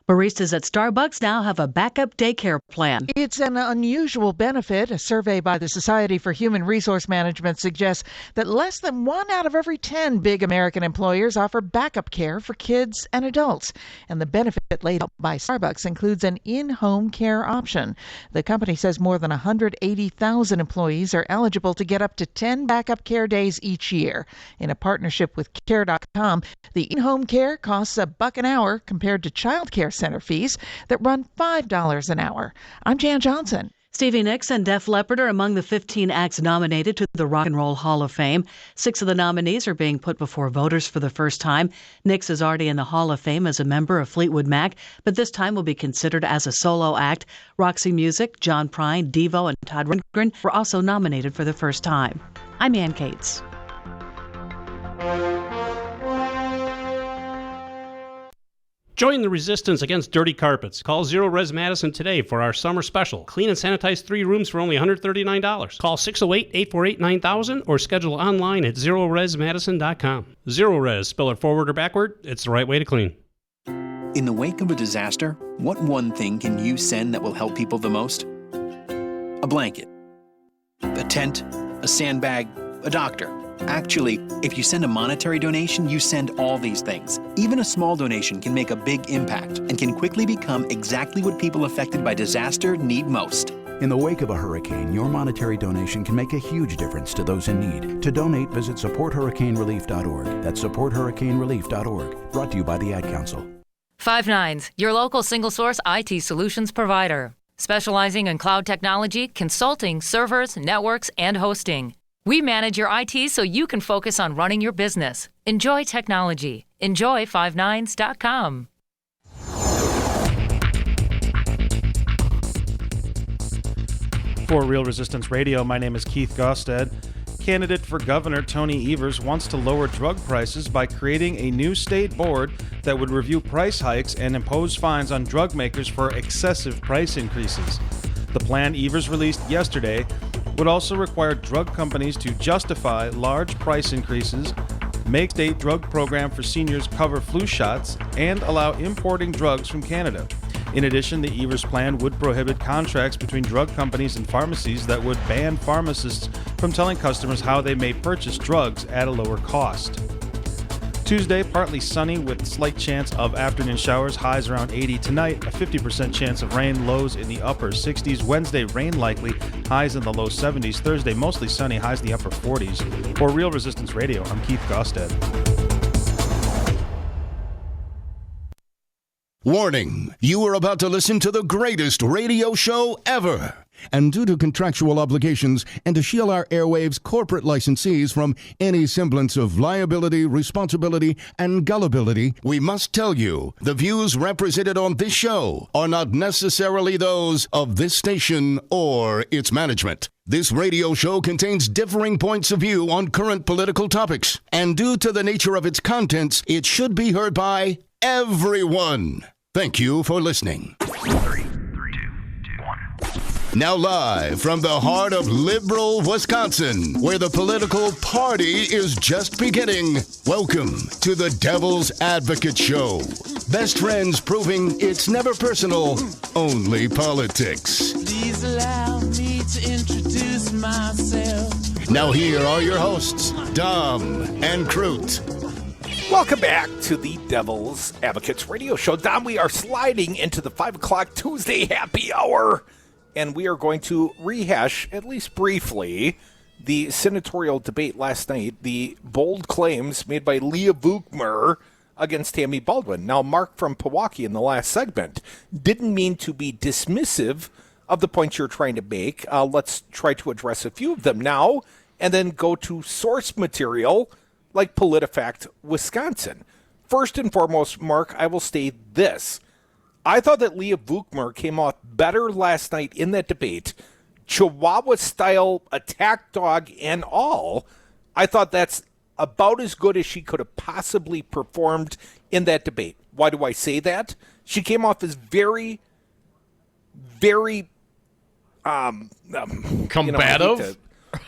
Baristas at Starbucks now have a backup daycare plan. It's an unusual benefit. A survey by the Society for Human Resource Management suggests that less than 1 out of every 10 big American employers offer backup care for kids and adults. And the benefit laid out by Starbucks includes an in-home care option. The company says more than 180,000 employees are eligible to get up to 10 backup care days each year. In a partnership with Care.com, the in-home care costs $1 an hour compared to child care center fees that run $5 an hour. I'm Jan Johnson. Stevie Nicks and Def Leppard are among the 15 acts nominated to the Rock and Roll Hall of Fame. 6 of the nominees are being put before voters for the first time. Nicks is already in the Hall of Fame as a member of Fleetwood Mac, but this time will be considered as a solo act. Roxy Music, John Prine, Devo, and Todd Rundgren were also nominated for the first time. I'm Ann Cates. Join the resistance against dirty carpets. Call Zero Res Madison today for our summer special. Clean and sanitize 3 rooms for only $139. Call 608-848-9000 or schedule online at ZeroResMadison.com. Zero Res, spell it forward or backward, it's the right way to clean. In the wake of a disaster, what one thing can you send that will help people the most? A blanket, a tent, a sandbag, a doctor. Actually, if you send a monetary donation, you send all these things. Even a small donation can make a big impact and can quickly become exactly what people affected by disaster need most. In the wake of a hurricane, your monetary donation can make a huge difference to those in need. To donate, visit supporthurricanerelief.org. That's supporthurricanerelief.org. Brought to you by the Ad Council. 5 Nines, your local single-source IT solutions provider. specializing in cloud technology, consulting, servers, networks, and hosting. We manage your IT so you can focus on running your business. Enjoy technology. Enjoy59s.com. For Real Resistance Radio, my name is Keith Gosted. Candidate for governor Tony Evers wants to lower drug prices by creating a new state board that would review price hikes and impose fines on drug makers for excessive price increases. The plan Evers released yesterday would also require drug companies to justify large price increases, make state drug program for seniors cover flu shots, and allow importing drugs from Canada. In addition, the Evers plan would prohibit contracts between drug companies and pharmacies that would ban pharmacists from telling customers how they may purchase drugs at a lower cost. Tuesday, partly sunny with slight chance of afternoon showers, highs around 80. Tonight, a 50% chance of rain, lows in the upper 60s. Wednesday, rain likely, highs in the low 70s. Thursday, mostly sunny, highs in the upper 40s. For Real Resistance Radio, I'm Keith Gosted. Warning, you are about to listen to the greatest radio show ever. And due to contractual obligations and to shield our airwaves' corporate licensees from any semblance of liability, responsibility, and gullibility, we must tell you the views represented on this show are not necessarily those of this station or its management. This radio show contains differing points of view on current political topics, and due to the nature of its contents, it should be heard by everyone. Thank you for listening. 3, 2, 1. Now live from the heart of liberal Wisconsin, where the political party is just beginning. Welcome to the Devil's Advocate Show. Best friends proving it's never personal, only politics. Please allow me to introduce myself. Now here are your hosts, Dom and Crute. Welcome back to the Devil's Advocates Radio Show. Dom, we are sliding into the 5 o'clock Tuesday happy hour, and we are going to rehash, at least briefly, the senatorial debate last night, the bold claims made by Leah Vukmir against Tammy Baldwin. Now, Mark from Pewaukee in the last segment didn't mean to be dismissive of the points you're trying to make. Let's try to address a few of them now, and then go to source material like PolitiFact Wisconsin. First and foremost, Mark, I will state this. I thought that Leah Vukmir came off better last night in that debate, Chihuahua-style attack dog and all. I thought that's about as good as she could have possibly performed in that debate. Why do I say that? She came off as very, very combative.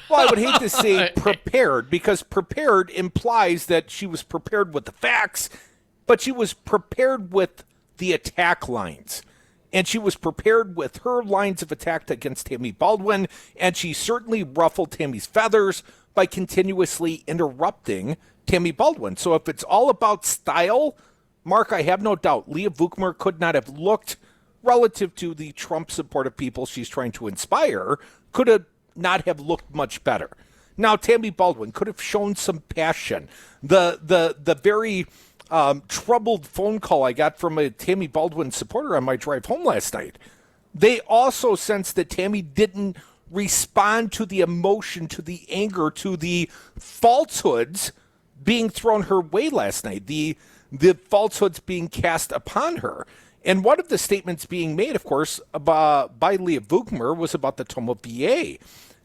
Well, I would hate to say prepared, because prepared implies that she was prepared with the facts, but she was prepared with the attack lines. And she was prepared with her lines of attack against Tammy Baldwin, and she certainly ruffled Tammy's feathers by continuously interrupting Tammy Baldwin. So if it's all about style, Mark, I have no doubt Leah Vukmir could not have looked, relative to the Trump-supportive people she's trying to inspire, could have not have looked much better. Now, Tammy Baldwin could have shown some passion. The very troubled phone call I got from a Tammy Baldwin supporter on my drive home last night, they also sensed that Tammy didn't respond to the emotion, to the anger, to the falsehoods being thrown her way last night, the falsehoods being cast upon her. And one of the statements being made, of course, by Leah Vukmir was about the Tomo VA.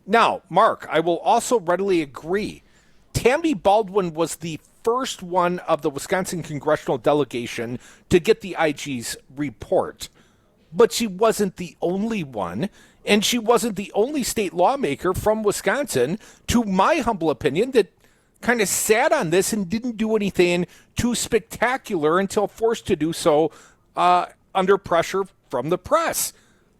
Now, Mark, I will also readily agree. Tammy Baldwin was the first one of the Wisconsin congressional delegation to get the IG's report. But she wasn't the only one, and she wasn't the only state lawmaker from Wisconsin, to my humble opinion, that kind of sat on this and didn't do anything too spectacular until forced to do so under pressure from the press.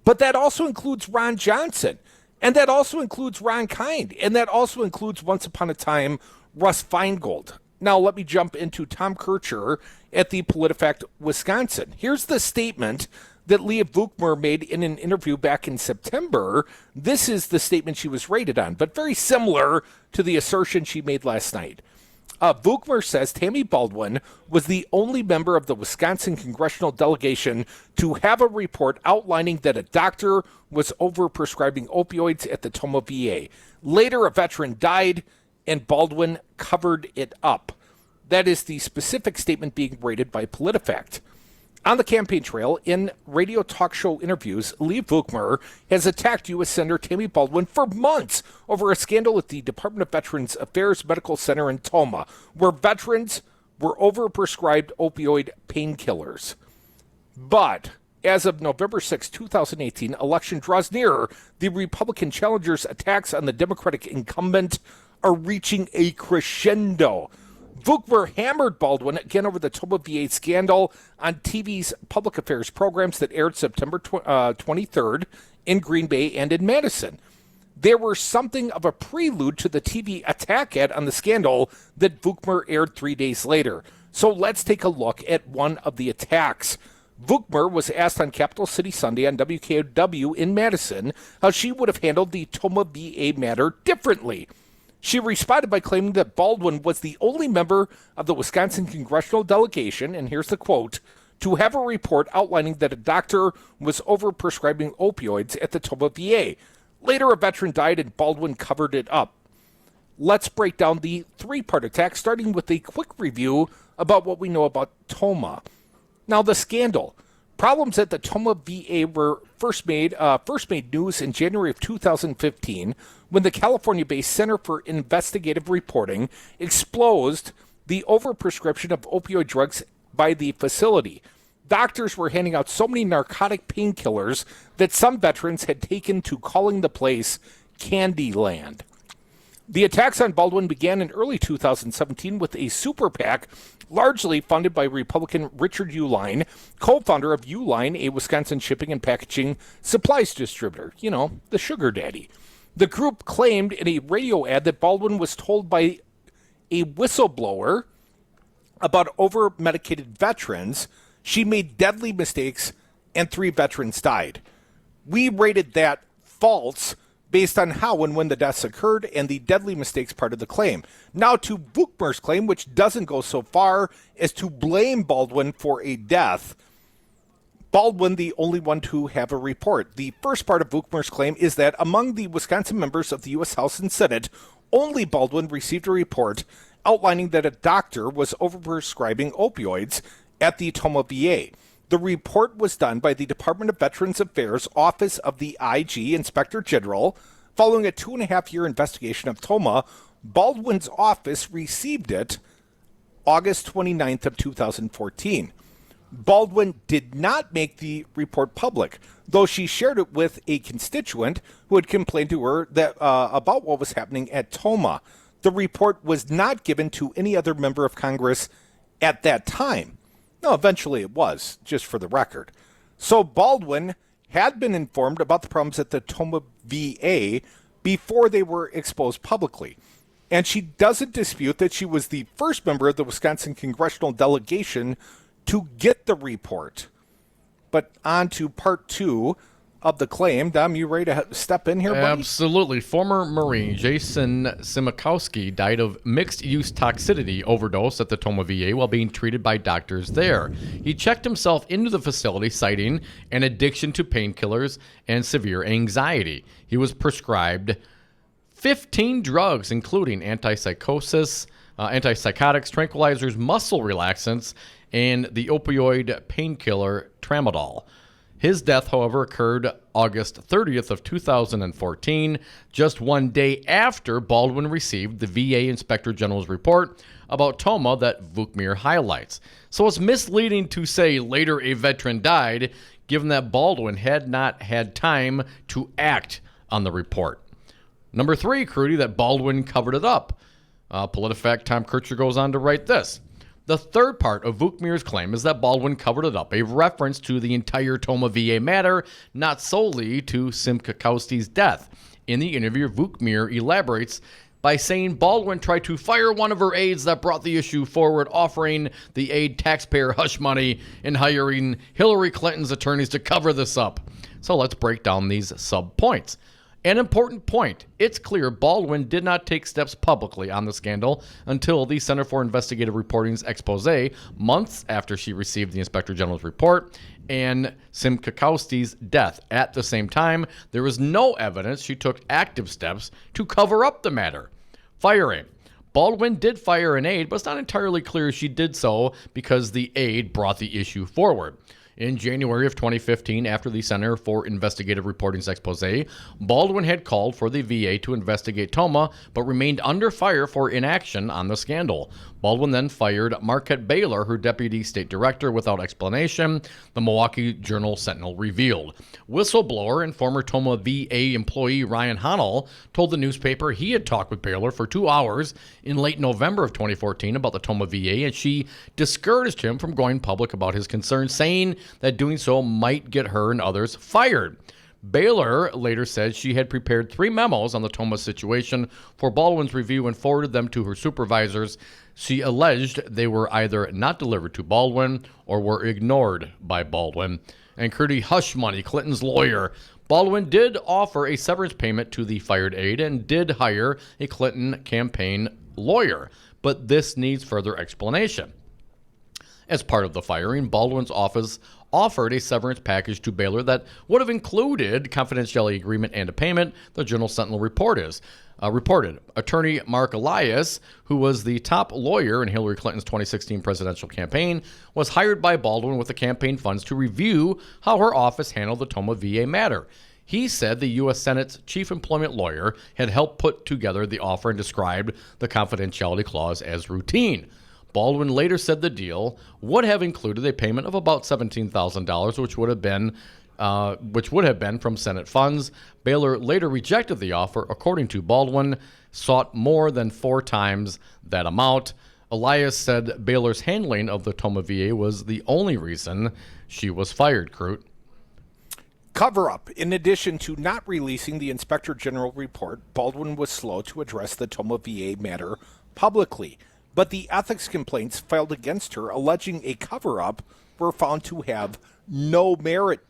But that also includes Ron Johnson, and that also includes Ron Kind, and that also includes, once upon a time, Russ Feingold. Now let me jump into Tom Kircher at the PolitiFact Wisconsin. Here's the statement that Leah Vukmir made in an interview back in September. This is the statement she was rated on, but very similar to the assertion she made last night. Vukmir says Tammy Baldwin was the only member of the Wisconsin congressional delegation to have a report outlining that a doctor was overprescribing opioids at the Toma VA. Later, a veteran died, and Baldwin covered it up. That is the specific statement being rated by PolitiFact. On the campaign trail, in radio talk show interviews, Lee Vukmir has attacked U.S. Senator Tammy Baldwin for months over a scandal at the Department of Veterans Affairs Medical Center in Toma, where veterans were overprescribed opioid painkillers. But as of November 6, 2018, election draws nearer, the Republican challenger's attacks on the Democratic incumbent are reaching a crescendo. Vukmir hammered Baldwin again over the Toma VA scandal on TV's public affairs programs that aired September 23rd in Green Bay and in Madison. There were something of a prelude to the TV attack ad on the scandal that Vukmir aired 3 days later. So let's take a look at one of the attacks. Vukmir was asked on Capital City Sunday on WKW in Madison how she would have handled the Toma VA matter differently. She responded by claiming that Baldwin was the only member of the Wisconsin congressional delegation, and here's the quote, to have a report outlining that a doctor was overprescribing opioids at the Toma VA. Later, a veteran died and Baldwin covered it up. Let's break down the three-part attack, starting with a quick review about what we know about Toma. Now, the scandal. Problems at the Toma VA were first made news in January of 2015 when the California-based Center for Investigative Reporting exposed the overprescription of opioid drugs by the facility. Doctors were handing out so many narcotic painkillers that some veterans had taken to calling the place Candyland. The attacks on Baldwin began in early 2017 with a super PAC largely funded by Republican Richard Uihlein, co-founder of Uihlein, a Wisconsin shipping and packaging supplies distributor. You know, the sugar daddy. The group claimed in a radio ad that Baldwin was told by a whistleblower about over-medicated veterans she made deadly mistakes and 3 veterans died. We rated that false based on how and when the deaths occurred and the deadly mistakes part of the claim. Now to Vukmir's claim, which doesn't go so far as to blame Baldwin for a death. Baldwin, the only one to have a report. The first part of Vukmir's claim is that among the Wisconsin members of the U.S. House and Senate, only Baldwin received a report outlining that a doctor was overprescribing opioids at the Toma VA. The report was done by the Department of Veterans Affairs Office of the IG Inspector General. Following a 2.5-year investigation of Toma, Baldwin's office received it August 29th of 2014. Baldwin did not make the report public, though she shared it with a constituent who had complained to her that about what was happening at Toma. The report was not given to any other member of Congress at that time. No, eventually it was, just for the record. So Baldwin had been informed about the problems at the Toma VA before they were exposed publicly. And she doesn't dispute that she was the first member of the Wisconsin congressional delegation to get the report. But on to part 2 of the claim. Dom, you ready to step in here, buddy? Absolutely. Former Marine Jason Simakowski died of mixed-use toxicity overdose at the Toma VA while being treated by doctors there. He checked himself into the facility, citing an addiction to painkillers and severe anxiety. He was prescribed 15 drugs, including antipsychotics, tranquilizers, muscle relaxants, and the opioid painkiller tramadol. His death, however, occurred August 30th of 2014, just 1 day after Baldwin received the VA Inspector General's report about Toma that Vukmir highlights. So it's misleading to say later a veteran died, given that Baldwin had not had time to act on the report. Number 3, Crudy, that Baldwin covered it up. PolitiFact Tom Kircher goes on to write this. The third part of Vukmir's claim is that Baldwin covered it up, a reference to the entire Toma VA matter, not solely to Simakowski's death. In the interview, Vukmir elaborates by saying Baldwin tried to fire one of her aides that brought the issue forward, offering the aide taxpayer hush money and hiring Hillary Clinton's attorneys to cover this up. So let's break down these sub-points. An important point. It's clear Baldwin did not take steps publicly on the scandal until the Center for Investigative Reporting's expose months after she received the Inspector General's report and Sim Kakowski's death. At the same time, there was no evidence she took active steps to cover up the matter. Firing. Baldwin did fire an aide, but it's not entirely clear she did so because the aide brought the issue forward. In January of 2015, after the Center for Investigative Reporting's expose, Baldwin had called for the VA to investigate Toma, but remained under fire for inaction on the scandal. Baldwin then fired Marquette Baylor, her deputy state director, without explanation, the Milwaukee Journal-Sentinel revealed. Whistleblower and former Toma VA employee Ryan Honnell told the newspaper he had talked with Baylor for 2 hours in late November of 2014 about the Toma VA, and she discouraged him from going public about his concerns, saying that doing so might get her and others fired. Baylor later said she had prepared 3 memos on the Toma situation for Baldwin's review and forwarded them to her supervisors. She alleged they were either not delivered to Baldwin or were ignored by Baldwin. And Curdy Hush Money, Clinton's lawyer, Baldwin did offer a severance payment to the fired aide and did hire a Clinton campaign lawyer, but this needs further explanation. As part of the firing, Baldwin's office offered a severance package to Baylor that would have included confidentiality agreement and a payment, the Journal-Sentinel reported. Attorney Mark Elias, who was the top lawyer in Hillary Clinton's 2016 presidential campaign, was hired by Baldwin with the campaign funds to review how her office handled the Toma VA matter. He said the U.S. Senate's chief employment lawyer had helped put together the offer and described the confidentiality clause as routine. Baldwin later said the deal would have included a payment of about $17,000, which would have been from Senate funds. Baylor later rejected the offer. According to Baldwin, sought more than 4 times that amount. Elias said Baylor's handling of the Toma VA was the only reason she was fired. Crute. Cover up. In addition to not releasing the Inspector General report, Baldwin was slow to address the Toma VA matter publicly. But the ethics complaints filed against her alleging a cover-up were found to have no merit.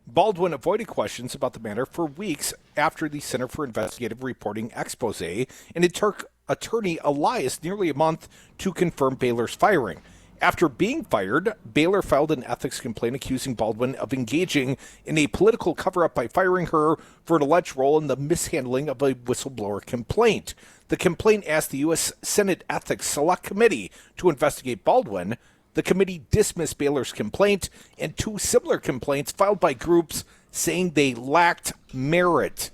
Baldwin avoided questions about the matter for weeks after the Center for Investigative Reporting expose, and it took attorney Elias nearly a month to confirm Baylor's firing. After being fired, Baylor filed an ethics complaint accusing Baldwin of engaging in a political cover-up by firing her for an alleged role in the mishandling of a whistleblower complaint. The complaint asked the U.S. Senate Ethics Select Committee to investigate Baldwin. The committee dismissed Baylor's complaint and 2 similar complaints filed by groups saying they lacked merit.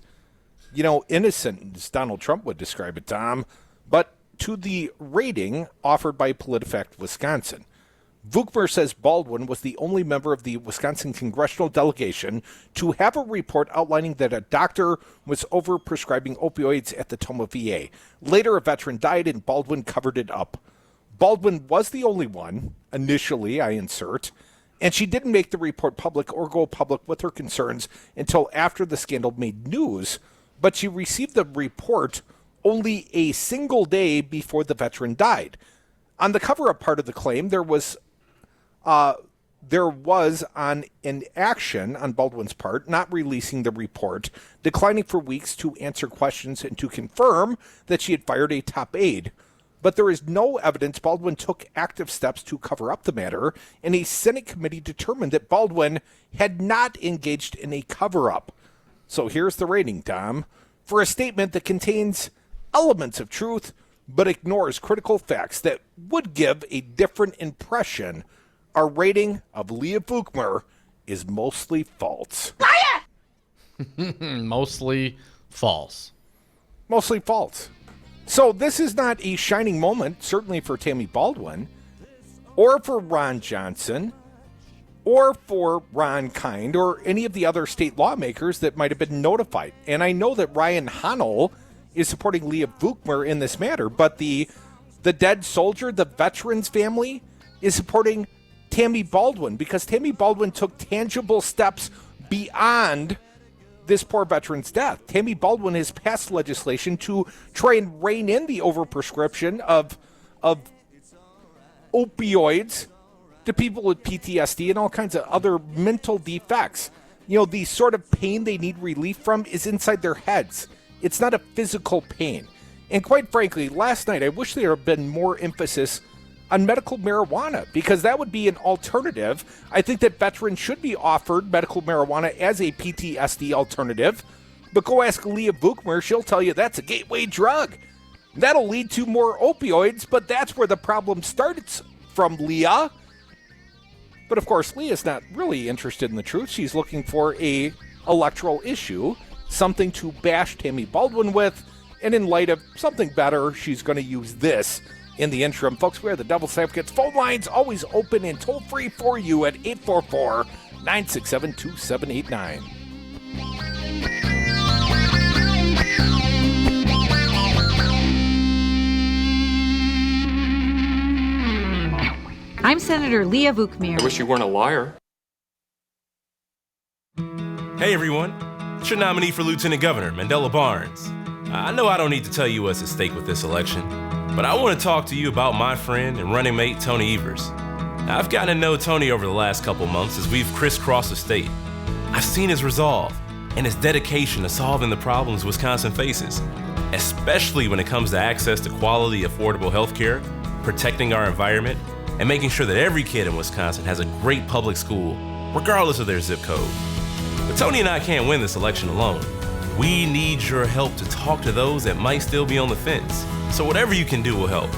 You know, innocent, as Donald Trump would describe it, Tom, but to the rating offered by PolitiFact Wisconsin. Vukmir says Baldwin was the only member of the Wisconsin congressional delegation to have a report outlining that a doctor was overprescribing opioids at the Toma VA. Later, a veteran died and Baldwin covered it up. Baldwin was the only one, initially, I insert, and she didn't make the report public or go public with her concerns until after the scandal made news, but she received the report only a single day before the veteran died. On the cover-up part of the claim, there was on an action on Baldwin's part, not releasing the report, declining for weeks to answer questions and to confirm that she had fired a top aide. But there is no evidence Baldwin took active steps to cover up the matter, and a Senate committee determined that Baldwin had not engaged in a cover-up. So here's the rating, Tom. For a statement that contains elements of truth, but ignores critical facts that would give a different impression, our rating of Leah Vukmir is mostly false. Mostly false. Mostly false. So this is not a shining moment, certainly for Tammy Baldwin, or for Ron Johnson, or for Ron Kind, or any of the other state lawmakers that might have been notified. And I know that Ryan Honnell is supporting Leah Vukmir in this matter, but the dead soldier, the veteran's family, is supporting Tammy Baldwin because Tammy Baldwin took tangible steps beyond this poor veteran's death. Tammy Baldwin has passed legislation to try and rein in the overprescription of opioids to people with PTSD and all kinds of other mental defects. the sort of pain they need relief from is inside their heads. It's not a physical pain. And quite frankly, last night I wish there had been more emphasis on medical marijuana, because that would be an alternative. I think that veterans should be offered medical marijuana as a PTSD alternative. But go ask Leah Vukmir, she'll tell you that's a gateway drug. That'll lead to more opioids, but that's where the problem starts from, Leah. But of course, Leah's not really interested in the truth. She's looking for a electoral issue, something to bash Tammy Baldwin with, and in light of something better, she's going to use this in the interim. Folks, we are the Devil's Advocates. Phone lines always open and toll-free for you at 844-967-2789. I'm Senator Leah Vukmir. I wish you weren't a liar. Hey everyone, it's your nominee for Lieutenant Governor, Mandela Barnes. I know I don't need to tell you what's at stake with this election, but I want to talk to you about my friend and running mate, Tony Evers. Now, I've gotten to know Tony over the last couple months as we've crisscrossed the state. I've seen his resolve and his dedication to solving the problems Wisconsin faces, especially when it comes to access to quality, affordable health care, protecting our environment, and making sure that every kid in Wisconsin has a great public school, regardless of their zip code. But Tony and I can't win this election alone. We need your help to talk to those that might still be on the fence. So whatever you can do will help.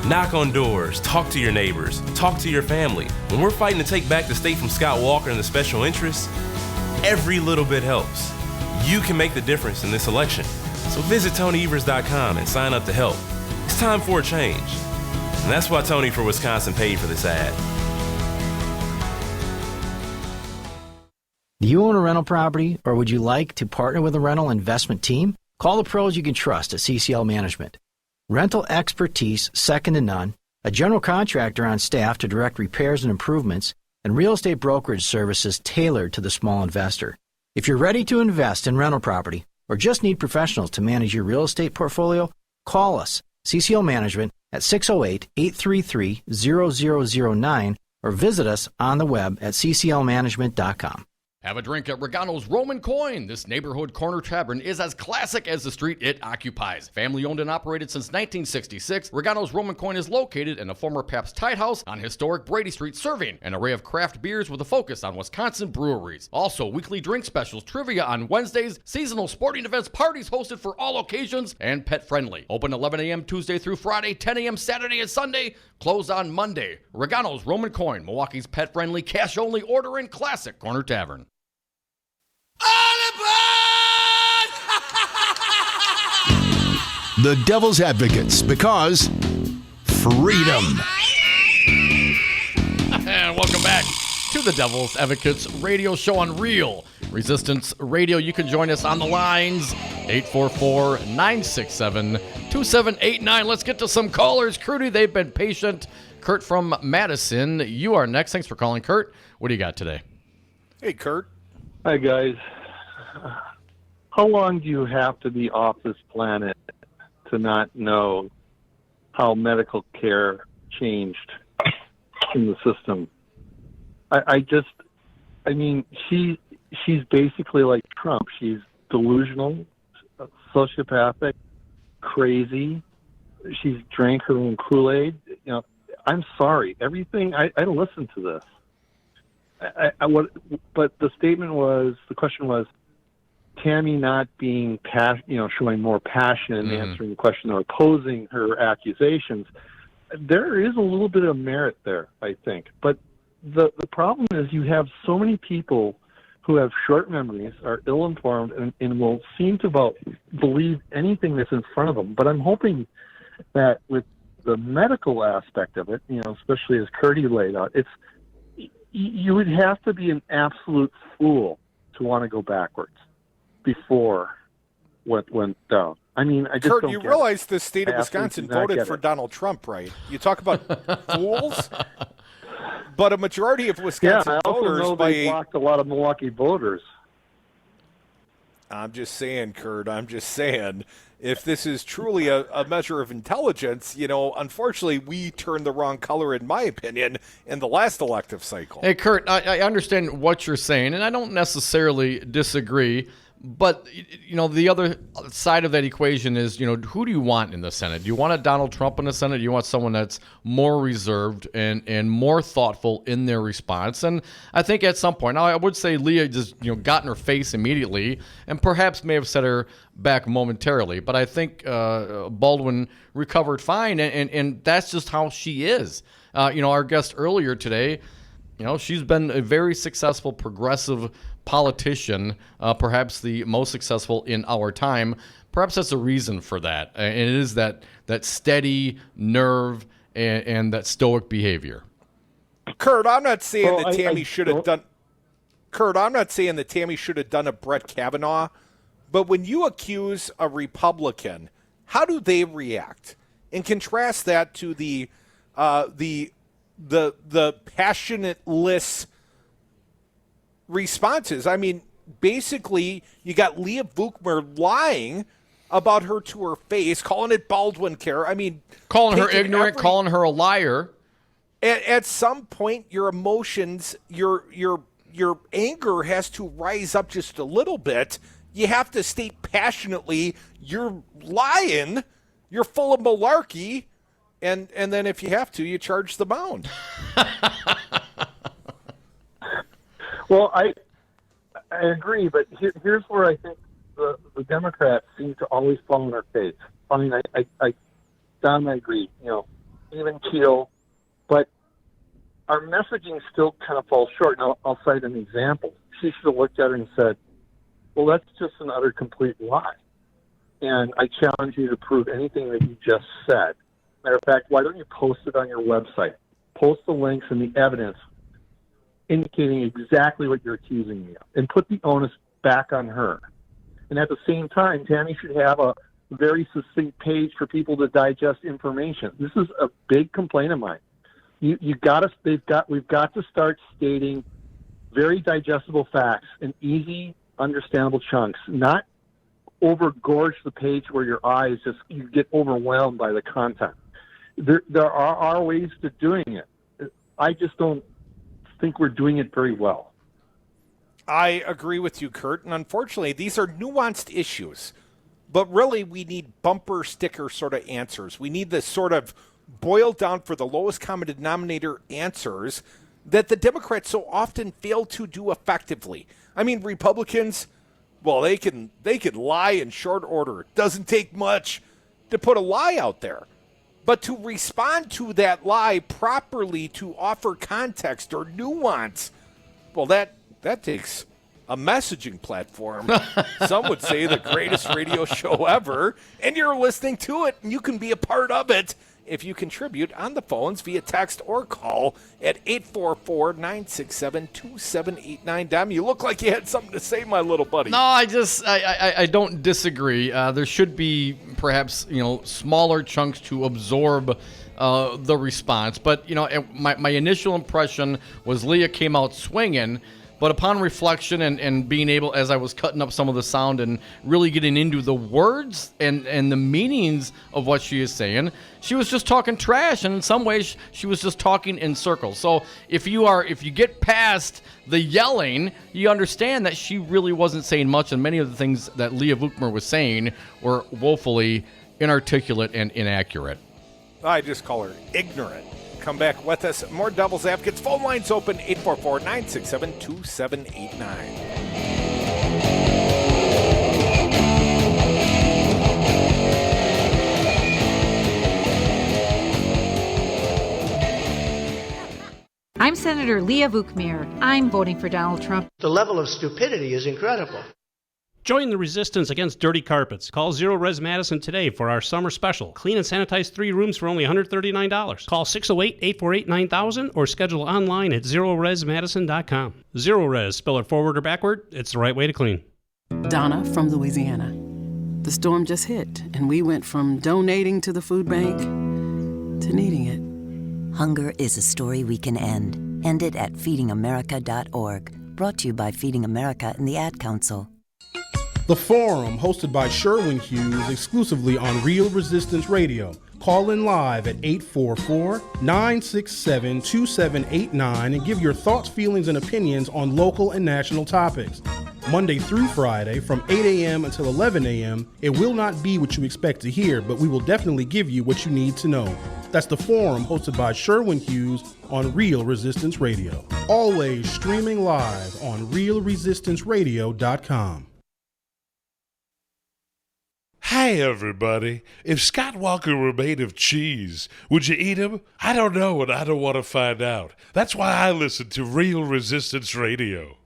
Knock on doors, talk to your neighbors, talk to your family. When we're fighting to take back the state from Scott Walker and the special interests, every little bit helps. You can make the difference in this election. So visit TonyEvers.com and sign up to help. It's time for a change. And that's why Tony for Wisconsin paid for this ad. Do you own a rental property, or would you like to partner with a rental investment team? Call the pros you can trust at CCL Management. Rental expertise second to none, a general contractor on staff to direct repairs and improvements, and real estate brokerage services tailored to the small investor. If you're ready to invest in rental property or just need professionals to manage your real estate portfolio, call us, CCL Management, at 608-833-0009 or visit us on the web at cclmanagement.com. Have a drink at Regano's Roman Coin. This neighborhood corner tavern is as classic as the street it occupies. Family owned and operated since 1966, Regano's Roman Coin is located in a former Pabst Tide House on historic Brady Street, serving an array of craft beers with a focus on Wisconsin breweries. Also, weekly drink specials, trivia on Wednesdays, seasonal sporting events, parties hosted for all occasions, and pet friendly. Open 11 a.m. Tuesday through Friday, 10 a.m. Saturday and Sunday, closed on Monday. Regano's Roman Coin, Milwaukee's pet friendly, cash only order and classic corner tavern. The Devil's Advocates, because freedom. And welcome back to the Devil's Advocates radio show on Real Resistance Radio. You can join us on the lines, 844-967-2789. Let's get to some callers. Crudy, they've been patient. Kurt from Madison, you are next. Thanks for calling, Kurt. What do you got today? Hey, Kurt. Hi, guys. How long do you have to be off this planet to not know how medical care changed in the system? She's basically like Trump. She's delusional, sociopathic, crazy. She's drank her own Kool-Aid. I'm sorry. Everything, I listened to this. But the question was, Tammy not being showing more passion, answering the question or opposing her accusations. There is a little bit of merit there, I think. But the problem is you have so many people who have short memories, are ill-informed, and will seem to believe anything that's in front of them. But I'm hoping that with the medical aspect of it, especially as Curdy laid out, you would have to be an absolute fool to want to go backwards before what went down. I just Kurt, don't you get realize it. the state of Wisconsin voted for Donald Trump, right? You talk about fools, but a majority of Wisconsin I also voters know they blocked a lot of Milwaukee voters. I'm just saying, Kurt, if this is truly a measure of intelligence, unfortunately, we turned the wrong color, in my opinion, in the last elective cycle. Hey, Kurt, I understand what you're saying, and I don't necessarily disagree. But, the other side of that equation is, who do you want in the Senate? Do you want a Donald Trump in the Senate? Do you want someone that's more reserved and more thoughtful in their response? And I think at some point, now I would say Leah just, got in her face immediately and perhaps may have set her back momentarily. But I think Baldwin recovered fine, and that's just how she is. Our guest earlier today, she's been a very successful progressive politician, perhaps the most successful in our time. Perhaps that's a reason for that. And it is that steady nerve and that stoic behavior. Kurt, I'm not saying that Tammy should have done. Kurt, I'm not saying that Tammy should have done a Brett Kavanaugh, but when you accuse a Republican, how do they react? And contrast that to the passionate-less responses. I mean, basically, you got Leah Vukmir lying about her to her face, calling it Baldwin care. I mean, calling her ignorant, calling her a liar. At some point, your emotions, your anger has to rise up just a little bit. You have to state passionately, you're lying, you're full of malarkey, and then if you have to, you charge the mound. Well, I agree, but here's where I think the Democrats seem to always fall on their face. I mean, Don, I agree, even keel, but our messaging still kind of falls short. Now, I'll cite an example. She should have looked at her and said, well, that's just an utter complete lie. And I challenge you to prove anything that you just said. Matter of fact, why don't you post it on your website? Post the links and the evidence indicating exactly what you're accusing me of, and put the onus back on her. And at the same time, Tammy should have a very succinct page for people to digest information. This is a big complaint of mine. We've got to start stating very digestible facts in easy, understandable chunks, not overgorge the page where your eyes you get overwhelmed by the content. There are ways to doing it. I just don't think we're doing it very well. I agree with you, Kurt, and unfortunately, these are nuanced issues. But really, we need bumper sticker sort of answers. We need this sort of boiled down for the lowest common denominator answers that the Democrats so often fail to do effectively. I mean, Republicans, well, they can lie in short order. It doesn't take much to put a lie out there. But to respond to that lie properly, to offer context or nuance, well, that takes a messaging platform. Some would say the greatest radio show ever, and you're listening to it, and you can be a part of it if you contribute on the phones via text or call at 844-967-2789. Dom, you look like you had something to say, my little buddy. No, I don't disagree. There should be perhaps, smaller chunks to absorb the response. But, my initial impression was Leah came out swinging. But upon reflection and being able, as I was cutting up some of the sound and really getting into the words and the meanings of what she is saying, she was just talking trash, and in some ways she was just talking in circles. So if you get past the yelling, you understand that she really wasn't saying much, and many of the things that Leah Vukmir was saying were woefully inarticulate and inaccurate. I just call her ignorant. Come back with us. More Devil's Advocates. Phone lines open, 844-967-2789. I'm Senator Leah Vukmir. I'm voting for Donald Trump. The level of stupidity is incredible. Join the resistance against dirty carpets. Call Zero Res Madison today for our summer special. Clean and sanitize 3 rooms for only $139. Call 608-848-9000 or schedule online at ZeroResMadison.com. Zero Res, spell it forward or backward, it's the right way to clean. Donna from Louisiana. The storm just hit, and we went from donating to the food bank to needing it. Hunger is a story we can end. End it at feedingamerica.org. Brought to you by Feeding America and the Ad Council. The Forum, hosted by Sherwin Hughes, exclusively on Real Resistance Radio. Call in live at 844-967-2789 and give your thoughts, feelings, and opinions on local and national topics. Monday through Friday from 8 a.m. until 11 a.m. It will not be what you expect to hear, but we will definitely give you what you need to know. That's The Forum, hosted by Sherwin Hughes on Real Resistance Radio. Always streaming live on realresistanceradio.com. Hey, everybody. If Scott Walker were made of cheese, would you eat him? I don't know, and I don't want to find out. That's why I listen to Real Resistance Radio.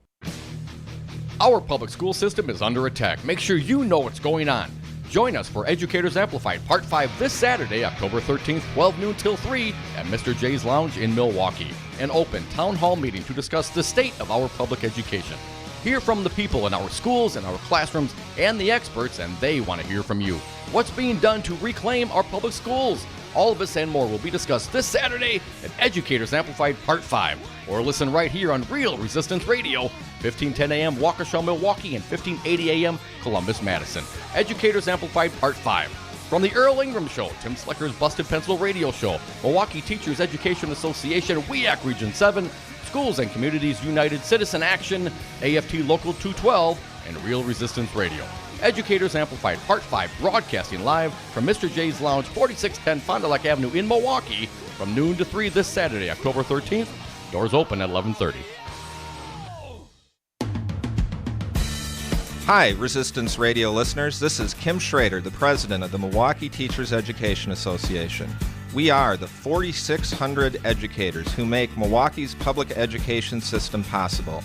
Our public school system is under attack. Make sure you know what's going on. Join us for Educators Amplified Part 5 this Saturday, October 13th, 12 noon till 3 at Mr. J's Lounge in Milwaukee. An open town hall meeting to discuss the state of our public education. Hear from the people in our schools and our classrooms and the experts, and they want to hear from you. What's being done to reclaim our public schools? All of this and more will be discussed this Saturday at Educators Amplified Part 5. Or listen right here on Real Resistance Radio, 1510 a.m. Waukesha, Milwaukee, and 1580 a.m. Columbus, Madison. Educators Amplified Part 5. From the Earl Ingram Show, Tim Slecker's Busted Pencil Radio Show, Milwaukee Teachers Education Association, WEAC Region 7, Schools and Communities United, Citizen Action, AFT Local 212, and Real Resistance Radio. Educators Amplified Part 5, broadcasting live from Mr. J's Lounge, 4610 Fond du Lac Avenue in Milwaukee, from noon to 3 this Saturday, October 13th. Doors open at 11:30. Hi, Resistance Radio listeners. This is Kim Schrader, the president of the Milwaukee Teachers Education Association. We are the 4,600 educators who make Milwaukee's public education system possible.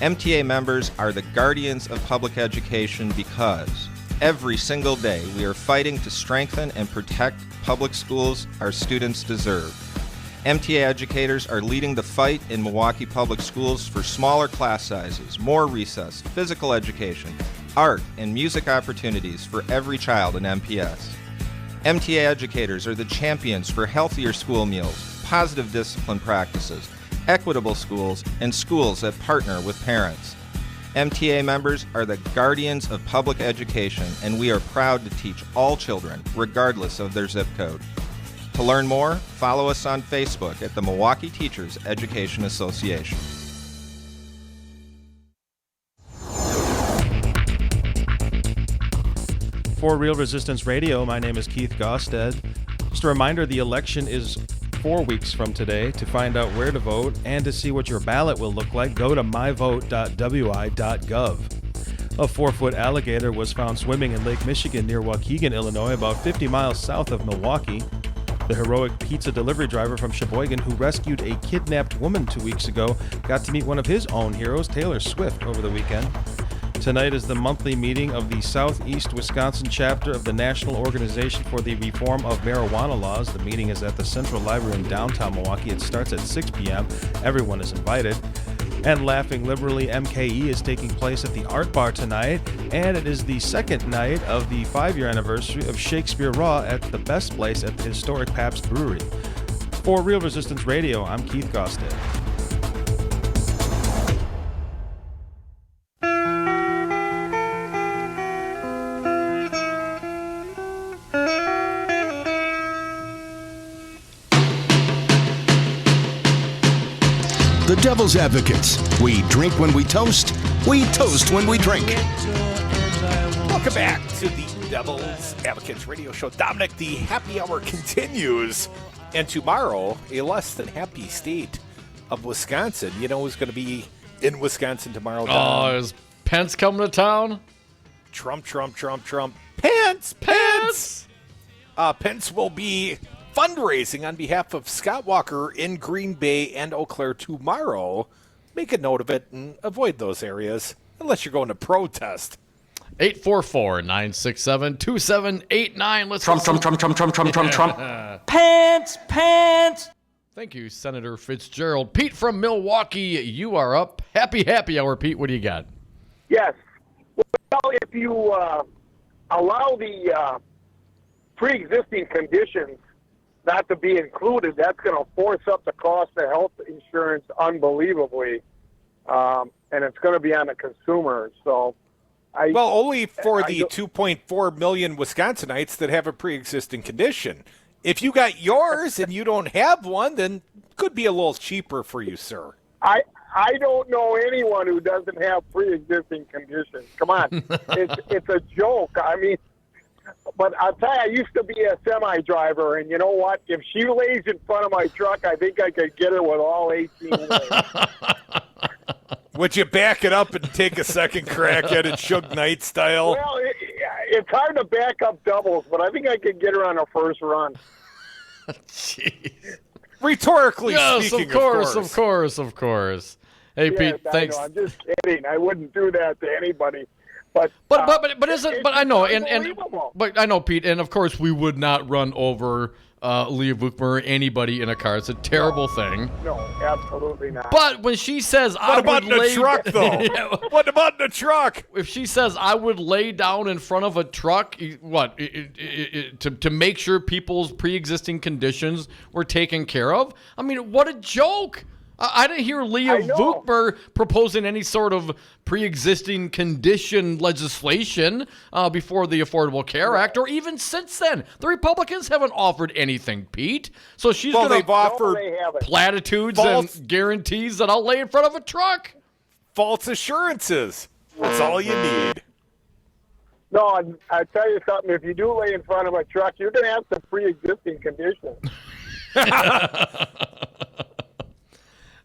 MTA members are the guardians of public education because every single day we are fighting to strengthen and protect public schools our students deserve. MTA educators are leading the fight in Milwaukee public schools for smaller class sizes, more recess, physical education, art, and music opportunities for every child in MPS. MTA educators are the champions for healthier school meals, positive discipline practices, equitable schools, and schools that partner with parents. MTA members are the guardians of public education, and we are proud to teach all children, regardless of their zip code. To learn more, follow us on Facebook at the Milwaukee Teachers Education Association. For Real Resistance Radio, my name is Keith Gosted. Just a reminder, the election is 4 weeks from today. To find out where to vote and to see what your ballot will look like, go to myvote.wi.gov. A 4-foot alligator was found swimming in Lake Michigan near Waukegan, Illinois, about 50 miles south of Milwaukee. The heroic pizza delivery driver from Sheboygan who rescued a kidnapped woman 2 weeks ago got to meet one of his own heroes, Taylor Swift, over the weekend. Tonight is the monthly meeting of the Southeast Wisconsin chapter of the National Organization for the Reform of Marijuana Laws. The meeting is at the Central Library in downtown Milwaukee. It starts at 6 p.m. Everyone is invited. And Laughing Liberally MKE is taking place at the Art Bar tonight, and it is the second night of the 5-year anniversary of Shakespeare Raw at the Best Place at the historic Pabst Brewery. For Real Resistance Radio, I'm Keith Gosted. The Devil's Advocates. We drink when we toast when we drink. Welcome back to the Devil's Advocates radio show. Dominic, the happy hour continues. And tomorrow, a less than happy state of Wisconsin. You know who's going to be in Wisconsin tomorrow? Oh, is Pence coming to town? Trump. Pence! Pence will be fundraising on behalf of Scott Walker in Green Bay and Eau Claire tomorrow. Make a note of it and avoid those areas unless you're going to protest. 844-967-2789. Let's Trump. Pence. Thank you, Senator Fitzgerald. Pete from Milwaukee, you are up. Happy hour, Pete. What do you got? Yes. Well, if you allow the pre-existing conditions not to be included, that's going to force up the cost of health insurance unbelievably, and it's going to be on the consumer. So Well, only for the 2.4 million Wisconsinites that have a pre-existing condition. If you got yours and you don't have one, then it could be a little cheaper for you, sir. I don't know anyone who doesn't have pre-existing conditions. Come on. It's a joke. I mean, but I'll tell you, I used to be a semi-driver, and you know what? If she lays in front of my truck, I think I could get her with all 18 legs. Would you back it up and take a second crack at it, Suge Knight style? Well, it's hard to back up doubles, but I think I could get her on her first run. Jeez. Rhetorically Yes, speaking, of course. Hey, Yes, Pete, thanks. I'm just kidding. I wouldn't do that to anybody. But I know, but I know, Pete, and of course we would not run over Leah Vukmir or anybody in a car. It's a terrible thing. No, absolutely not. But when she says, "What about in the truck, though?" What about in the truck? If she says, "I would lay down in front of a truck," to make sure people's pre-existing conditions were taken care of? I mean, what a joke! I didn't hear Leah Vukmir proposing any sort of pre-existing condition legislation before the Affordable Care Act, or even since then. The Republicans haven't offered anything, Pete. So she's going they've to offered platitudes and guarantees that I'll lay in front of a truck. False assurances. That's all you need. No, I tell you something. If you do lay in front of a truck, you're going to have some pre-existing conditions.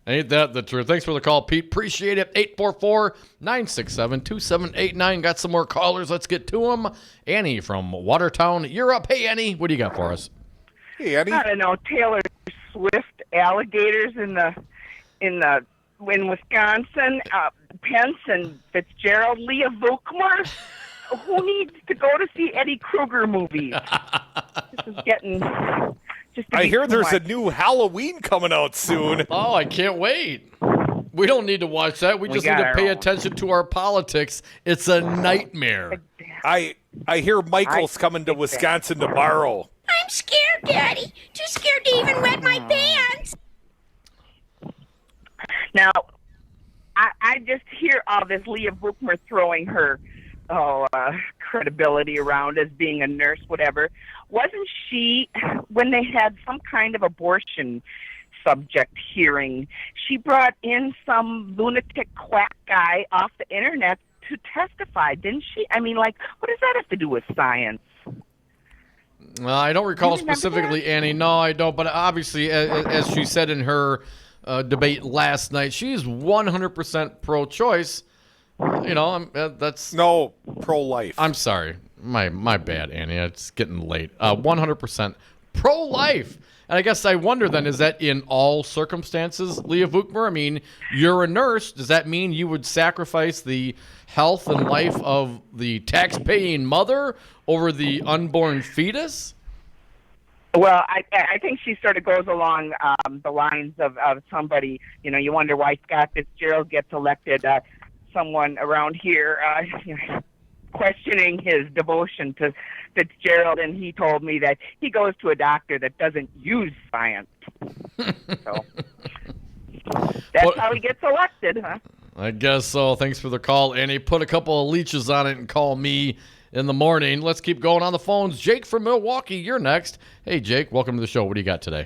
Ain't that the truth? Thanks for the call, Pete. Appreciate it. 844-967-2789. Got some more callers. Let's get to them. Annie from Watertown. You're up. Hey, Annie. What do you got for us? Hey, Annie. I don't know. Taylor Swift alligators in Wisconsin. Pence and Fitzgerald. Leah Vukmir. Who needs to go to see Eddie Kruger movies? This is getting... I hear there's a new Halloween coming out soon. Oh, I can't wait. We don't need to watch that. We just need to pay attention to our politics. It's a nightmare. I hear Michael's coming to Wisconsin tomorrow. I'm scared, Daddy. Too scared to even wet my pants. Now, I just hear all this Leah Vukmir throwing her credibility around as being a nurse, whatever. Wasn't she, when they had some kind of abortion subject hearing, she brought in some lunatic quack guy off the internet to testify, didn't she? I mean, what does that have to do with science? I don't recall specifically, that? Annie. No, I don't. But obviously, as she said in her debate last night, she's 100% pro-choice. That's no pro-life. I'm sorry, my bad, Annie. It's getting late. 100% pro-life, and I guess I wonder then: is that in all circumstances, Leah Vukmir? I mean, you're a nurse. Does that mean you would sacrifice the health and life of the tax-paying mother over the unborn fetus? Well, I think she sort of goes along the lines of somebody. You wonder why Scott Fitzgerald gets elected. Someone around here questioning his devotion to Fitzgerald, and he told me that he goes to a doctor that doesn't use science. So that's how he gets elected, huh? I guess so. Thanks for the call, Annie. Put a couple of leeches on it and call me in the morning. Let's keep going on the phones. Jake from Milwaukee, you're next. Hey, Jake, welcome to the show. What do you got today?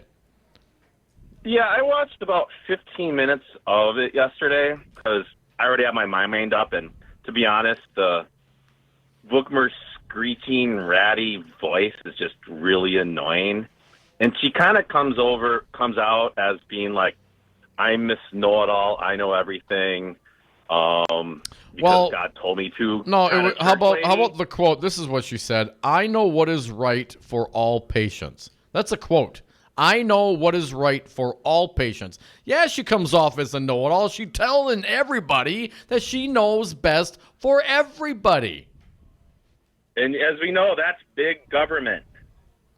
Yeah, I watched about 15 minutes of it yesterday because I already have my mind made up, and to be honest, the Vukmir's screeching, ratty voice is just really annoying. And she kind of comes out as being like, I'm Miss Know-It-All, I know everything, because God told me to. No, how about the quote? This is what she said. I know what is right for all patients. That's a quote. I know what is right for all patients. Yeah, she comes off as a know-it-all. She's telling everybody that she knows best for everybody. And as we know, that's big government.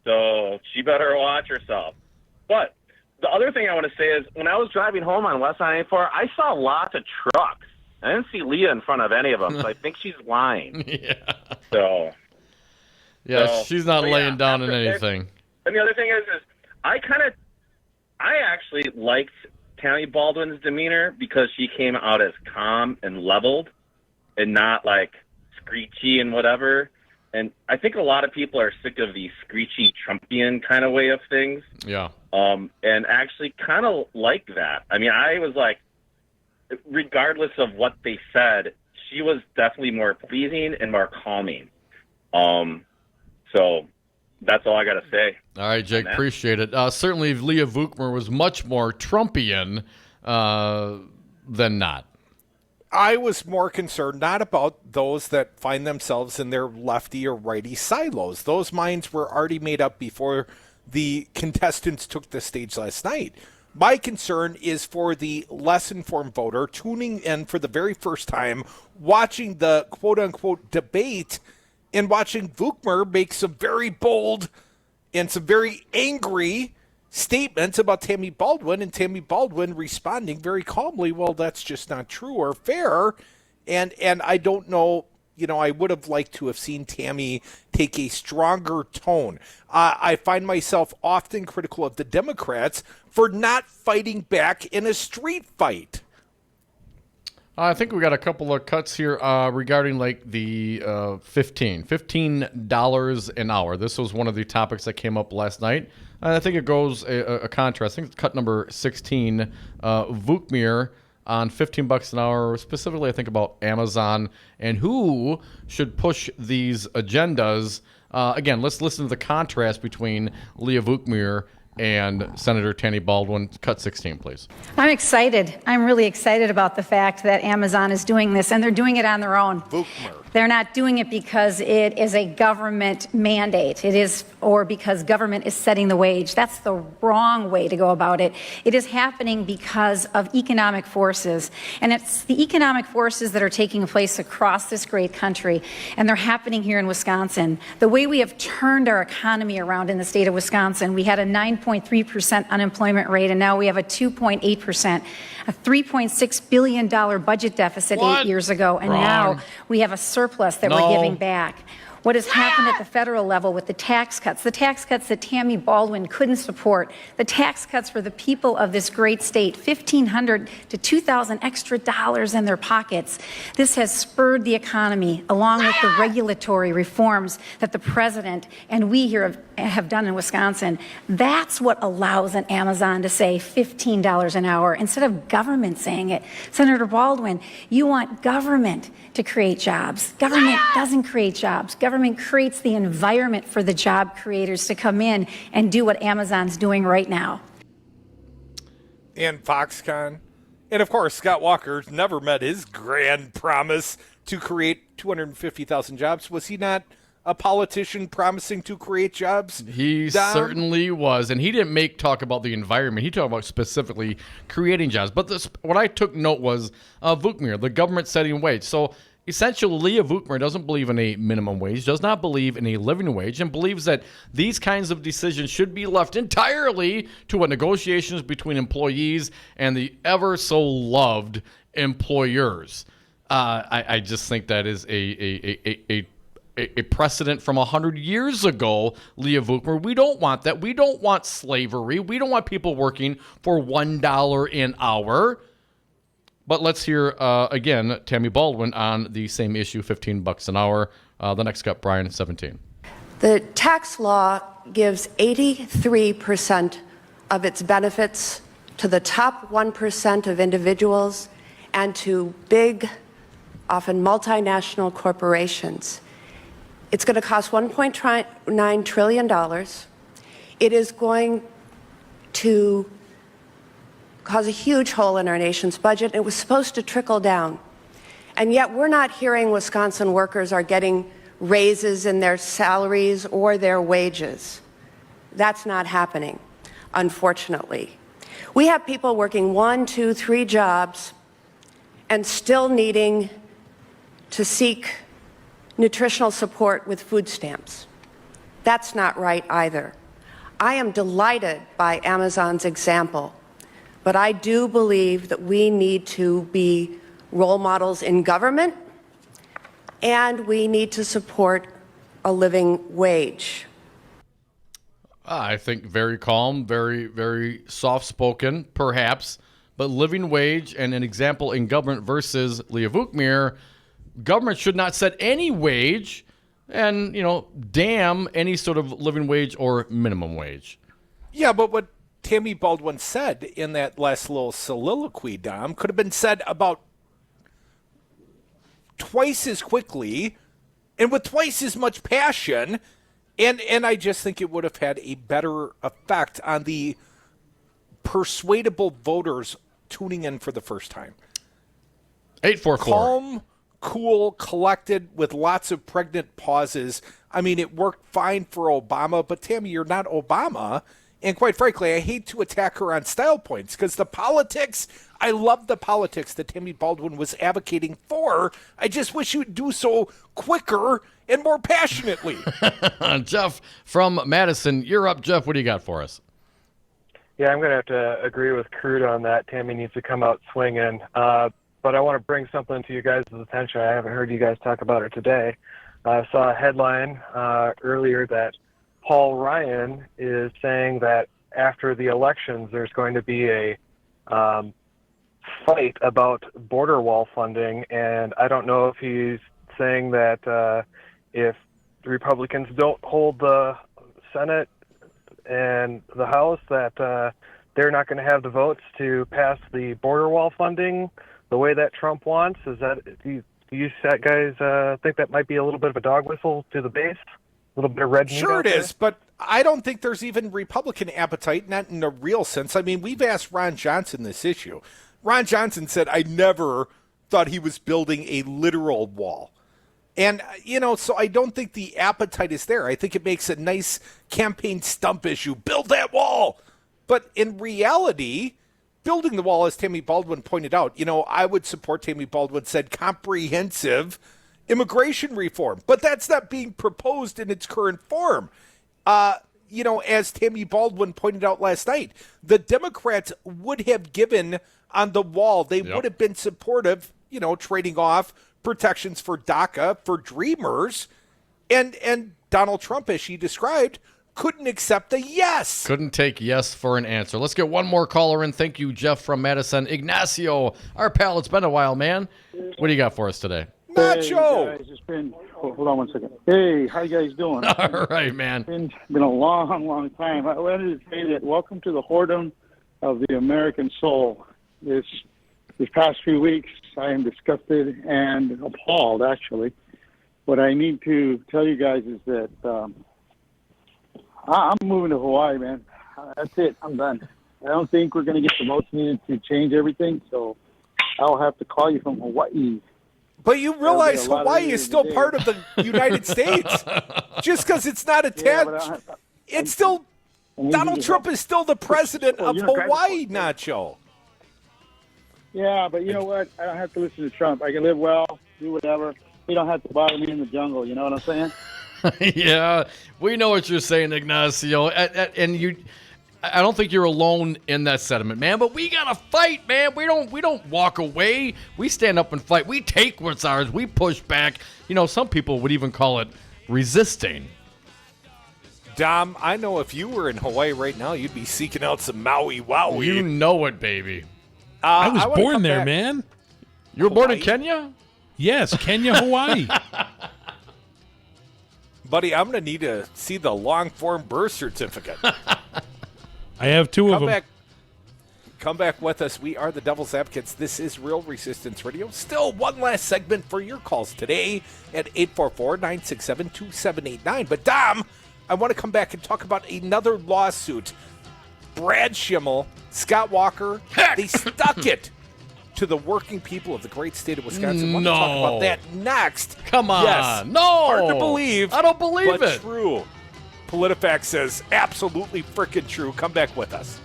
So she better watch herself. But the other thing I want to say is when I was driving home on West 94, I saw lots of trucks. I didn't see Leah in front of any of them, so I think she's lying. Yeah. She's not laying down in anything. And the other thing is I actually liked Tammy Baldwin's demeanor because she came out as calm and leveled and not screechy and whatever. And I think a lot of people are sick of the screechy Trumpian kind of way of things. Yeah. And actually kind of like that. I mean, I was like, regardless of what they said, she was definitely more pleasing and more calming. So that's all I got to say. All right, Jake, appreciate it. Certainly, Leah Vukmir was much more Trumpian than not. I was more concerned not about those that find themselves in their lefty or righty silos. Those minds were already made up before the contestants took the stage last night. My concern is for the less informed voter tuning in for the very first time, watching the quote-unquote debate, and watching Vukmir make some very bold and some very angry statements about Tammy Baldwin, and Tammy Baldwin responding very calmly, well, that's just not true or fair. And I don't know, I would have liked to have seen Tammy take a stronger tone. I find myself often critical of the Democrats for not fighting back in a street fight. I think we got a couple of cuts here regarding like the $15 an hour. This was one of the topics that came up last night. And I think it goes a contrast. I think it's cut number 16, Vukmir on $15 an hour, specifically I think about Amazon and who should push these agendas. Again, let's listen to the contrast between Leah Vukmir and Senator Tammy Baldwin. Cut 16, please. I'm excited. I'm really excited about the fact that Amazon is doing this, and they're doing it on their own. Vukmir. They're not doing it because it is a government mandate. It is, or because government is setting the wage. That's the wrong way to go about it. It is happening because of economic forces, and it's the economic forces that are taking place across this great country, and they're happening here in Wisconsin. The way we have turned our economy around in the state of Wisconsin, we had a 9.3% unemployment rate, and now we have a 2.8%, a $3.6 billion budget deficit 8 years ago, and now we have a surplus that we're giving back. What has happened at the federal level with the tax cuts that Tammy Baldwin couldn't support, the tax cuts for the people of this great state, $1,500 to $2,000 extra dollars in their pockets. This has spurred the economy, along with the regulatory reforms that the president and we here have done in Wisconsin. That's what allows an Amazon to say $15 an hour instead of government saying it. Senator Baldwin, you want government to create jobs. Government doesn't create jobs. Government creates the environment for the job creators to come in and do what Amazon's doing right now. And Foxconn. And of course, Scott Walker's never met his grand promise to create 250,000 jobs. Was he not a politician promising to create jobs? He certainly was. And he didn't talk about the environment. He talked about specifically creating jobs. But what I took note was Vukmir, the government setting wage. So essentially, Leah Vukmir doesn't believe in a minimum wage, does not believe in a living wage, and believes that these kinds of decisions should be left entirely to what negotiations between employees and the ever so loved employers. I just think that is a precedent from 100 years ago, Leah Vukmir. We don't want that. We don't want slavery. We don't want people working for $1 an hour. But let's hear, again, Tammy Baldwin on the same issue, $15 an hour. The next cut, Brian, 17. The tax law gives 83% of its benefits to the top 1% of individuals and to big, often multinational corporations. It's going to cost $1.9 trillion. It is going to cause a huge hole in our nation's budget. It was supposed to trickle down. And yet we're not hearing Wisconsin workers are getting raises in their salaries or their wages. That's not happening, unfortunately. We have people working 1, 2, 3 jobs and still needing to seek nutritional support with food stamps. That's not right either. I am delighted by Amazon's example, but I do believe that we need to be role models in government, and we need to support a living wage. I think very calm, very, very soft-spoken, perhaps, but living wage and an example in government versus Leah Vukmir, government should not set any wage and, damn any sort of living wage or minimum wage. Yeah, but what Tammy Baldwin said in that last little soliloquy, Dom, could have been said about twice as quickly and with twice as much passion, and I just think it would have had a better effect on the persuadable voters tuning in for the first time. 844. Calm, cool, collected, with lots of pregnant pauses. I mean, it worked fine for Obama, but Tammy, you're not Obama. And quite frankly, I hate to attack her on style points because the politics, I love the politics that Tammy Baldwin was advocating for. I just wish you would do so quicker and more passionately. Jeff from Madison, you're up. Jeff, what do you got for us? Yeah, I'm going to have to agree with Crude on that. Tammy needs to come out swinging. But I want to bring something to you guys' attention. I haven't heard you guys talk about it today. I saw a headline earlier that Paul Ryan is saying that after the elections, there's going to be a fight about border wall funding. And I don't know if he's saying that if the Republicans don't hold the Senate and the House, that they're not going to have the votes to pass the border wall funding the way that Trump wants. Is that, do you guys think that might be a little bit of a dog whistle to the base? A little bit of red meat? Sure it is, but I don't think there's even Republican appetite, not in a real sense. I mean, we've asked Ron Johnson this issue. Ron Johnson said, I never thought he was building a literal wall. And, so I don't think the appetite is there. I think it makes a nice campaign stump issue. Build that wall. But in reality, building the wall, as Tammy Baldwin pointed out, I would support, Tammy Baldwin said, comprehensive immigration reform. But that's not being proposed in its current form. As Tammy Baldwin pointed out last night, the Democrats would have given on the wall. They would have been supportive, trading off protections for DACA, for Dreamers. And Donald Trump, as she described, couldn't accept a yes. Couldn't take yes for an answer. Let's get one more caller in. Thank you, Jeff from Madison. Ignacio, our pal, it's been a while, man. What do you got for us today? Nacho! Hey guys, it's been, hold on one second. Hey, how you guys doing? All right, man. It's been a long time. I wanted to say that welcome to the whoredom of the American soul. This past few weeks, I am disgusted and appalled, actually. What I need to tell you guys is that I'm moving to Hawaii, man. That's it. I'm done. I don't think we're going to get the votes needed to change everything, so I'll have to call you from Hawaii. But you realize Hawaii is still part of the United States. Just because it's not attached, it's still, Donald Trump is still the president of Hawaii, Nacho. Yeah, but you know what? I don't have to listen to Trump. I can live well, do whatever. He don't have to bother me in the jungle. You know what I'm saying? Yeah, we know what you're saying, Ignacio. And you, I don't think you're alone in that sentiment, man. But we gotta fight, man. We don't walk away. We stand up and fight. We take what's ours. We push back. Some people would even call it resisting. Dom, I know if you were in Hawaii right now, you'd be seeking out some Maui Wowie. You know it, baby. I was born there, man. You were born in Kenya? Yes, Kenya, Hawaii. Buddy, I'm going to need to see the long-form birth certificate. I have two of them. Come back with us. We are the Devil's Advocates. This is Real Resistance Radio. Still one last segment for your calls today at 844-967-2789. But, Dom, I want to come back and talk about another lawsuit. Brad Schimmel, Scott Walker, they stuck it to the working people of the great state of Wisconsin. I want to talk about that next. Come on. Yes. No. Hard to believe. I don't believe but it. True. PolitiFact says absolutely frickin' true. Come back with us.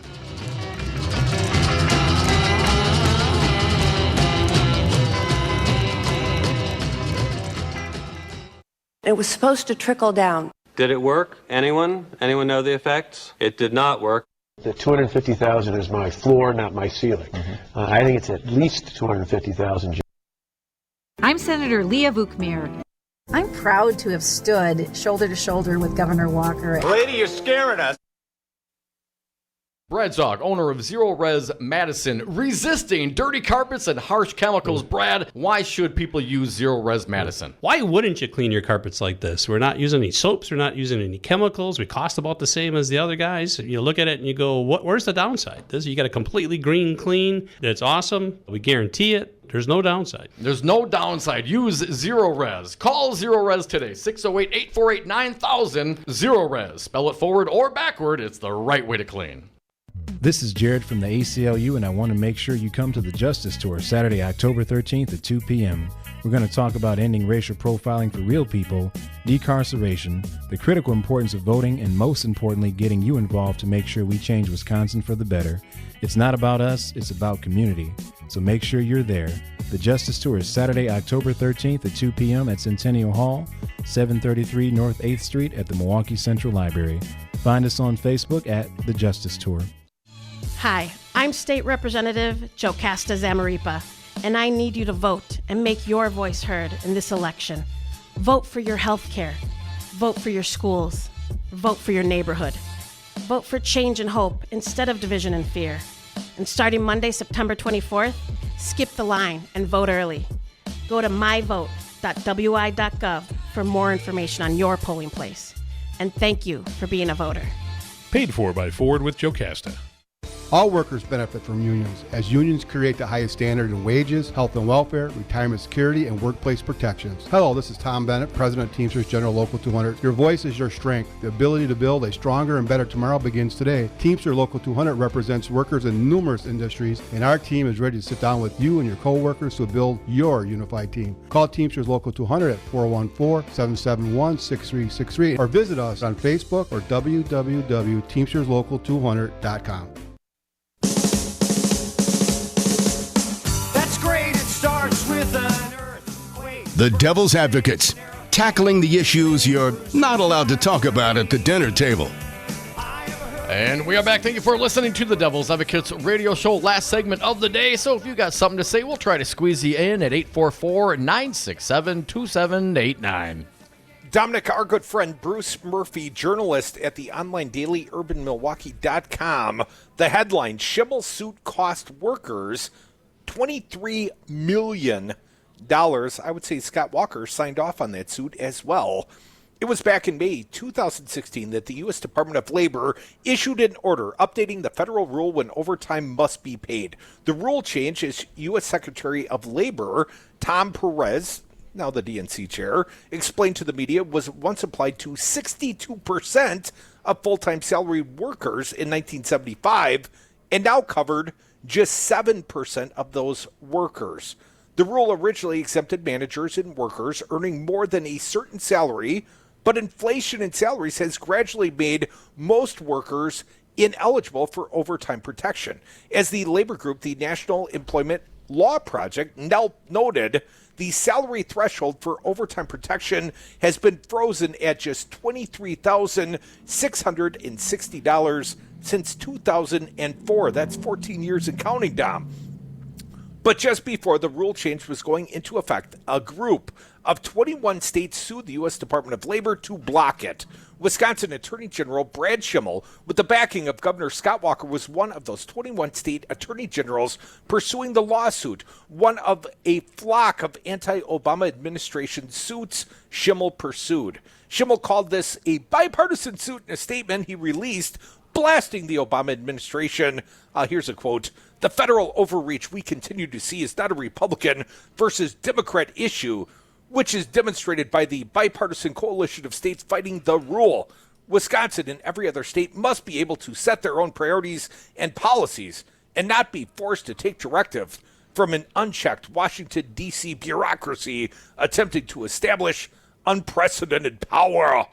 It was supposed to trickle down. Did it work? Anyone? Anyone know the effects? It did not work. The 250,000 is my floor, not my ceiling. I think it's at least 250,000. I'm Senator Leah Vukmir. I'm proud to have stood shoulder to shoulder with Governor Walker. Lady, you're scaring us. Brad Zog, owner of Zero Res Madison, resisting dirty carpets and harsh chemicals. Brad, why should people use Zero Res Madison? Why wouldn't you clean your carpets like this? We're not using any soaps. We're not using any chemicals. We cost about the same as the other guys. You look at it and you go, where's the downside? You got a completely green clean. That's awesome. We guarantee it. There's no downside. There's no downside. Use Zero Res. Call Zero Res today. 608-848-9000. Zero Res. Spell it forward or backward. It's the right way to clean. This is Jared from the ACLU, and I want to make sure you come to the Justice Tour Saturday, October 13th at 2 p.m. We're going to talk about ending racial profiling for real people, decarceration, the critical importance of voting, and most importantly, getting you involved to make sure we change Wisconsin for the better. It's not about us, it's about community. So make sure you're there. The Justice Tour is Saturday, October 13th at 2 p.m. at Centennial Hall, 733 North 8th Street at the Milwaukee Central Library. Find us on Facebook at The Justice Tour. Hi, I'm State Representative Jocasta Zamaripa, and I need you to vote and make your voice heard in this election. Vote for your health care. Vote for your schools. Vote for your neighborhood. Vote for change and hope instead of division and fear. And starting Monday, September 24th, skip the line and vote early. Go to myvote.wi.gov for more information on your polling place. And thank you for being a voter. Paid for by Ford with Jocasta. All workers benefit from unions, as unions create the highest standard in wages, health and welfare, retirement security, and workplace protections. Hello, this is Tom Bennett, President of Teamsters General Local 200. Your voice is your strength. The ability to build a stronger and better tomorrow begins today. Teamsters Local 200 represents workers in numerous industries, and our team is ready to sit down with you and your co-workers to build your unified team. Call Teamsters Local 200 at 414-771-6363 or visit us on Facebook or www.teamsterslocal200.com. The Devil's Advocates, tackling the issues you're not allowed to talk about at the dinner table. And we are back. Thank you for listening to the Devil's Advocates radio show. Last segment of the day. So if you got something to say, we'll try to squeeze you in at 844-967-2789. Dominic, our good friend Bruce Murphy, journalist at the online daily urbanmilwaukee.com. The headline, Schimmel suit cost workers $23 million. I would say Scott Walker signed off on that suit as well. It was back in May 2016 that the U.S. Department of Labor issued an order updating the federal rule when overtime must be paid. The rule change, as U.S. Secretary of Labor Tom Perez, now the DNC chair, explained to the media, was once applied to 62% of full-time salaried workers in 1975 and now covered just 7% of those workers. The rule originally exempted managers and workers earning more than a certain salary, but inflation in salaries has gradually made most workers ineligible for overtime protection. As the labor group, the National Employment Law Project, noted, the salary threshold for overtime protection has been frozen at just $23,660 since 2004. That's 14 years and counting, Dom. But just before the rule change was going into effect, a group of 21 states sued the U.S. Department of Labor to block it. Wisconsin Attorney General Brad Schimmel, with the backing of Governor Scott Walker, was one of those 21 state attorney generals pursuing the lawsuit, one of a flock of anti-Obama administration suits Schimmel pursued. Schimmel called this a bipartisan suit in a statement he released, blasting the Obama administration. Here's a quote. The federal overreach we continue to see is not a Republican versus Democrat issue, which is demonstrated by the bipartisan coalition of states fighting the rule. Wisconsin and every other state must be able to set their own priorities and policies and not be forced to take directive from an unchecked Washington, D.C. bureaucracy attempting to establish unprecedented power.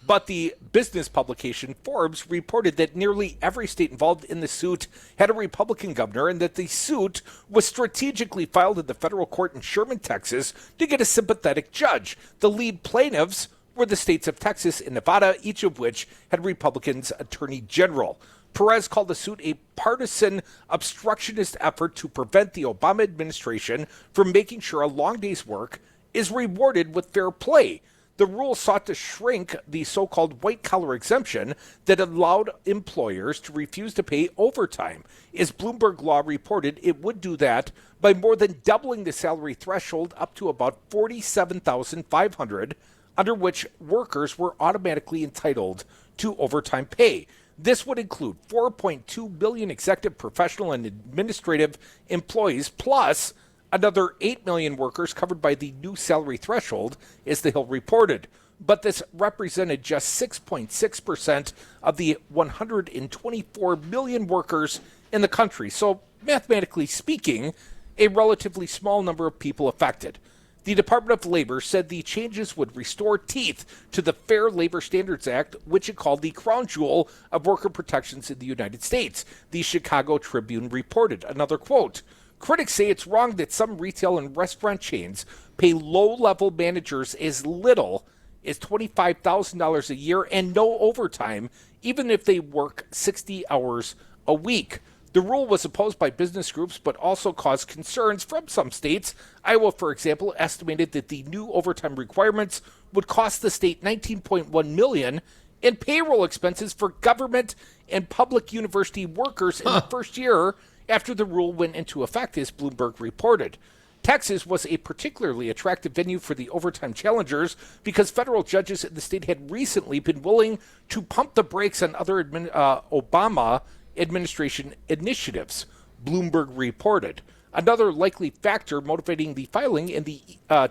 But the business publication Forbes reported that nearly every state involved in the suit had a Republican governor and that the suit was strategically filed in the federal court in Sherman, Texas to get a sympathetic judge. The lead plaintiffs were the states of Texas and Nevada, each of which had Republicans attorney general. Perez called the suit a partisan obstructionist effort to prevent the Obama administration from making sure a long day's work is rewarded with fair play. The rule sought to shrink the so-called white-collar exemption that allowed employers to refuse to pay overtime. As Bloomberg Law reported, it would do that by more than doubling the salary threshold up to about $47,500, under which workers were automatically entitled to overtime pay. This would include 4.2 million executive, professional, and administrative employees, plus another 8 million workers covered by the new salary threshold, as the Hill reported. But this represented just 6.6% of the 124 million workers in the country. So, mathematically speaking, a relatively small number of people affected. The Department of Labor said the changes would restore teeth to the Fair Labor Standards Act, which it called the crown jewel of worker protections in the United States. The Chicago Tribune reported. Another quote, critics say it's wrong that some retail and restaurant chains pay low-level managers as little as $25,000 a year and no overtime, even if they work 60 hours a week. The rule was opposed by business groups, but also caused concerns from some states. Iowa, for example, estimated that the new overtime requirements would cost the state $19.1 million in payroll expenses for government and public university workers in the first year after the rule went into effect, as Bloomberg reported. Texas was a particularly attractive venue for the overtime challengers because federal judges in the state had recently been willing to pump the brakes on other Obama administration initiatives, Bloomberg reported. Another likely factor motivating the filing in the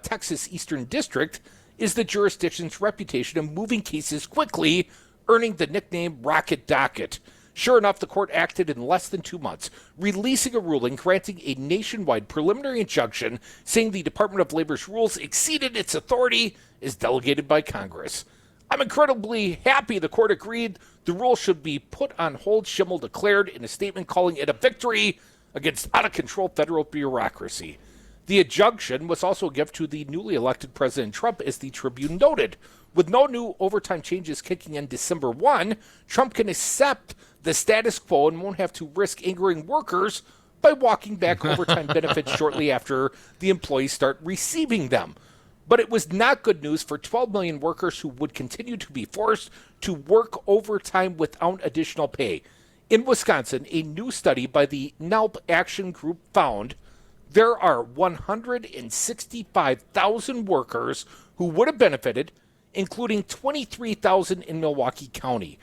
Texas Eastern District is the jurisdiction's reputation of moving cases quickly, earning the nickname Rocket Docket. Sure enough, the court acted in less than 2 months, releasing a ruling granting a nationwide preliminary injunction saying the Department of Labor's rules exceeded its authority as delegated by Congress. I'm incredibly happy the court agreed the rule should be put on hold, Schimmel declared in a statement calling it a victory against out-of-control federal bureaucracy. The injunction was also a gift to the newly elected President Trump, as the Tribune noted. With no new overtime changes kicking in December 1, Trump can accept the status quo and won't have to risk angering workers by walking back overtime benefits shortly after the employees start receiving them. But it was not good news for 12 million workers who would continue to be forced to work overtime without additional pay. In Wisconsin, a new study by the NALP Action Group found there are 165,000 workers who would have benefited, including 23,000 in Milwaukee County.